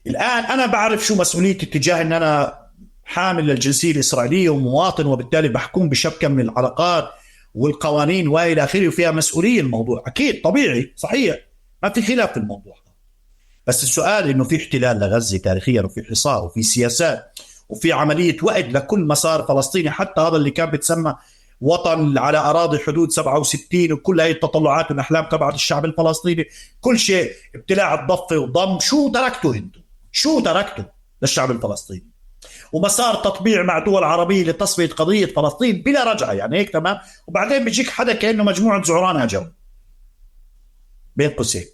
الآن أنا بعرف شو مسؤوليتي اتجاه إن أنا حامل للجنسية الإسرائيلية ومواطن، وبالتالي محكوم بشبكة من العلاقات والقوانين وإلى آخره، وفيها مسؤولية الموضوع. أكيد طبيعي صحيح، ما في خلاف في الموضوع. بس السؤال إنه في احتلال لغزة تاريخيا، وفي حصار، وفي سياسات، وفي عملية وعد لكل مسار فلسطيني، حتى هذا اللي كان بتسمى وطن على أراضي حدود 67، وكل هاي التطلعات والأحلام تبع الشعب الفلسطيني، كل شيء ابتلاع الضفة وضم. شو تركتوا انتم؟ شو تركتوا للشعب الفلسطيني؟ ومسار تطبيع مع دول عربية لتصفية قضية فلسطين بلا رجعة، يعني هيك تمام. وبعدين بيجيك حدا كأنه مجموعة زعران هجروا بين قوسين.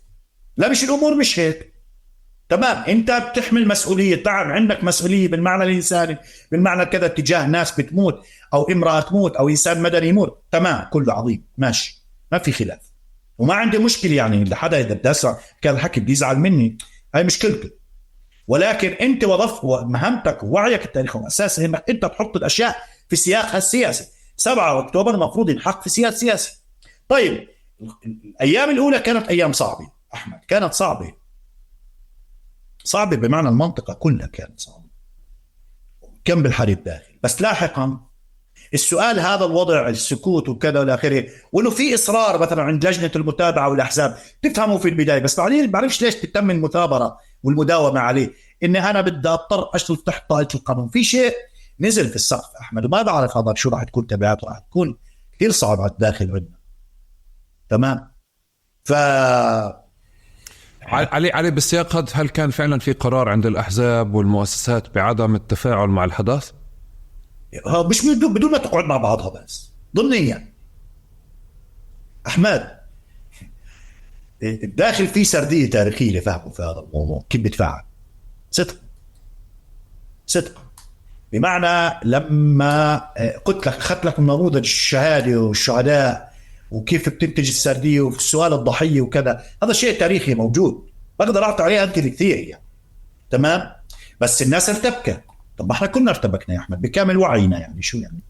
لا، مش الأمور مش هيك. تمام، انت بتحمل مسؤولية، نعم عندك مسؤولية بالمعنى الإنساني، بالمعنى كذا تجاه ناس بتموت أو امرأة تموت أو إنسان مدني يموت، تمام، كله عظيم ماشي، ما في خلاف، وما عندي مشكلة. يعني لحدا إذا بدأ كان الحكي بيزعل مني، هاي مشكلته. ولكن انت مهمتك ووعيك التاريخي اساسا انك انت تحط الاشياء في سياقها السياسي. 7 اكتوبر المفروض ينحط في سياق سياسي. طيب، الايام الاولى كانت ايام صعبه احمد، كانت صعبه بمعنى المنطقه كلها كانت صعبه، كم بالحرب داخل. بس لاحقا السؤال هذا الوضع، السكوت وكذا والى اخره، وانه في اصرار مثلا عند لجنه المتابعه والاحزاب، تفهموا في البدايه، بس بعدين ما بعرفش ليش تتم المثابره والمداومه عليه، اني انا بدي اضطر اشتغل تحت طائله القانون. في شيء نزل في السقف احمد، وما بعرف هذا شو راح تكون تبعاته، راح تكون كثير صعب على الداخل عندنا. تمام. ف علي بالسياق هذا، هل كان فعلا في قرار عند الأحزاب والمؤسسات بعدم التفاعل مع الحدث؟ مش بدون ما تقعد مع بعضها، بس ضمنيا احمد الداخل في سرديه تاريخيه لفهمه في هذا الموضوع كيف بتفاعل. صدق بمعنى لما قلت لك، اخذت لك نموذج الشهاده والشهداء وكيف بتنتج السرديه وفي سؤال الضحيه وكذا، هذا شيء تاريخي موجود، بقدر اعطي عليه انت كثير يعني. تمام. بس الناس ارتبكت. طب ما احنا كلنا ارتبكنا يا احمد بكامل وعينا، يعني شو يعني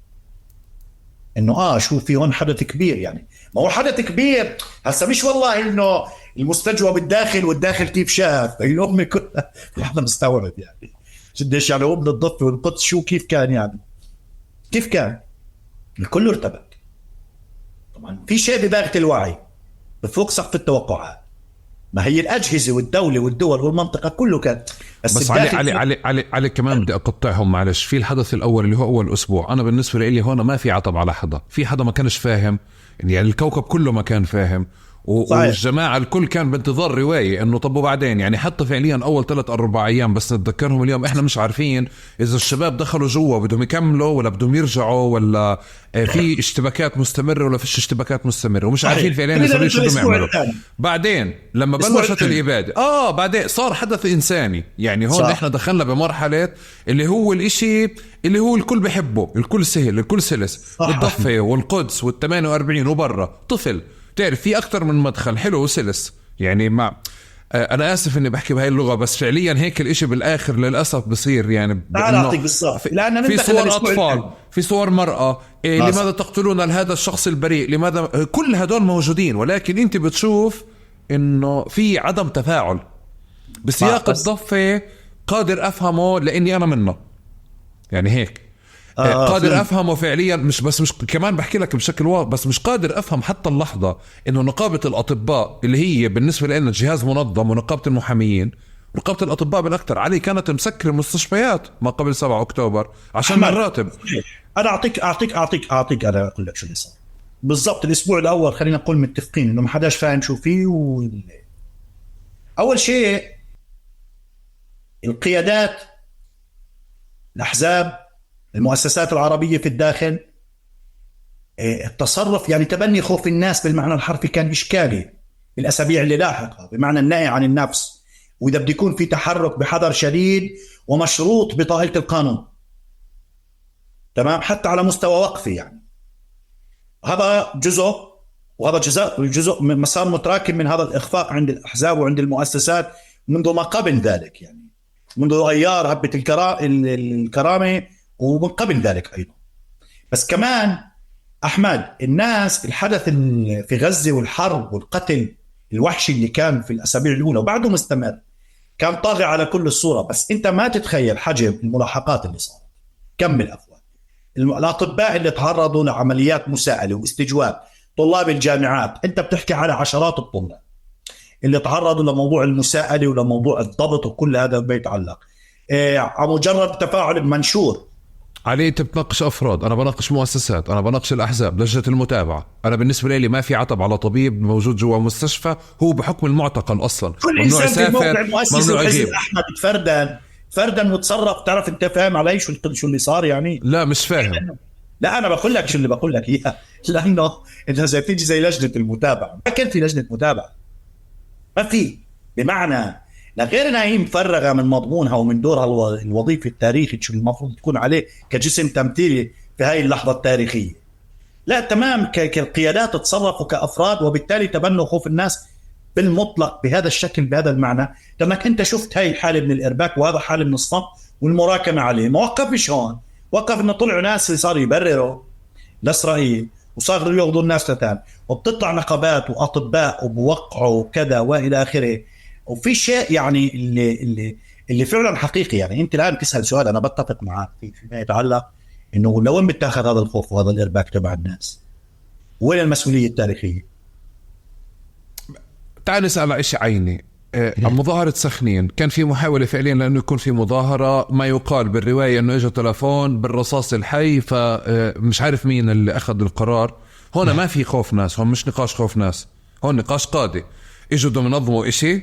انه شو في هون حدث كبير. يعني ما هو حدث كبير هسه، مش والله انه المستجوب بالداخل والداخل كيف شاف الامه كلها. احنا مستوعب يعني قديش يعني ابن الضفه والقدس شو كيف كان، يعني كيف كان الكل ارتبك. طبعا في شيء بباغة الوعي بفوق سقف التوقعات، ما هي الأجهزة والدولة والدول والمنطقة كله كان. بس علي كمان بدي أقطعهم معلش. في الحدث الأول اللي هو أول أسبوع، أنا بالنسبة لي هون ما في عطب على حدا، في حدا ما كانش فاهم، يعني الكوكب كله ما كان فاهم، والجماعة الكل كان بانتظار رواية انه طب وبعدين. يعني حتى فعليا اول 3-4 ايام بس نتذكرهم اليوم، احنا مش عارفين اذا الشباب دخلوا جوا بدهم يكملوا ولا بدهم يرجعوا، ولا في اشتباكات مستمرة ولا فيش اشتباكات مستمرة، ومش عارفين فعليا شو بدهم يعملوا. بعدين لما بلشت الإبادة بعدين صار حدث إنساني. يعني هون احنا دخلنا بمرحلة اللي هو الاشي اللي هو الكل بحبه، الكل سهل، الكل سلس، الضفة والقدس وال48 وبرا طفل، تعرف في أكتر من مدخل حلو وسلس. يعني ما أنا آسف إني بحكي بهاي اللغة، بس فعليا هيك الإشي بالآخر للأسف بصير. يعني في صور أطفال، في صور مرأة، لماذا تقتلون هذا الشخص البريء، لماذا، كل هدول موجودين، ولكن أنت بتشوف إنه في عدم تفاعل بسياق الضفة. قادر أفهمه لأني أنا منه، يعني هيك قادر أفهمه فعليا. مش كمان بحكي لك بشكل واضح، بس مش قادر أفهم حتى اللحظة إنه نقابة الأطباء اللي هي بالنسبة لنا جهاز منظم، ونقابة المحامين، نقابة الأطباء بالأكثر علي، كانت مسكرة مستشفيات ما قبل 7 أكتوبر عشان الراتب. أنا أعطيك أنا أقول لك شو اللي صار بالضبط. الأسبوع الأول خلينا نقول متفقين إنه ما حداش فاهم شو فيه. أول شيء القيادات، الأحزاب، المؤسسات العربية في الداخل، التصرف يعني تبني خوف الناس بالمعنى الحرفي كان إشكالي الأسابيع اللي لاحقها، بمعنى النهي عن النفس، وإذا بده يكون في تحرك بحذر شديد ومشروط بطائلة القانون. تمام، حتى على مستوى وقفي. يعني هذا جزء، وهذا جزء من مسار متراكم من هذا الإخفاق عند الأحزاب وعند المؤسسات منذ ما قبل ذلك، يعني منذ غيار هبة الكرامة ومن قبل ذلك أيضا. بس كمان أحمد الناس، الحدث في غزة والحرب والقتل الوحشي اللي كان في الأسابيع الأولى وبعده مستمر كان طاغي على كل الصورة. بس أنت ما تتخيل حجم الملاحقات اللي صارت. كم الافواه. الاطباء اللي تعرضوا لعمليات مساءله واستجواب، طلاب الجامعات، انت بتحكي على عشرات الطلاب اللي تعرضوا لموضوع المساءله ولموضوع الضبط، وكل هذا بيتعلق على مجرد تفاعل بمنشور. علي انت بتناقش افراد، انا بناقش مؤسسات، انا بناقش الاحزاب، لجنه المتابعه. انا بالنسبه لي ما في عتب على طبيب موجود جوا مستشفى، هو بحكم المعتقل اصلا كل ممنوع انسان في موقع يسافر، مؤسسه ممنوع وحزب يغيب. احمد فردا وتصرف. تعرف انت فاهم علي شو اللي صار يعني؟ لا مش فاهم. لا انا بقول لك شو اللي بقول لك اياه، لانه انت زي تيجي زي لجنه المتابعه، ما كان في لجنه متابعه، ما في. بمعنى غير انها هي مفرغه من مضمونها ومن دورها الوظيفي التاريخي شو المفروض تكون عليه كجسم تمثيلي في هاي اللحظه التاريخيه. لا تمام، كالقيادات تصرفوا كافراد، وبالتالي تبنوا خوف الناس بالمطلق بهذا الشكل بهذا المعنى. لانك انت شفت هاي الحاله من الارباك وهذا حاله من الصمت والمراكمه عليه. ما وقفش هون، وقف انه طلعوا ناس اللي صاروا يبرروا لاسرائيل وصاروا ياخذوا الناس لتان، وبتطلع نقابات واطباء وبوقعوا وكذا والى اخره. وفي شيء يعني اللي فعلا حقيقي. يعني انت الان تسال سؤال، انا بتفق معك فيما يتعلق انه لو وين بتاخذ هذا الخوف وهذا الارباك تبع الناس؟ وين المسؤوليه التاريخيه؟ تعال نسال على شيء عيني. مظاهرة سخنين كان في محاولة فعليا لأنه يكون في مظاهرة، ما يقال بالرواية أنه إجا تلفون بالرصاص الحي، فمش عارف مين اللي أخذ القرار. هون ما في خوف ناس، هون مش نقاش خوف ناس، هون نقاش قاضي. إجوا بدهم ينظموا إشي،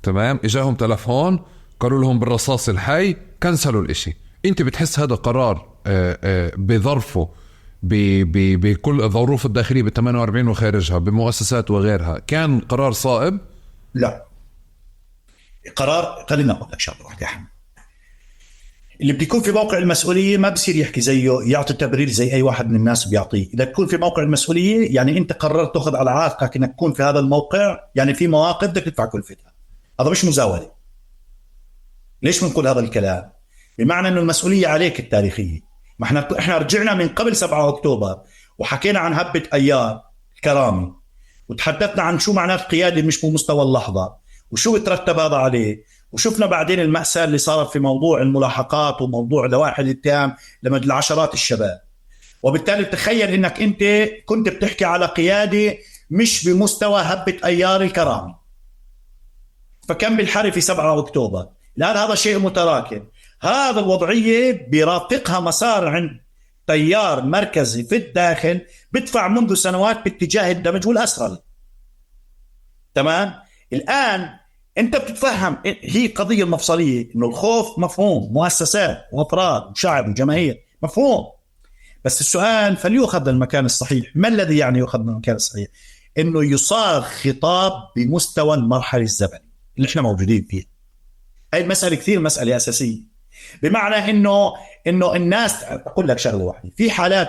تمام، إجاهم تلفون قالوا لهم بالرصاص الحي، كنسلوا الإشي. أنت بتحس هذا قرار بظرفه بكل الظروف الداخلية ب 48 وخارجها بمؤسسات وغيرها كان قرار صائب؟ لا، قرار. خلينا اقول لك شغله واحده يا احمد، اللي بيكون في موقع المسؤوليه ما بصير يحكي زيه يعطي تبرير زي اي واحد من الناس بيعطيه. اذا تكون في موقع المسؤوليه يعني انت قررت تاخذ على عاتقك انك تكون في هذا الموقع، يعني في مواقف بدك تدفع كلفتها. هذا مش مزاوله. ليش بنقول هذا الكلام؟ بمعنى انه المسؤوليه عليك التاريخيه. ما احنا رجعنا من قبل 7 اكتوبر وحكينا عن هبه ايار الكرامي، وتحدثنا عن شو معنات قياده مش بمستوى اللحظه، وشو بترتب هذا عليه. وشفنا بعدين المأساة اللي صارت في موضوع الملاحقات وموضوع لوائح الاتهام لعشرات الشباب. وبالتالي تخيل انك انت كنت بتحكي على قيادة مش بمستوى هبة ايار الكرامي. فكم بالحري في 7 اكتوبر. الان هذا شيء متراكم. هذا الوضعية بيرافقها مسار عند تيار مركزي في الداخل بدفع منذ سنوات باتجاه الدمج والأسرل. تمام. الآن أنت بتتفهم هي قضية المفصلية، إنه الخوف مفهوم، مؤسسات وأفراد وشعب وجماهير مفهوم، بس السؤال فليؤخذ المكان الصحيح. ما الذي يعني يؤخذ المكان الصحيح؟ إنه يصاغ خطاب بمستوى المرحلة الزمنية اللي إحنا موجودين فيه. هاي المسألة كثير مسألة أساسية، بمعنى إنه الناس. أقول لك شغلة واحدة، في حالات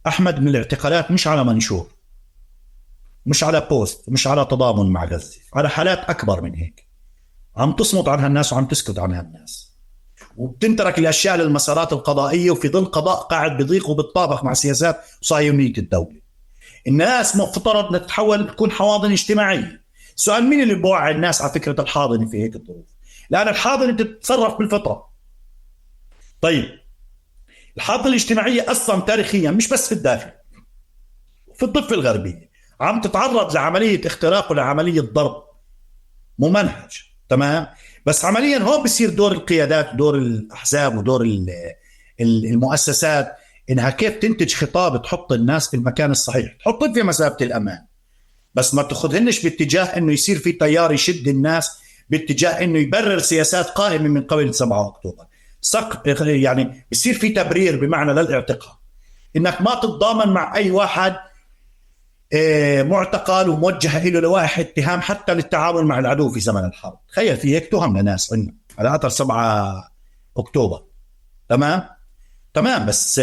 أحمد من الاعتقالات مش على منشور، مش على بوست، مش على تضامن مع غزة، على حالات أكبر من هيك عم تصمت عنها الناس وعم تسكت عنها الناس، وبتنترك الأشياء للمسارات القضائية، وفي ظل قضاء قاعد بضيق وبتطابق مع سياسات صهيونية الدولة. الناس مفترض أن تتحول تكون حواضن اجتماعية. سؤال مين اللي بوعي الناس على فكرة الحاضنة في هيك الظروف؟ لأن الحاضنة تتصرف بالفطرة. طيب الحاضنة الاجتماعية أصلا تاريخيا مش بس في الداخل، في الضفة الغربية عم تتعرض لعملية اختراق ولعملية ضرب ممنهج. تمام. بس عمليا هون بصير دور القيادات، دور الأحزاب، ودور المؤسسات، إنها كيف تنتج خطاب تحط الناس في المكان الصحيح، تحطهم في مسافة الأمان، بس ما تأخذهنش باتجاه إنه يصير في تيار يشد الناس باتجاه إنه يبرر سياسات قائمة من قبل 7 أكتوبر. يعني بصير في تبرير بمعنى للاعتقال، إنك ما تتضامن مع أي واحد معتقل وموجه له لوائح اتهام حتى للتعامل مع العدو في زمن الحرب. تخيل في هيك تهم لناس على أثر 7 أكتوبر. تمام. بس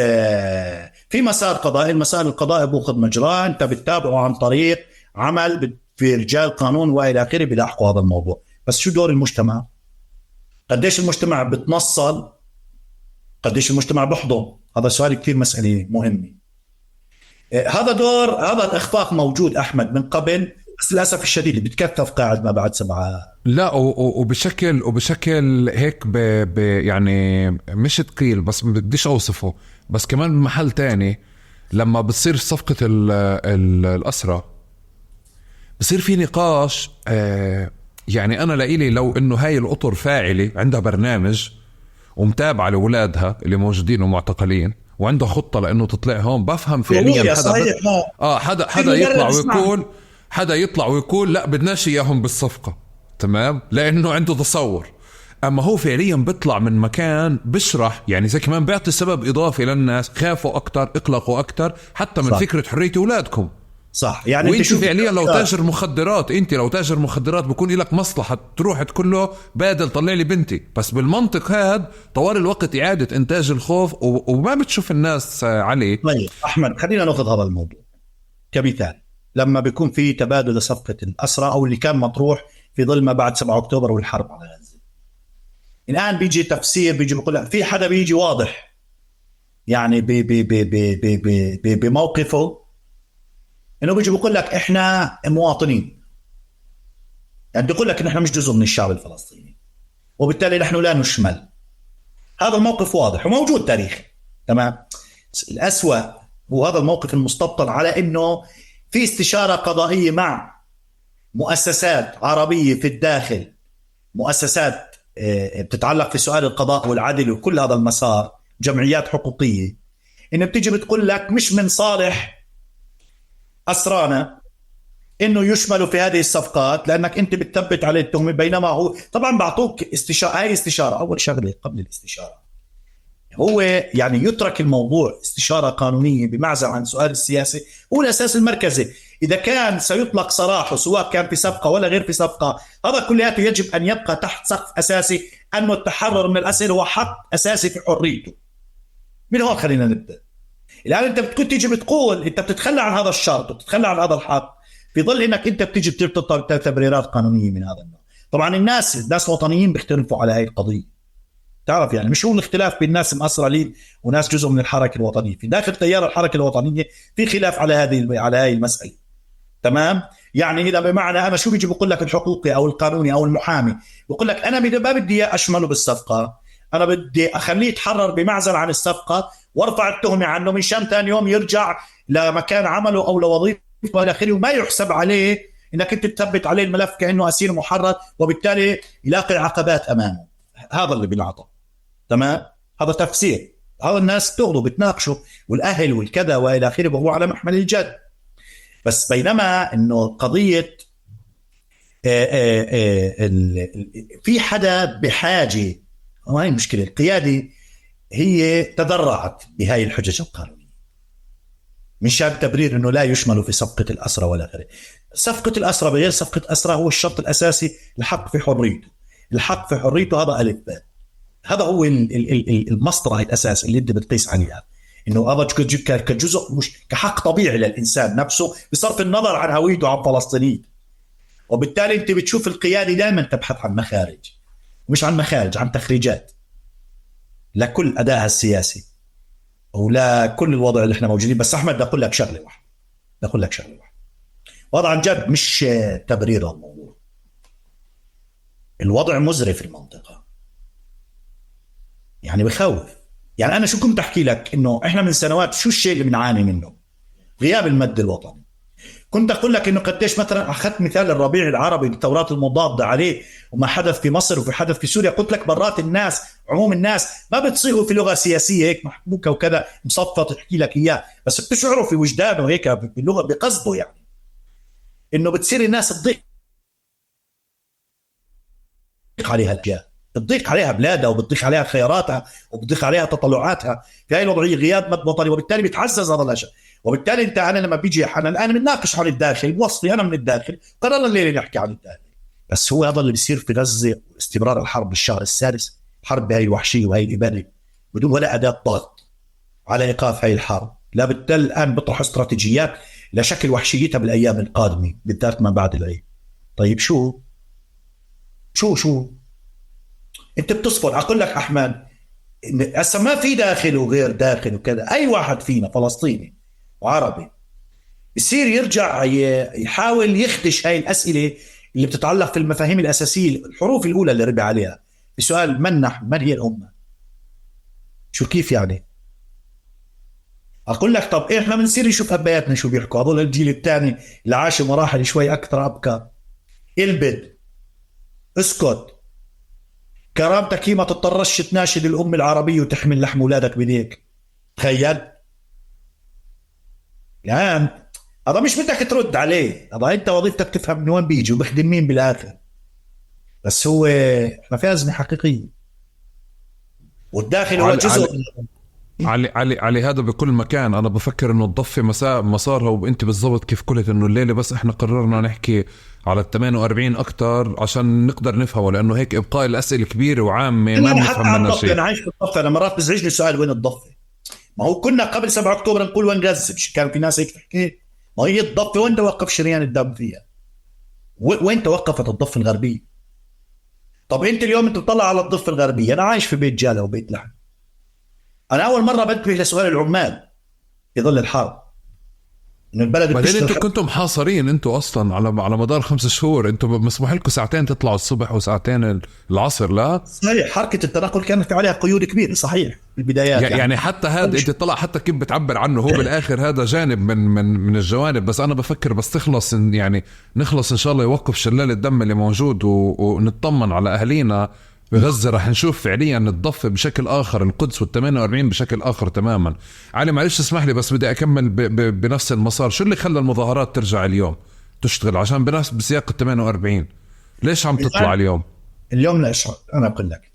في مسار قضائي، المسار القضائي بأخذ مجراه، أنت بتتابعه عن طريق عمل في رجال قانون وإلى آخره بيلاحقوا هذا الموضوع. بس شو دور المجتمع؟ قديش المجتمع بتنصل؟ قديش المجتمع بحضن؟ هذا سؤال كتير مسألة مهمة. هذا دور، هذا الإخفاق موجود أحمد من قبل، بس للاسف الشديد بتكثف قاعد ما بعد 7. لا وبشكل هيك يعني مش ثقيل، بس ما بديش اوصفه، بس كمان بمحل تاني لما بتصير صفقة الأسرة بصير في نقاش. يعني أنا لإلي لو إنه هاي الأطر فاعلة عندها برنامج ومتابعة لأولادها اللي موجودين ومعتقلين وعنده خطة لأنه تطلعهم، بفهم فعليا حدا يطلع ويقول لا بدناش إياهم بالصفقة، تمام، لأنه عنده تصور. أما هو فعليا بيطلع من مكان بشرح، يعني زي كمان بيعطي سبب إضافي للناس، خافوا أكتر، اقلقوا أكتر، حتى من صح. فكرة حرية أولادكم. صح. يعني وانت فعليا لو تاجر مخدرات، لو تاجر مخدرات بكون لك مصلحة تروح تقول له بادل طلع لي بنتي، بس بالمنطق هذا طوال الوقت إعادة إنتاج الخوف وما بتشوف الناس عليه. طيب أحمد، خلينا نأخذ هذا الموضوع كمثال. لما بيكون في تبادل صفقة الأسرى أو اللي كان مطروح في ظل ما بعد 7 أكتوبر والحرب على غزة، الآن بيجي تفسير، بيجي بيقول لك في حدا بيجي واضح يعني بموقفه انه بيجي بيقول لك احنا مواطنين، يعني بيقول لك ان احنا مش جزء من الشعب الفلسطيني وبالتالي نحن لا نشمل. هذا الموقف واضح وموجود تاريخي، تمام. الأسوأ هو هذا الموقف المستبطن على انه في استشارة قضائية مع مؤسسات عربية في الداخل، مؤسسات بتتعلق في سؤال القضاء والعدل وكل هذا المسار، جمعيات حقوقية، إنه بتيجي بتقول لك مش من صالح أسرانا إنه يشملوا في هذه الصفقات لأنك أنت بتثبت عليه التهمة، بينما هو طبعا بعطوك استشارة. هاي استشارة أول شغلة قبل الاستشارة، هو يعني يترك الموضوع استشارة قانونية بمعزل عن سؤال السياسي، هو الأساس المركزي. إذا كان سيطلق سراحه سواء كان في صفقة ولا غير في صفقة، هذا كلياته يجب أن يبقى تحت سقف أساسي أنه التحرر من الأسئلة هو حق أساسي في حريته. من هون خلينا نبدأ. الآن أنت بتكون تيجي بتقول أنت بتتخلى عن هذا الشرط وبتتخلى عن هذا الحق في ظل أنك أنت بتيجي بتطلب تبريرات قانونية من هذا النوع. طبعا الناس وطنيين بيختلفوا على هذه القضية، تعرف يعني مش هو الاختلاف بين ناس مأسرلين وناس جزء من الحركة الوطنية. في داخل تيار الحركة الوطنية في خلاف على هذه المسألة، تمام. يعني إذا بمعنى أنا شو بيجي بقول لك الحقوقي أو القانوني أو المحامي بقول لك أنا ما بدي أشمله بالصفقة، أنا بدي أخليه يتحرر بمعزل عن الصفقة وارفع التهمة عنه من شان ثاني يوم يرجع لمكان عمله أو لوظيفة وإلى آخره، وما يحسب عليه إنك أنت تثبت عليه الملف كأنه أسير محرر وبالتالي يلاقي عقبات أمامه. هذا اللي بنعطى، تمام. هذا تفسير، هذا الناس تغضوا بتناقشوا والأهل والكذا وإلى آخره، وهو على محمل الجد. بس بينما إنه قضية في حدا بحاجة، وهي المشكلة. القيادة هي تذرعت بهاي الحجج القانونية من شان تبرير إنه لا يشملوا في صفقة الأسرة ولا غيره. صفقة الأسرة بغير صفقة أسرة هو الشرط الأساسي الحق في حريته. الحق في حريته هذا ألف باء، هذا هو المسطرة الأساس اللي أنت بتقيس عليها، إنه هذا كجزء مش كحق طبيعي للإنسان نفسه بصرف النظر عن هويته عن فلسطينية. وبالتالي أنت بتشوف القيادة دائما تبحث عن مخارج، مش عن مخارج، عن تخريجات لكل أدائها السياسي ولا كل الوضع اللي احنا موجودين. بس أحمد بدي أقول لك شغلة واحدة، وضع عن جد مش تبرير الموضوع. الوضع مزري في المنطقة، يعني بخوف. يعني أنا شو كنت أحكي لك إنه إحنا من سنوات شو الشيء اللي بنعاني منه؟ غياب المد الوطني. كنت أقول لك إنه قديش مثلا أخذت مثال الربيع العربي، الثورات المضادة عليه وما حدث في مصر وفي حدث في سوريا. قلت لك برات الناس، عموم الناس ما بتصيغوا في لغة سياسية هيك محبوكة وكذا مصفط تحكي لك إياه، بس بتشعروا في وجدانه هيك باللغة بقصده، يعني إنه بتصير الناس تضيق عليها الأشياء، بتضيق عليها بلادها وبتضيق عليها خياراتها وبتضيق عليها تطلعاتها في هاي الوضعية، غياب مد وطني، وبالتالي بيتعزز هذا الأشياء. وبالتالي أنا لما بيجي أنا الآن بنناقش عن الداخل بوصلي، أنا من الداخل قررنا الليلة نحكي عن الداخل. بس هو هذا اللي بيصير في غزة، استمرار الحرب بالشهر السادس، حرب هاي الوحشية وهي الإبادة بدون ولا أداة ضغط على إيقاف هاي الحرب. لا بالتالي الآن بيطرح استراتيجيات لشكل وحشيتها بالأيام القادمة بالذات ما بعد العيد. طيب شو انت بتصفر. اقول لك احمد، ما في داخل وغير داخل وكذا. اي واحد فينا فلسطيني وعربي بصير يرجع يحاول يخدش هاي الأسئلة اللي بتتعلق في المفاهيم الأساسية، الحروف الأولى اللي ربي عليها بسؤال من هي الأمة. شو كيف يعني؟ أقول لك طب إحنا بنصير نشوف أبياتنا شو بيحكوا، هذول الجيل الثاني اللي عاش مراحل شوي أكثر أبكر. البد، اسكت، كرامتك هي ما تضطرش تناشد الأم العربية وتحمل لحم أولادك بديك. تخيل يعني، هذا مش بدك ترد عليه، هذا أنت وظيفتك تفهم من وين بيجي وبخدم مين بالآخر. بس هو احنا في أزمة حقيقية، والداخل هو علي جزء. علي هذا بكل مكان. انا بفكر انه الضفه مسارها، وانت بالضبط كيف قلت انه الليله بس احنا قررنا نحكي على ال 48 اكثر عشان نقدر نفهمه، لانه هيك ابقاء الاسئله كبيره وعامه ما أنا حتى بنفهم على منها الضفة، شيء. أنا عايش في الضفة، أنا مرات بزعجني سؤال وين الضفة. ما هو كنا قبل 7 أكتوبر نقول وين غزة، مش كان في ناس هيك تحكي؟ ما هي الضفة وين توقف شريان الدم فيها؟ وين توقفت الضفة الغربية؟ طب أنت اليوم أنت تطلع على الضفة الغربية، أنا عايش في بيت جالة وبيت لحم. أنا أول مرة بنتبه لسؤال العمال في ظل الحرب، إنه البلد بعدين انتم بتشتغل. كنتم محاصرين، انتم اصلا على مدار 5 شهور انتم مسموح لكم ساعتين تطلعوا الصبح وساعتين العصر، لا؟ صحيح، حركة التنقل كانت في عليها قيود كبيرة، صحيح في البدايات يعني حتى هذا انت طلع حتى كيف بتعبر عنه هو بالاخر هذا جانب من الجوانب. بس انا بفكر بس تخلص يعني نخلص ان شاء الله، يوقف شلال الدم اللي موجود ونطمن على اهالينا بغزة، رح نشوف فعليا الضفة بشكل آخر، القدس وال48 بشكل آخر تماما. علي معلش اسمح لي بس بدي أكمل بنفس المسار. شو اللي خلى المظاهرات ترجع اليوم تشتغل عشان بنفس بسياق ال48؟ ليش عم تطلع اليوم؟ اليوم لا إشعار. أنا أقول لك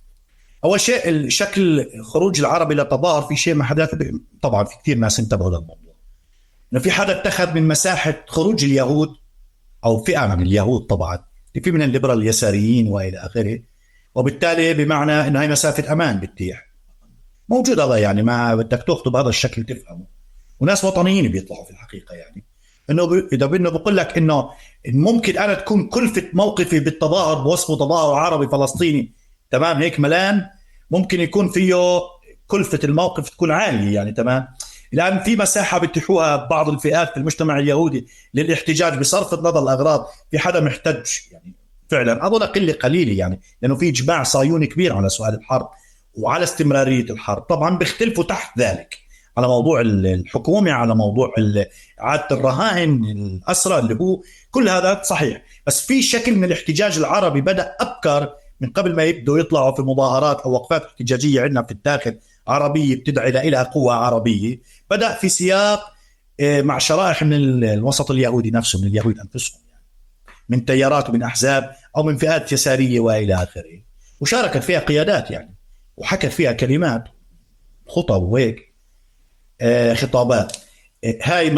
أول شيء الشكل خروج العرب إلى تظاهر في شيء ما حدث. طبعا في كثير ناس انتبهوا للموضوع، إنه في حدا اتخذ من مساحة خروج اليهود أو فئة من اليهود، طبعا في من الليبرال اليساريين وإلى آخره، وبالتالي بمعنى إنه هي مسافة أمان بتتيح موجود. هذا يعني ما بدك تاخذه بهذا الشكل تفهمه، وناس وطنيين بيطلعوا في الحقيقة يعني إنه إذا بقول لك إنه ممكن أنا تكون كلفة موقفي بالتظاهر بوصفه تظاهر عربي فلسطيني تمام هيك ملان، ممكن يكون فيه كلفة الموقف تكون عالية يعني تمام. الآن في مساحة بتحوها بعض الفئات في المجتمع اليهودي للاحتجاج بصرف النظر الأغراض. في حدا محتج يعني فعلا، أظن قلة قليلة يعني، لأنه في إجماع صهيوني كبير على سؤال الحرب وعلى استمرارية الحرب. طبعا بيختلفوا تحت ذلك على موضوع الحكومة، على موضوع إعادة الرهائن، الأسرى، اللي هو كل هذا صحيح. بس في شكل من الاحتجاج العربي بدأ أبكر من قبل ما يبدوا يطلعوا في مظاهرات أو وقفات احتجاجية عندنا في الداخل عربية بتدعي إلى قوة عربية. بدأ في سياق مع شرائح من الوسط اليهودي نفسه، من اليهود أنفسهم يعني، من تيارات ومن أحزاب أو من فئات يسارية وإلى آخره، وشاركت فيها قيادات يعني، وحكت فيها كلمات خطب وهيك خطابات. هاي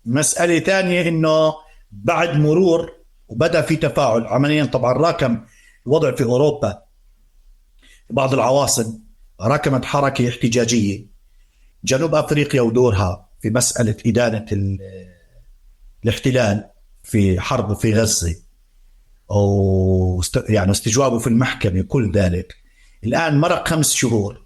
مسألة ثانية، إنه بعد مرور وبدأ في تفاعل عمليا. طبعا راكم الوضع في أوروبا، بعض العواصم راكمت حركة احتجاجية. جنوب أفريقيا ودورها في مسألة إدانة الاحتلال في حرب في غزة، أو يعني استجوابه في المحكمة، كل ذلك الآن مرق 5 شهور.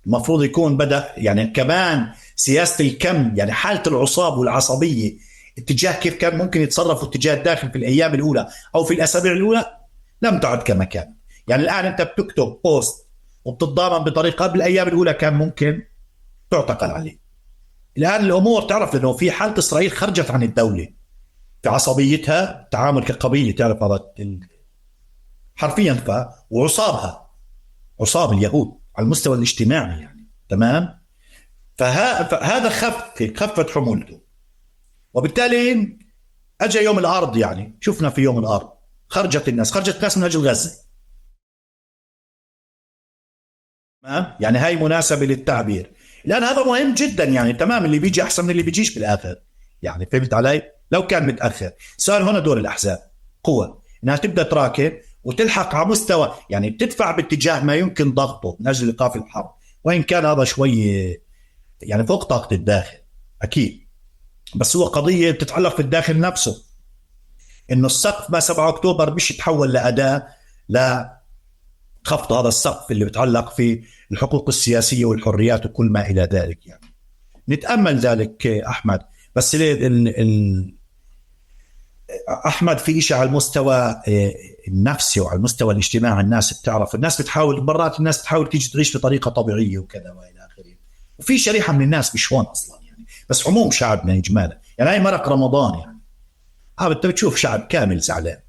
المفروض يكون بدأ يعني كمان سياسة الكم، يعني حالة العصاب والعصبية اتجاه كيف كان ممكن يتصرفوا اتجاه الداخل في الأيام الأولى أو في الأسابيع الأولى لم تعد كما كان. يعني الآن أنت بتكتب بوست وبتتضامن بطريقة بالأيام الأولى كان ممكن تعتقل عليه. الآن الأمور تعرف أنه في حالة إسرائيل خرجت عن الدولة في عصبيتها، تعامل كقبيلة، تعرف هذا حرفيا. وعصابها عصاب اليهود على المستوى الاجتماعي يعني تمام. فهذا خفت حمولته، وبالتالي أجا يوم الأرض. يعني شفنا في يوم الأرض خرجت الناس من أجل غزة. يعني هاي مناسبة للتعبير، لأن هذا مهم جدا يعني تمام. اللي بيجي أحسن من اللي بيجيش بالآخر يعني، فهمت علي؟ لو كان متأخر. صار هنا دور الأحزاب قوة إنها تبدأ تراكب وتلحق على مستوى، يعني تدفع باتجاه ما يمكن ضغطه من أجل إيقاف الحرب، وإن كان هذا شوي يعني فوق طاقة الداخل أكيد. بس هو قضية بتتعلق في الداخل نفسه، إنه السقف ما 7 أكتوبر مش يتحول لأداة لخفض هذا السقف اللي بتعلق في الحقوق السياسية والحريات وكل ما إلى ذلك يعني. نتأمل ذلك أحمد. بس أحمد في شيء على المستوى النفسي وعلى المستوى الاجتماعي. الناس بتعرف، الناس بتحاول مرات، الناس بتحاول تيجي تعيش بطريقة طبيعية وكذا وإلى آخره. وفي شريحة من الناس مش هون أصلا يعني، بس عموم شعبنا إجمالا يعني هاي مرق رمضان يعني أنت بتشوف شعب كامل زعلان.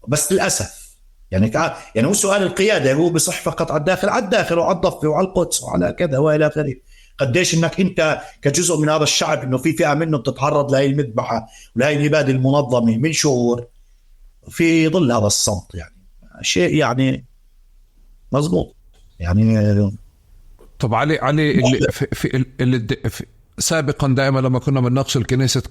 بس للأسف يعني هو سؤال القيادة هو بصح فقط على الداخل وعلى الضفة وعلى القدس وعلى كذا وإلى آخره. قديش انك انت كجزء من هذا الشعب انه في فئه منه بتتعرض لهي المذبحه ولهي الاباده المنظمه من شهور في ظل هذا الصمت، يعني شيء يعني مضبوط يعني. طب علي في سابقا دائما لما كنا بنناقش الكنيسة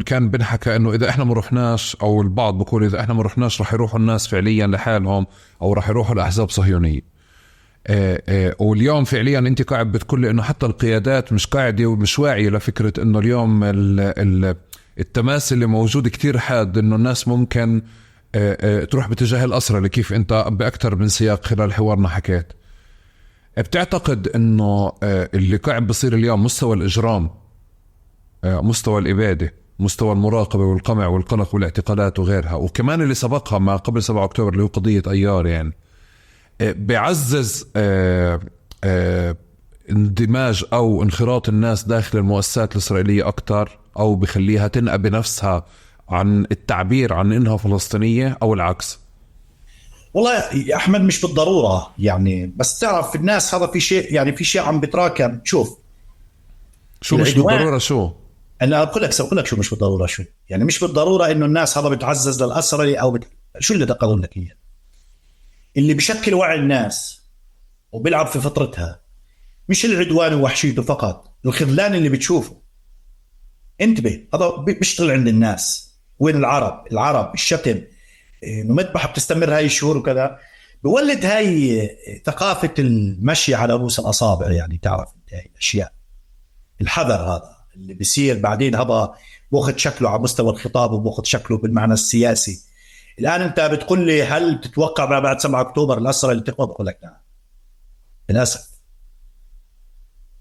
كان بنحكى انه اذا احنا ما رحناش، او البعض بقول اذا احنا ما رحناش رح يروحوا الناس فعليا لحالهم او رح يروحوا لاحزاب صهيونية. واليوم فعليا انت قاعد بتقول لي انه حتى القيادات مش قاعدة ومش واعية لفكرة انه اليوم التماس اللي موجود كتير حاد، انه الناس ممكن تروح باتجاه الأسرة اللي كيف انت بأكتر من سياق خلال حوارنا حكيت. بتعتقد انه اللي قاعد بصير اليوم مستوى الإجرام، مستوى الإبادة، مستوى المراقبة والقمع والقلق والاعتقالات وغيرها، وكمان اللي سبقها ما قبل 7 أكتوبر اللي هو قضية أيار، يعني بيعزز اندماج أو انخراط الناس داخل المؤسسات الإسرائيلية أكتر، أو بخليها تنقى بنفسها عن التعبير عن إنها فلسطينية، أو العكس؟ والله يا أحمد مش بالضرورة يعني، بس تعرف في الناس هذا في شيء يعني في شيء عم بتراكم. شوف شو مش بالضرورة، شو أنا أقول لك شو مش بالضرورة، شو يعني مش بالضرورة إنه الناس هذا بتعزز للأسرة أو شو اللي أقول لك إياه، اللي بشكل وعي الناس وبيلعب في فطرتها مش العدوان ووحشيته فقط، الخذلان اللي بتشوفه انتبه هذا بيشتغل عند الناس. وين العرب الشتم انه مذبحه بتستمر هاي الشهور وكذا، بولد هاي ثقافه المشي على رؤوس الاصابع. يعني تعرف انت هاي الاشياء، الحذر هذا اللي بيصير بعدين هذا بأخذ شكله على مستوى الخطاب وبأخذ شكله بالمعنى السياسي. الان انت بتقول لي هل تتوقع ما بعد 7 أكتوبر الاسرى اللي تقبض؟ بقول لك نعم للاسف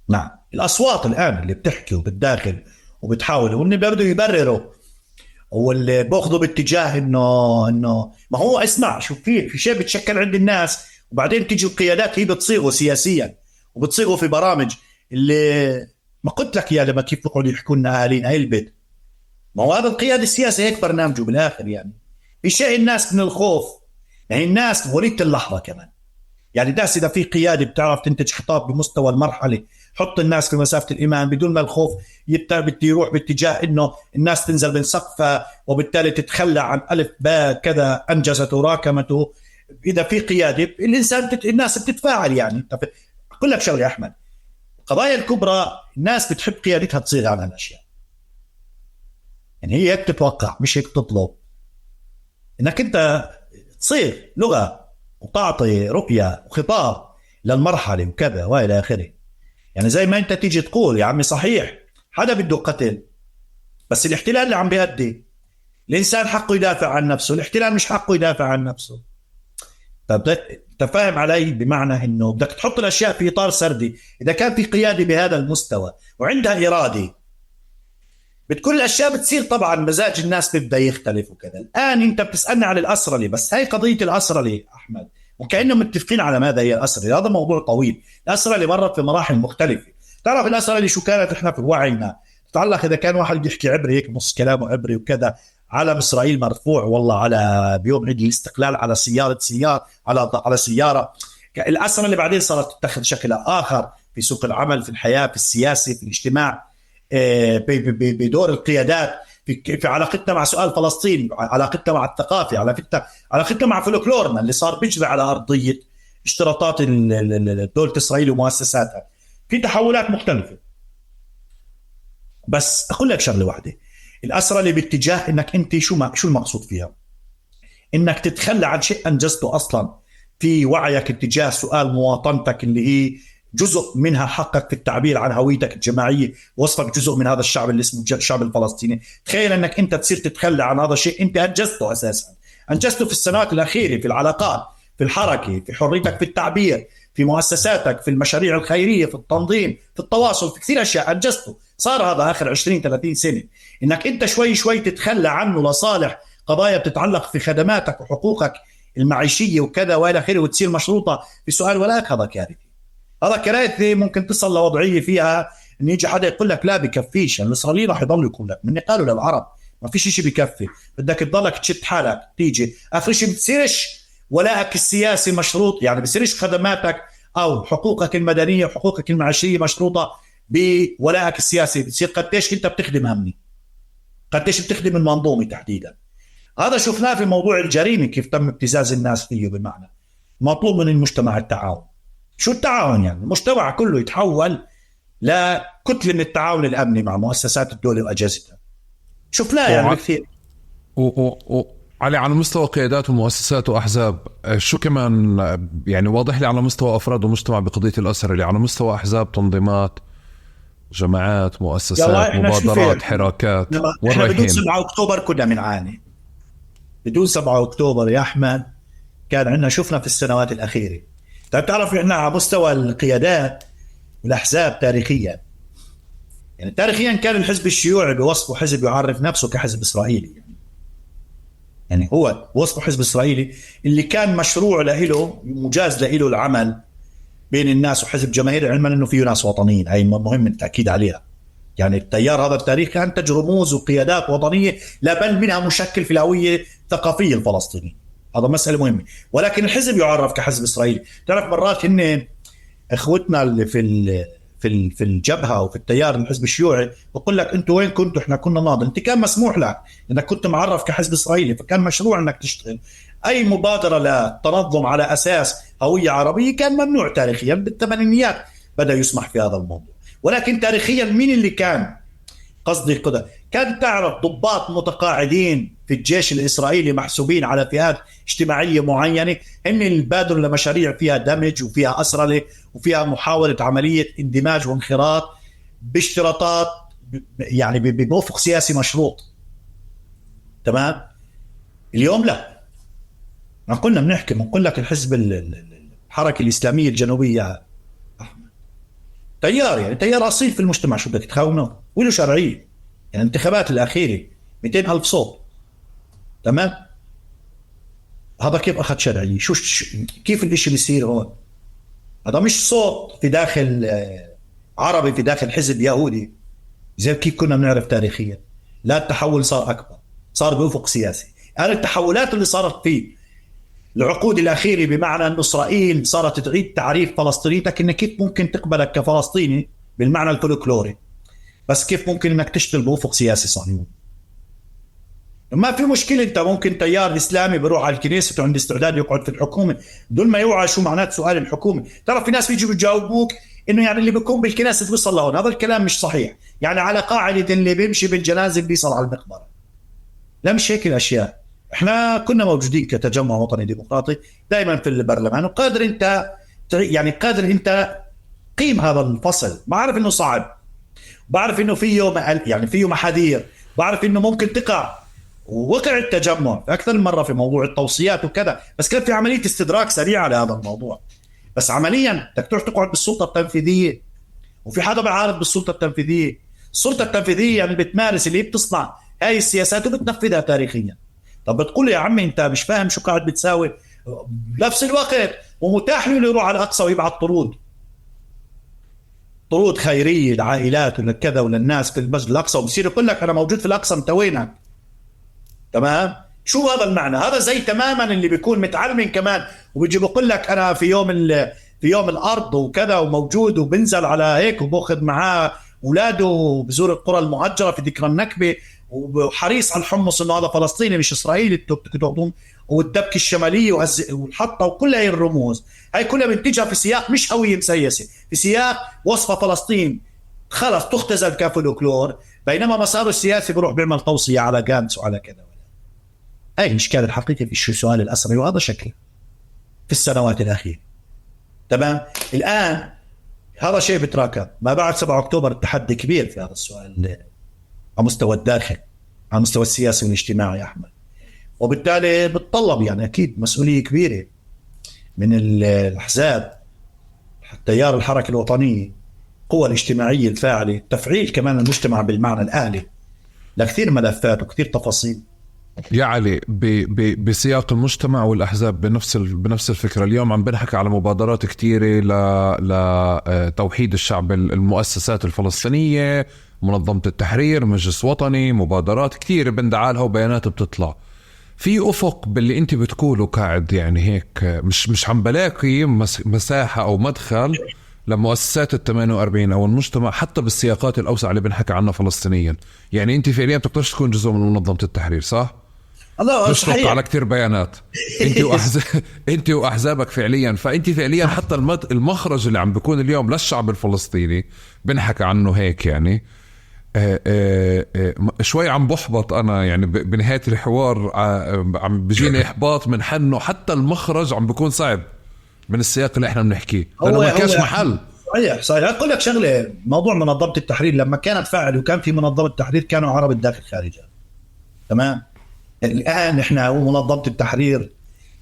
نعم. الاصوات الان اللي بتحكي وبتداخل وبتحاول واللي بده يبرروا واللي باخذوا باتجاه انه ما هو اسمع شو في شيء بتشكل عند الناس، وبعدين تيجي القيادات هي بتصيغه سياسيا وبتصيغه في برامج اللي ما قلت لك يا لما كيف بيقعدوا يحكوا لنا اهالينا هاي البيت. ما هو هذا القيادة السياسي هيك برنامجه بالاخر. يعني في شيء الناس من الخوف، يعني الناس وليدة اللحظة كمان. يعني الناس اذا في قيادة بتعرف تنتج خطاب بمستوى المرحلة، حط الناس في مسافة الإيمان بدون ما الخوف بده يروح باتجاه إنه الناس تنزل من سقفها وبالتالي تتخلى عن ألف باء كذا أنجزته وراكمته. إذا في قيادة الناس بتتفاعل. يعني أقول لك شغلة يا أحمد، القضايا الكبرى الناس بتحب قيادتها تصيغ عنها الأشياء. يعني هي هيك تتوقع مش هيك تطلب، إنك أنت تصيغ لغة وتعطي رؤية وخطاب للمرحلة وكذا وإلى آخره. يعني زي ما انت تيجي تقول يا عمي صحيح حدا بده قتل، بس الاحتلال اللي عم بيهدي الانسان حقه يدافع عن نفسه، الاحتلال مش حقه يدافع عن نفسه. طب تفهم علي؟ بمعنى انه بدك تحط الاشياء في اطار سردي. اذا كان في قياده بهذا المستوى وعندها اراده بتكون الاشياء بتصير. طبعا مزاج الناس بيبدا يختلف وكذا. الان انت بتسالني عن الاسرى، بس هاي قضيه الاسرى احمد، وكأنهم متفقين على ماذا هي الأسرة. هذا موضوع طويل. الأسرة اللي مرت في مراحل مختلفة. تعرف الأسرة اللي شو كانت إحنا في وعينا تتعلق إذا كان واحد بيحكي عبري هيك نص كلامه عبري وكذا، علم إسرائيل مرفوع والله على بيوم عيد الاستقلال على سيارة على سيارة. الأسرة اللي بعدين صارت تتخذ شكل آخر في سوق العمل، في الحياة، في السياسة، في الاجتماع، بدور القيادات، في علاقتنا مع سؤال فلسطين، علاقتنا مع الثقافة، علاقتنا مع فلكلورنا اللي صار بيجري على أرضية اشتراطات دولة إسرائيل ومؤسساتها. في تحولات مختلفة. بس أقول لك شغلة واحدة، الأسرة اللي باتجاه إنك أنت شو المقصود فيها؟ إنك تتخلى عن شيء أنجزته أصلا في وعيك اتجاه سؤال مواطنتك اللي هي جزء منها حقك في التعبير عن هويتك الجماعية، وصفك جزء من هذا الشعب اللي اسمه الشعب الفلسطيني. تخيل أنك أنت تصير تتخلى عن هذا الشيء أنت أنجزته أساسا، أنجزته في السنوات الأخيرة، في العلاقات، في الحركة، في حريتك في التعبير، في مؤسساتك، في المشاريع الخيرية، في التنظيم، في التواصل، في كثير أشياء أنجزته. صار هذا آخر 20-30 سنة، إنك أنت شوي شوي تتخلى عنه لصالح قضايا بتتعلق في خدماتك وحقوقك المعيشية وكذا وإلى آخره، وتصير مشروطة في سؤال ولاك. هذا كارثي. هذا كارثي. ممكن تصل لوضعية فيها إن يجي حدا يقول لك لا بكفيش، يعني الإسرائيليين راح يضلوا يقول لك، من قالوا للعرب ما فيش شيء بكفي، بدك تضلك تشد حالك تيجي آخر شيء بتصيرش ولائك السياسي مشروط، يعني بتصيرش خدماتك أو حقوقك المدنية وحقوقك المعيشية مشروطة بولائك السياسي. بتصير قديش أنت بتخدم أمني، قديش بتخدم المنظومة تحديدا. هذا شفناه في موضوع الجريمة، كيف تم ابتزاز الناس فيه. بمعنى مطلوب من المجتمع التعاون. شو التعاون؟ يعني المجتمع كله يتحول لكتلة من التعاون الأمني مع مؤسسات الدولة وأجهزتها. شفناه يعني كثير. على مستوى قيادات ومؤسسات وأحزاب، شو كمان يعني واضح لي على مستوى أفراد ومجتمع بقضية الأسر، اللي على مستوى أحزاب، تنظيمات، جماعات، مؤسسات، مبادرات، حراكات. احنا بدون 7 أكتوبر كنا بنعاني. بدون 7 أكتوبر يا أحمد كان عندنا، شفنا في السنوات الأخيرة. طيب تعرف احنا على مستوى القيادات والأحزاب تاريخيا، يعني تاريخيا كان الحزب الشيوعي بوصفه حزب يعرف نفسه كحزب إسرائيلي، يعني هو وصفه حزب إسرائيلي اللي كان مشروع له، مجاز له العمل بين الناس، وحزب جماهيري، علما انه فيه ناس وطنيين. هي مهم التأكيد عليها. يعني التيار هذا التاريخ كان تج رموز وقيادات وطنية، لا بل منها مشكل في الهوية الثقافية الفلسطينية. هذا مسألة مهمة. ولكن الحزب يعرف كحزب إسرائيلي. تعرف مرات هن اخوتنا اللي في الجبهة وفي التيار الحزب الشيوعي بقول لك انتوا وين كنتوا؟ احنا كنا ناضل. انت كان مسموح لك انك كنت معرف كحزب إسرائيلي، فكان مشروع انك تشتغل. اي مبادرة للتنظم على اساس هوية عربية كان ممنوع تاريخيا. بالثمانينيات بدأ يسمح في هذا الموضوع. ولكن تاريخيا مين اللي كان قصدي كده؟ كان تعرف ضباط متقاعدين في الجيش الإسرائيلي محسوبين على فئات اجتماعية معينة، هم اللي بادروا لمشاريع فيها دمج وفيها أسرلة وفيها محاولة عملية اندماج وانخراط باشتراطات، يعني بموافق سياسي مشروط. تمام. اليوم لا، ما كنا بنحكي بنقول لك الحزب الحركة الإسلامية الجنوبية تيار، يعني تيار أصيل في المجتمع، شو بدك تخاونه؟ وله شرعية. يعني الانتخابات الأخيرة 200,000 صوت. تمام. هذا كيف أخذ شرعية؟ كيف الإشي بيصير هون؟ هذا مش صوت في داخل عربي في داخل حزب يهودي زي كيف كنا بنعرف تاريخيا. لا، التحول صار أكبر، صار بأفق سياسي. يعني التحولات اللي صارت فيه العقود الأخيرة، بمعنى أن إسرائيل صارت تعيد تعريف فلسطينيتك، إن كيف ممكن تقبلك كفلسطيني بالمعنى الفولكلوري، بس كيف ممكن إنك تشتغل بأفق سياسي صهيوني. ما في مشكلة، أنت ممكن تيار إسلامي بروح على الكنيسة وعنده استعداد يقعد في الحكومة دون ما يوعى شو معنات سؤال الحكومة. ترى في ناس بيجوا بيجاوبوك إنه يعني اللي بيكون بالكنيسة بيوصل لهون. هذا الكلام مش صحيح. يعني على قاعدة اللي بيمشي بالجنازة بيصل على المقبرة. لا، مش هيك الأشياء. احنا كنا موجودين كتجمع وطني ديمقراطي دائما في البرلمان، وقادر انت يعني قادر انت قيم هذا الفصل. بعرف انه صعب، بعرف انه فيه يعني فيه محاذير، بعرف انه ممكن تقع، ووقع التجمع اكثر من مره في موضوع التوصيات وكذا، بس كان في عمليه استدراك سريعه لهذا الموضوع. بس عمليا بدك تروح تقعد بالسلطه التنفيذيه، وفي حدا بعارض بالسلطه التنفيذيه. السلطه التنفيذيه يعني بتمارس اللي بتصنع هاي السياسات وبتنفذها تاريخيا. طب بتقول يا عمي انت مش فاهم شو قاعد بتساوي؟ بنفس الوقت ومتاح له يروح على الاقصى ويبعث طرود خيريه للعائلات ولكذا وللناس في المسجد الاقصى، وبصير يقول لك انا موجود في الاقصى، انت وينك؟ تمام. شو هذا المعنى؟ هذا زي تماما اللي بيكون متعلم كمان وبيجي بيقول لك انا في يوم الارض وكذا وموجود وبنزل على هيك وباخذ معاه اولاده وبزور القرى المهجره في ذكرى النكبه، وحريص على الحمص انه هذا فلسطيني مش اسرائيلي، والدبكه الشماليه والحطه وكل هاي الرموز، هاي كلها بنتجها في سياق مش هويه مسيسه، في سياق وصفه فلسطين خلص تختزل كفولكلور، بينما مساره السياسي بيروح بيعمل توصيه على جامس وعلى كذا. هاي الاشكال الحقيقي في سؤال الاسرى، وهذا شكله في السنوات الاخيره. تمام. الان هذا شيء بتراكم. ما بعد 7 أكتوبر التحدي كبير في هذا السؤال على مستوى الداخل، على مستوى السياسي والاجتماعي يا أحمد، وبالتالي بتطلب يعني أكيد مسؤولية كبيرة من الأحزاب تيار الحركة الوطنية، القوى الاجتماعية الفاعلة، تفعيل كمان المجتمع بالمعنى الآلي لكثير ملفات وكثير تفاصيل. يعني بسياق المجتمع والأحزاب بنفس الفكرة. اليوم عم بنحكي على مبادرات كتيرة لتوحيد الشعب، المؤسسات الفلسطينية، منظمة التحرير، مجلس وطني، مبادرات كتيرة بندعالها وبيانات بتطلع في أفق باللي أنت بتقوله قاعد. يعني هيك مش عم بلاقي مساحة أو مدخل لمؤسسات ال48 أو المجتمع حتى بالسياقات الأوسع اللي بنحكي عنها فلسطينيا. يعني أنت فعليا بتقدرش تكون جزء من منظمة التحرير، صح؟ الله مش توقع صحيح. على كتير بيانات. انت واحزابك فعليا، فانت فعليا حتى المخرج اللي عم بيكون اليوم للشعب الفلسطيني بنحكي عنه هيك. يعني شوي عم بحبط انا يعني بنهاية الحوار، عم بيجيني احباط من حنه حتى المخرج عم بيكون صعب من السياق اللي احنا بنحكيه، لانه ما كانش محل. صحيح صحيح. اقول لك شغله، موضوع منظمه التحرير لما كانت فاعل وكان في منظمه التحرير كانوا عرب الداخل خارجها، تمام. الان احنا منظمه التحرير،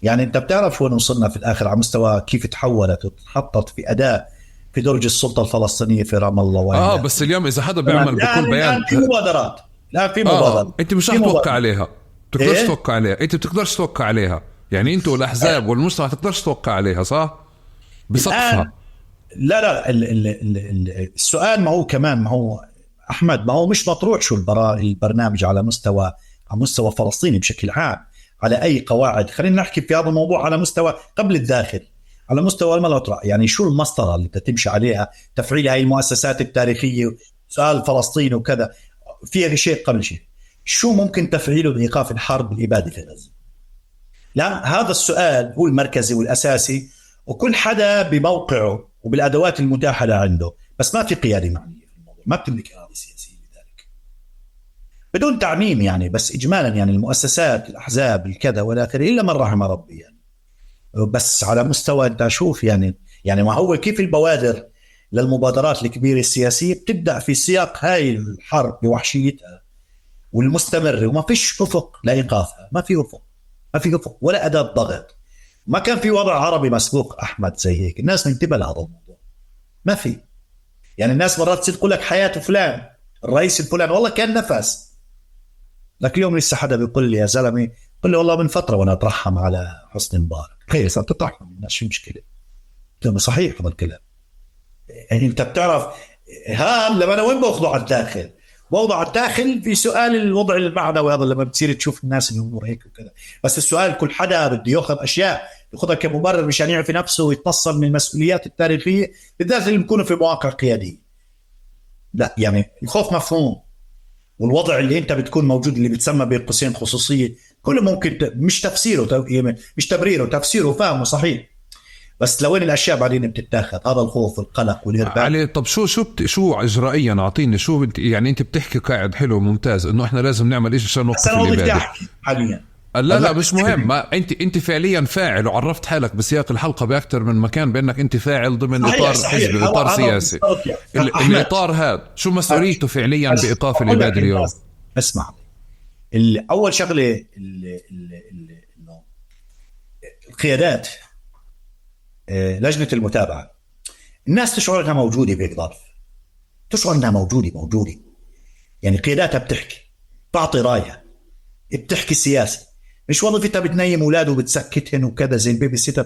يعني انت بتعرف وين وصلنا في الاخر على مستوى كيف تحولت وتحطت في اداء في درج السلطه الفلسطينيه في رام الله وين. بس اليوم اذا حدا بيعمل بكل بيان، الان في مبادرات، الان في مبادرات انت مش رح توقع عليها، بتقدرش توقع عليها، انت بتقدرش توقع عليها. يعني انتوا الاحزاب والمجتمع تقدرش توقع عليها، صح؟ بسقفها. لا لا السؤال ما هو كمان، ما هو احمد، ما هو مش مطروح شو البرنامج على مستوى فلسطيني بشكل عام على اي قواعد. خلينا نحكي في هذا الموضوع على مستوى قبل الداخل، على مستوى المطرح. يعني شو المسطره اللي تمشي عليها تفعيل هاي المؤسسات التاريخيه، سؤال فلسطين وكذا، فيها شيء قبل شيء. شو ممكن تفعيله بايقاف الحرب الاباده في غزه؟ لا، هذا السؤال هو المركزي والاساسي، وكل حدا بموقعه وبالادوات المتاحه عنده، بس ما في قياده معنيه في الموضوع، ما بتملك اراده سياسيه لذلك، بدون تعميم يعني، بس اجمالا يعني المؤسسات، الاحزاب، الكذا والى اخره، الا من رحم ربي يعني. بس على مستوى انت شوف يعني ما هو كيف البوادر للمبادرات الكبيره السياسيه بتبدا في سياق هاي الحرب بوحشيتها والمستمره، وما فيش افق لايقافها، ما في افق ولا اداه ضغط. ما كان في وضع عربي مسبوق احمد زي هيك، الناس منتبه لهذا الموضوع. ما في، يعني الناس مرات تصير تقول لك حياه فلان الرئيس الفلاني والله كان نفس، لكن اليوم لسه حدا بيقول لي يا زلمه، قل لي والله من فتره وانا اترحم على حسني مبارك. خير صار تترحم الناس، شو مشكله؟ صحيح هذا الكلام. يعني انت بتعرف لما انا وين باخذه على الداخل، وضع الداخل في سؤال الوضع المعنوي هذا، لما بتصير تشوف الناس الامور هيك وكذا. بس السؤال كل حدا بده ياخذ اشياء ياخذها كمبرر مشان يعرف نفسه ويتنصل من المسؤوليات التاريخيه، بالذات اللي بيكونوا في مواقع قياديه. لا يعني الخوف مفهوم، والوضع اللي انت بتكون موجود اللي بتسمى بين قوسين خصوصيه، كله ممكن مش تفسيره، مش تبريره، تفسيره فاهمه صحيح، بس لوين الاشياء بعدين بتتاخذ؟ هذا الخوف والقلق والارباك علي. طب شو اجرائيا اعطيني شو يعني انت بتحكي قاعد حلو ممتاز انه احنا لازم نعمل شيء عشان نوقف الاباده حاليا. لا مش مهم، ما انت فعليا فاعل، وعرفت حالك بسياق الحلقه باكثر من مكان بانك انت فاعل ضمن اطار حزبي، اطار سياسي. الاطار هذا شو مسؤوليته فعليا بايقاف الاباده اليوم؟ اسمع، اول شغله القيادات، لجنه المتابعه، الناس تشعر انها موجوده بهيك ظرف، تشعر انها موجوده يعني قياداتها بتحكي، تعطي رايها، بتحكي سياسه، مش وظيفتها بتنيم اولاد وبتسكتهن وكذا زي البيبي سيتر،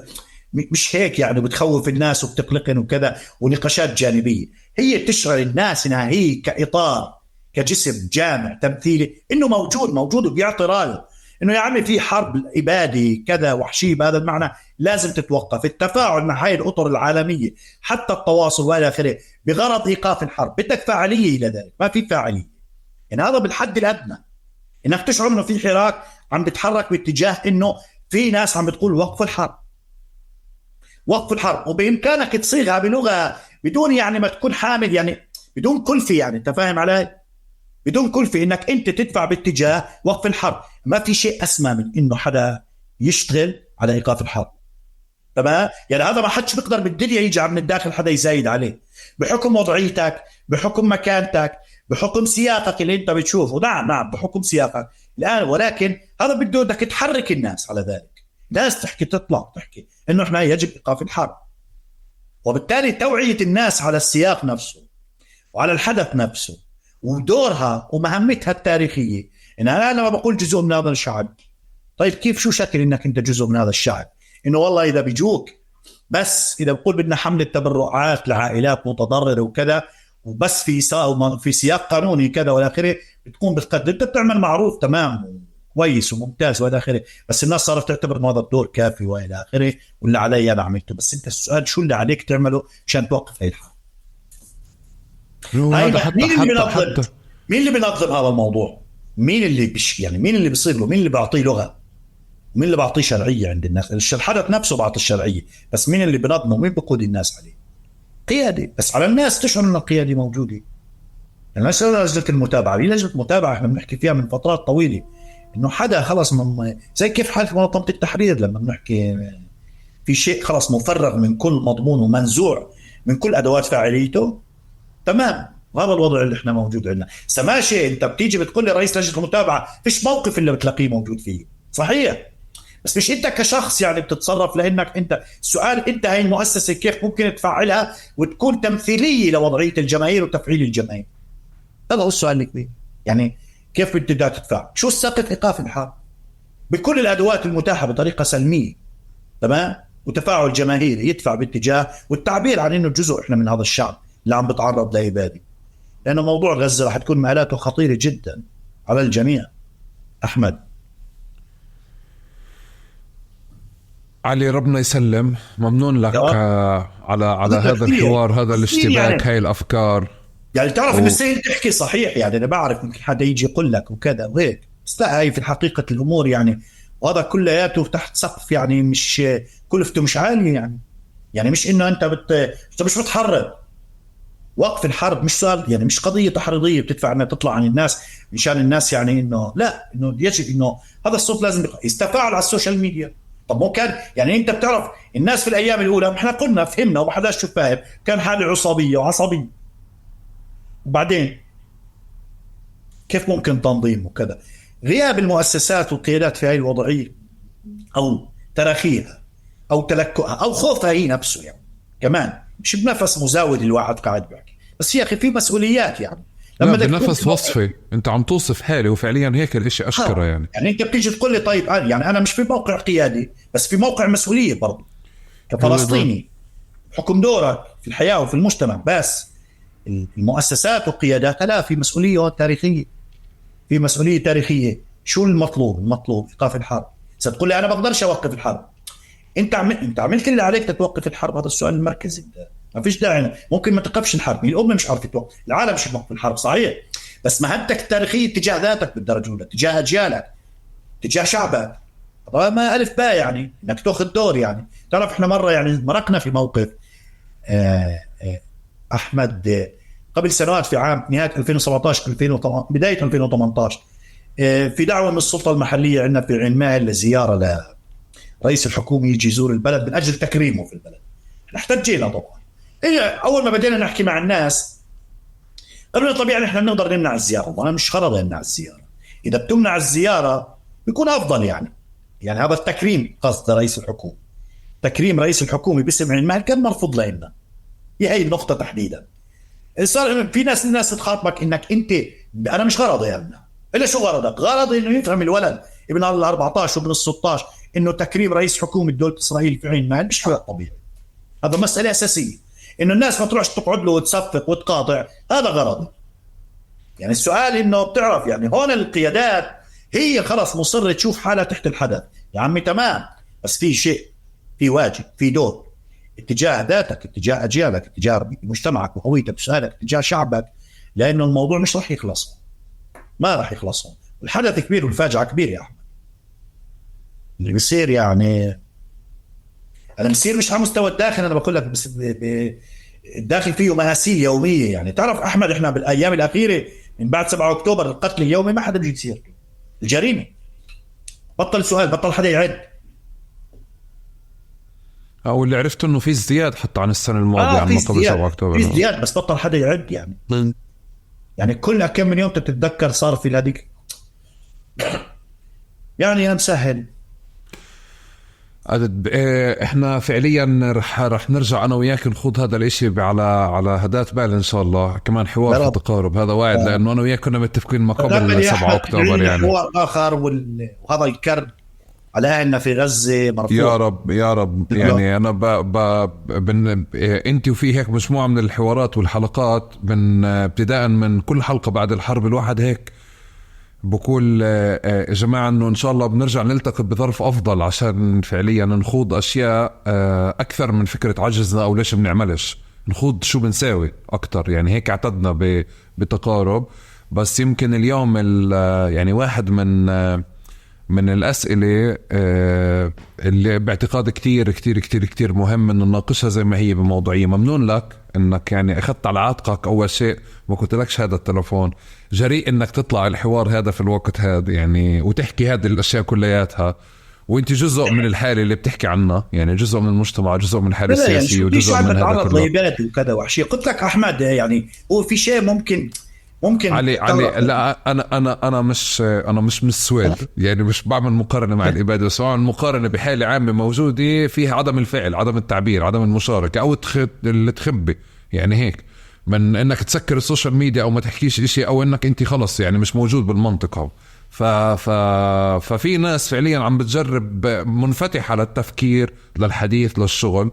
مش هيك يعني بتخوف الناس وبتقلقهن وكذا ونقاشات جانبيه. هي تشعر الناس انها هي كاطار، كجسم جامع تمثيلي، انه موجود وبيعطي رايه، انه يا عمي في حرب ابادي كذا وحشيه بهذا المعنى لازم تتوقف. التفاعل مع هاي الاطر العالميه حتى التواصل والى اخره بغرض ايقاف الحرب، بدك فاعليه الى ذلك، ما في فاعليه. يعني هذا بالحد الادنى، انك تشعر انه في حراك عم بتحرك باتجاه انه في ناس عم بتقول وقف الحرب، وبامكانك تصيغها بلغه بدون يعني ما تكون حامل، يعني بدون كلفه، يعني انت فاهم علي؟ بدون كلفه، انك انت تدفع باتجاه وقف الحرب. ما في شيء اسمى من انه حدا يشتغل على ايقاف الحرب، تمام؟ يعني هذا ما حدش بيقدر بالدنيا يجي من الداخل حدا يزايد عليه، بحكم وضعيتك، بحكم مكانتك، بحكم سياقك اللي انت بتشوفه. نعم بحكم سياقك الان، ولكن هذا بده بدك تحرك الناس على ذلك. ناس تحكي، تطلع تحكي انه احنا يجب ايقاف الحرب. وبالتالي توعية الناس على السياق نفسه وعلى الحدث نفسه ودورها ومهمتها التاريخية. إن أنا لما بقول جزء من هذا الشعب، طيب كيف شو شكل إنك أنت جزء من هذا الشعب؟ إنه والله إذا بيجوك بس إذا بقول بدنا حملة تبرعات لعائلات متضررة وكذا، وبس في سياق قانوني كذا والى اخره، بتكون بتقدم، انت بتعمل معروف تمام كويس وممتاز والى اخره، بس الناس صارت تعتبر ان هذا الدور كافي والى اخره، واللي علي انا عملته. بس انت السؤال شو اللي عليك تعمله عشان توقف هاي الحرب؟ مين اللي بينظم هذا الموضوع؟ مين اللي يعني مين اللي بيصير له؟ مين اللي بيعطيه لغه؟ مين اللي بيعطيه شرعيه عند الناس؟ الحدث نفسه بعطي الشرعيه، بس مين اللي بينظمه؟ مين بيقود الناس عليه؟ قيادة. بس على الناس تشعر ان القيادة موجودة. يعني مثلا لجنة المتابعة، هي لجنة متابعة احنا بنحكي فيها من فترات طويلة، انه حدا خلص من زي كيف حالة منظمة التحرير لما بنحكي في شيء خلص مفرغ من كل مضمون ومنزوع من كل ادوات فاعليته، تمام. هذا الوضع اللي احنا موجود عندنا. سماشي انت بتيجي بتقول لي رئيس لجنة المتابعة فيش موقف اللي بتلاقيه موجود فيه، صحيح، بس مش انت كشخص يعني بتتصرف، لانك انت السؤال انت هاي المؤسسه كيف ممكن تفعلها وتكون تمثيليه لوضعيه الجماهير وتفعيل الجماهير؟ هذا هو السؤال الكبير. يعني كيف بدها تدفع؟ شو السقف ايقاف الحرب بكل الادوات المتاحه بطريقه سلميه، تمام، وتفاعل جماهيري يدفع باتجاه والتعبير عن انه جزء احنا من هذا الشعب اللي عم بتعرض لاباده. لانه موضوع غزه راح تكون مآلاته خطيره جدا على الجميع. احمد علي، ربنا يسلم، ممنون لك على هذا الحوار، هذا الاشتباك يعني، هاي الافكار. يعني تعرف انه سهل تحكي، صحيح، يعني انا بعرف ممكن حدا يجي يقول لك وكذا وهيك، بس لا، هاي في حقيقه الامور يعني، وهذا كلياته تحت سقف يعني مش كلفته مش عاليه يعني مش انه انت مش بتحرض. وقف الحرب مش سؤال، يعني مش قضيه تحريضيه بتدفع انها تطلع عن الناس مشان الناس، يعني انه لا، انه يجب انه هذا الصوت لازم يستفاعل على السوشيال ميديا. طب مو كان يعني انت بتعرف الناس في الايام الاولى احنا قلنا فهمنا وما حداش شو فاهم، كان حاله عصابيه وعصبيه، وبعدين كيف ممكن تنظيم وكذا؟ غياب المؤسسات والقيادات في هذه الوضعيه او تراخيها او تلكؤها او خوفها هي نفسه، يعني كمان مش بنفس مزاود الواحد قاعد بيحكي، بس يا اخي في مسؤوليات. يعني لما بنفس وصفي انت عم توصف حالي وفعليا هيك الاشي اشكره. يعني انت بتيجي تقول لي طيب يعني انا مش في موقع قيادي بس في موقع مسؤوليه برضه كفلسطيني، حكم دورك في الحياه وفي المجتمع. بس المؤسسات وقياداتها لا، في مسؤوليه تاريخيه، في مسؤوليه تاريخيه. شو المطلوب ايقاف الحرب. ستقول لي انا بقدرش اوقف الحرب. انت عملت اللي عليك تتوقف الحرب، هذا السؤال المركزي. ما فيش داعي، ممكن ما تقفش الحرب، الامه مش عارفه توقف، العالم مش موقف الحرب، صحيح، بس مهمتك التاريخيه تجاه ذاتك بالدرجه الاولى، تجاه اجيالك، تجاه شعبك. طبعا ما الف باء يعني انك تاخذ دور. يعني تعرف احنا مره يعني مرقنا في موقف احمد قبل سنوات في عام نهايه 2017 بدايه 2018 في دعوه من السلطه المحليه عندنا في عين ماهل لزياره لرئيس الحكومه يجي يزور البلد من اجل تكريمه في البلد. احتجينا طبعا. اول ما بدينا نحكي مع الناس قالوا لنا طبيعي احنا بنقدر نمنع الزياره، وانا مش غرض امنع الزياره، اذا بتمنع الزياره بيكون افضل. يعني هذا التكريم قصد رئيس الحكومه، تكريم رئيس الحكومه باسم عين ماهل كان مرفوض لنا. هي النقطه تحديدا. صار في ناس تخاطبك انك انت انا مش غرضي يا ابني. الا شو غرضك؟ غرضي انه يفهم الولد ابن ال 14 وابن ال 16 انه تكريم رئيس حكومه دوله اسرائيل في عين ماهل مش حق طبيعي. هذا مساله اساسيه، انه الناس ما تروحش تقعد له وتصفق وتقاطع، هذا غرضي. يعني السؤال انه بتعرف يعني هون القيادات هي خلص مصره تشوف حالها تحت الحدث. يا عمي تمام، بس في شيء، في واجب، في دور اتجاه ذاتك، اتجاه اجيالك، اتجاه مجتمعك وهويتك وسؤالك، اتجاه شعبك، لانه الموضوع مش راح يخلص، ما راح يخلص. الحدث كبير والفاجعه كبيره يا احمد. اللي بيصير يعني انا بصير مش على مستوى الداخل، انا بقول لك بس الداخل فيه مآسي يوميه. يعني تعرف احمد احنا بالايام الاخيره من بعد 7 اكتوبر القتل اليومي ما حدا بيجي يصير الجريمه، بطل سؤال، بطل حدا يعد. او اللي عرفت انه في ازدياد حتى عن السنه الماضيه عن ما قبل 7 اكتوبر. في ازدياد بس بطل حدا يعد. يعني كل كم من يوم تتذكر صار في هذيك يعني يا مسهل. احنا فعليا رح نرجع انا وياك نخوض هذا الاشي على هدات بال ان شاء الله، كمان حوار في تقارب هذا واعد، لانه انا وياك كنا متفقين ما قبل 7 اكتوبر يعني. حوار اخر وهذا الكرب على ان في غزه مرفوع. يا رب يا رب. يعني انا انت وفي هيك مجموعه من الحوارات والحلقات من ابتداء من كل حلقه بعد الحرب الواحد هيك بقول يا جماعة انه ان شاء الله بنرجع نلتقي بظرف افضل عشان فعليا نخوض اشياء اكثر من فكرة عجزنا او ليش بنعملش، نخوض شو بنساوي اكتر. يعني هيك اعتدنا بتقارب. بس يمكن اليوم يعني واحد من الأسئلة اللي باعتقاد كتير كتير كتير كتير مهم إنه نناقشها زي ما هي بموضوعية. ممنون لك إنك يعني أخذت على عاتقك أول شيء، ما قلت لكش هذا التلفون، جريء إنك تطلع الحوار هذا في الوقت هذا يعني وتحكي هذه الأشياء كلياتها. وانت جزء من الحالة اللي بتحكي عنها، يعني جزء من المجتمع، جزء من الحالة السياسية، يعني وجزء من هذا كله. ليبات وكذا وحشي. قلت لك أحمد يعني هو في شيء ممكن علي لا انا مش من السويد، يعني مش بعمل مقارنه مع الاباده، بس بعمل مقارنه بحاله عامه موجوده فيها عدم الفعل، عدم التعبير، عدم المشاركه او اللي تخبي. يعني هيك من انك تسكر السوشيال ميديا او ما تحكيش اشي، او انك انت خلص يعني مش موجود بالمنطقه. ففي ناس فعليا عم بتجرب منفتح على التفكير للحديث للشغل،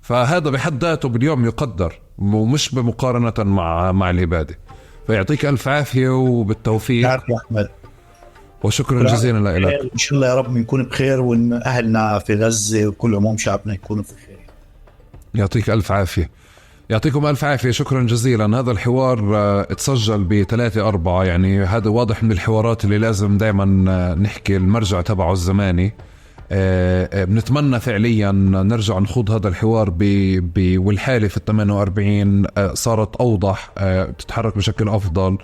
فهذا بحد ذاته باليوم يقدر، ومش بمقارنه مع الاباده. فيعطيك ألف عافية وبالتوفيق يا أحمد، وشكرا جزيلا لك. إن شاء الله يا رب نكون بخير، وإن أهلنا في غزة وكل عموم شعبنا يكونوا في خير. يعطيك ألف عافية. يعطيكم ألف عافية، شكرا جزيلا. هذا الحوار اتسجل ب3/4، يعني هذا واضح من الحوارات اللي لازم دايما نحكي المرجع تبعه الزماني. بنتمنى فعليا نرجع نخوض هذا الحوار والحالة في 48 صارت أوضح، تتحرك بشكل أفضل،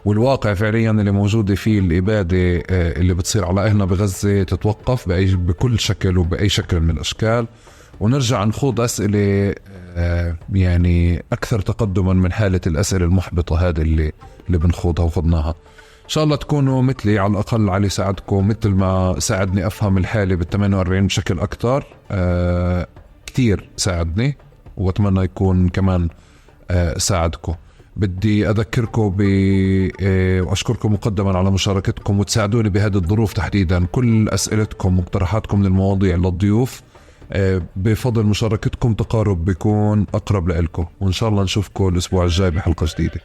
والواقع فعليا اللي موجودة فيه الإبادة اللي بتصير على أهلنا بغزة تتوقف بكل شكل وبأي شكل من الأشكال، ونرجع نخوض أسئلة يعني أكثر تقدما من حالة الأسئلة المحبطة هذه اللي بنخوضها وخضناها. إن شاء الله تكونوا مثلي، على الأقل علي ساعدكم مثل ما ساعدني أفهم الحالة بال48 بشكل أكتر. كتير ساعدني، وأتمنى يكون كمان ساعدكم. بدي أذكركم وأشكركم مقدما على مشاركتكم، وتساعدوني بهذه الظروف تحديدا. كل أسئلتكم مقترحاتكم للمواضيع للضيوف بفضل مشاركتكم تقارب بيكون أقرب لإلكم، وإن شاء الله نشوفكم الأسبوع الجاي بحلقة جديدة.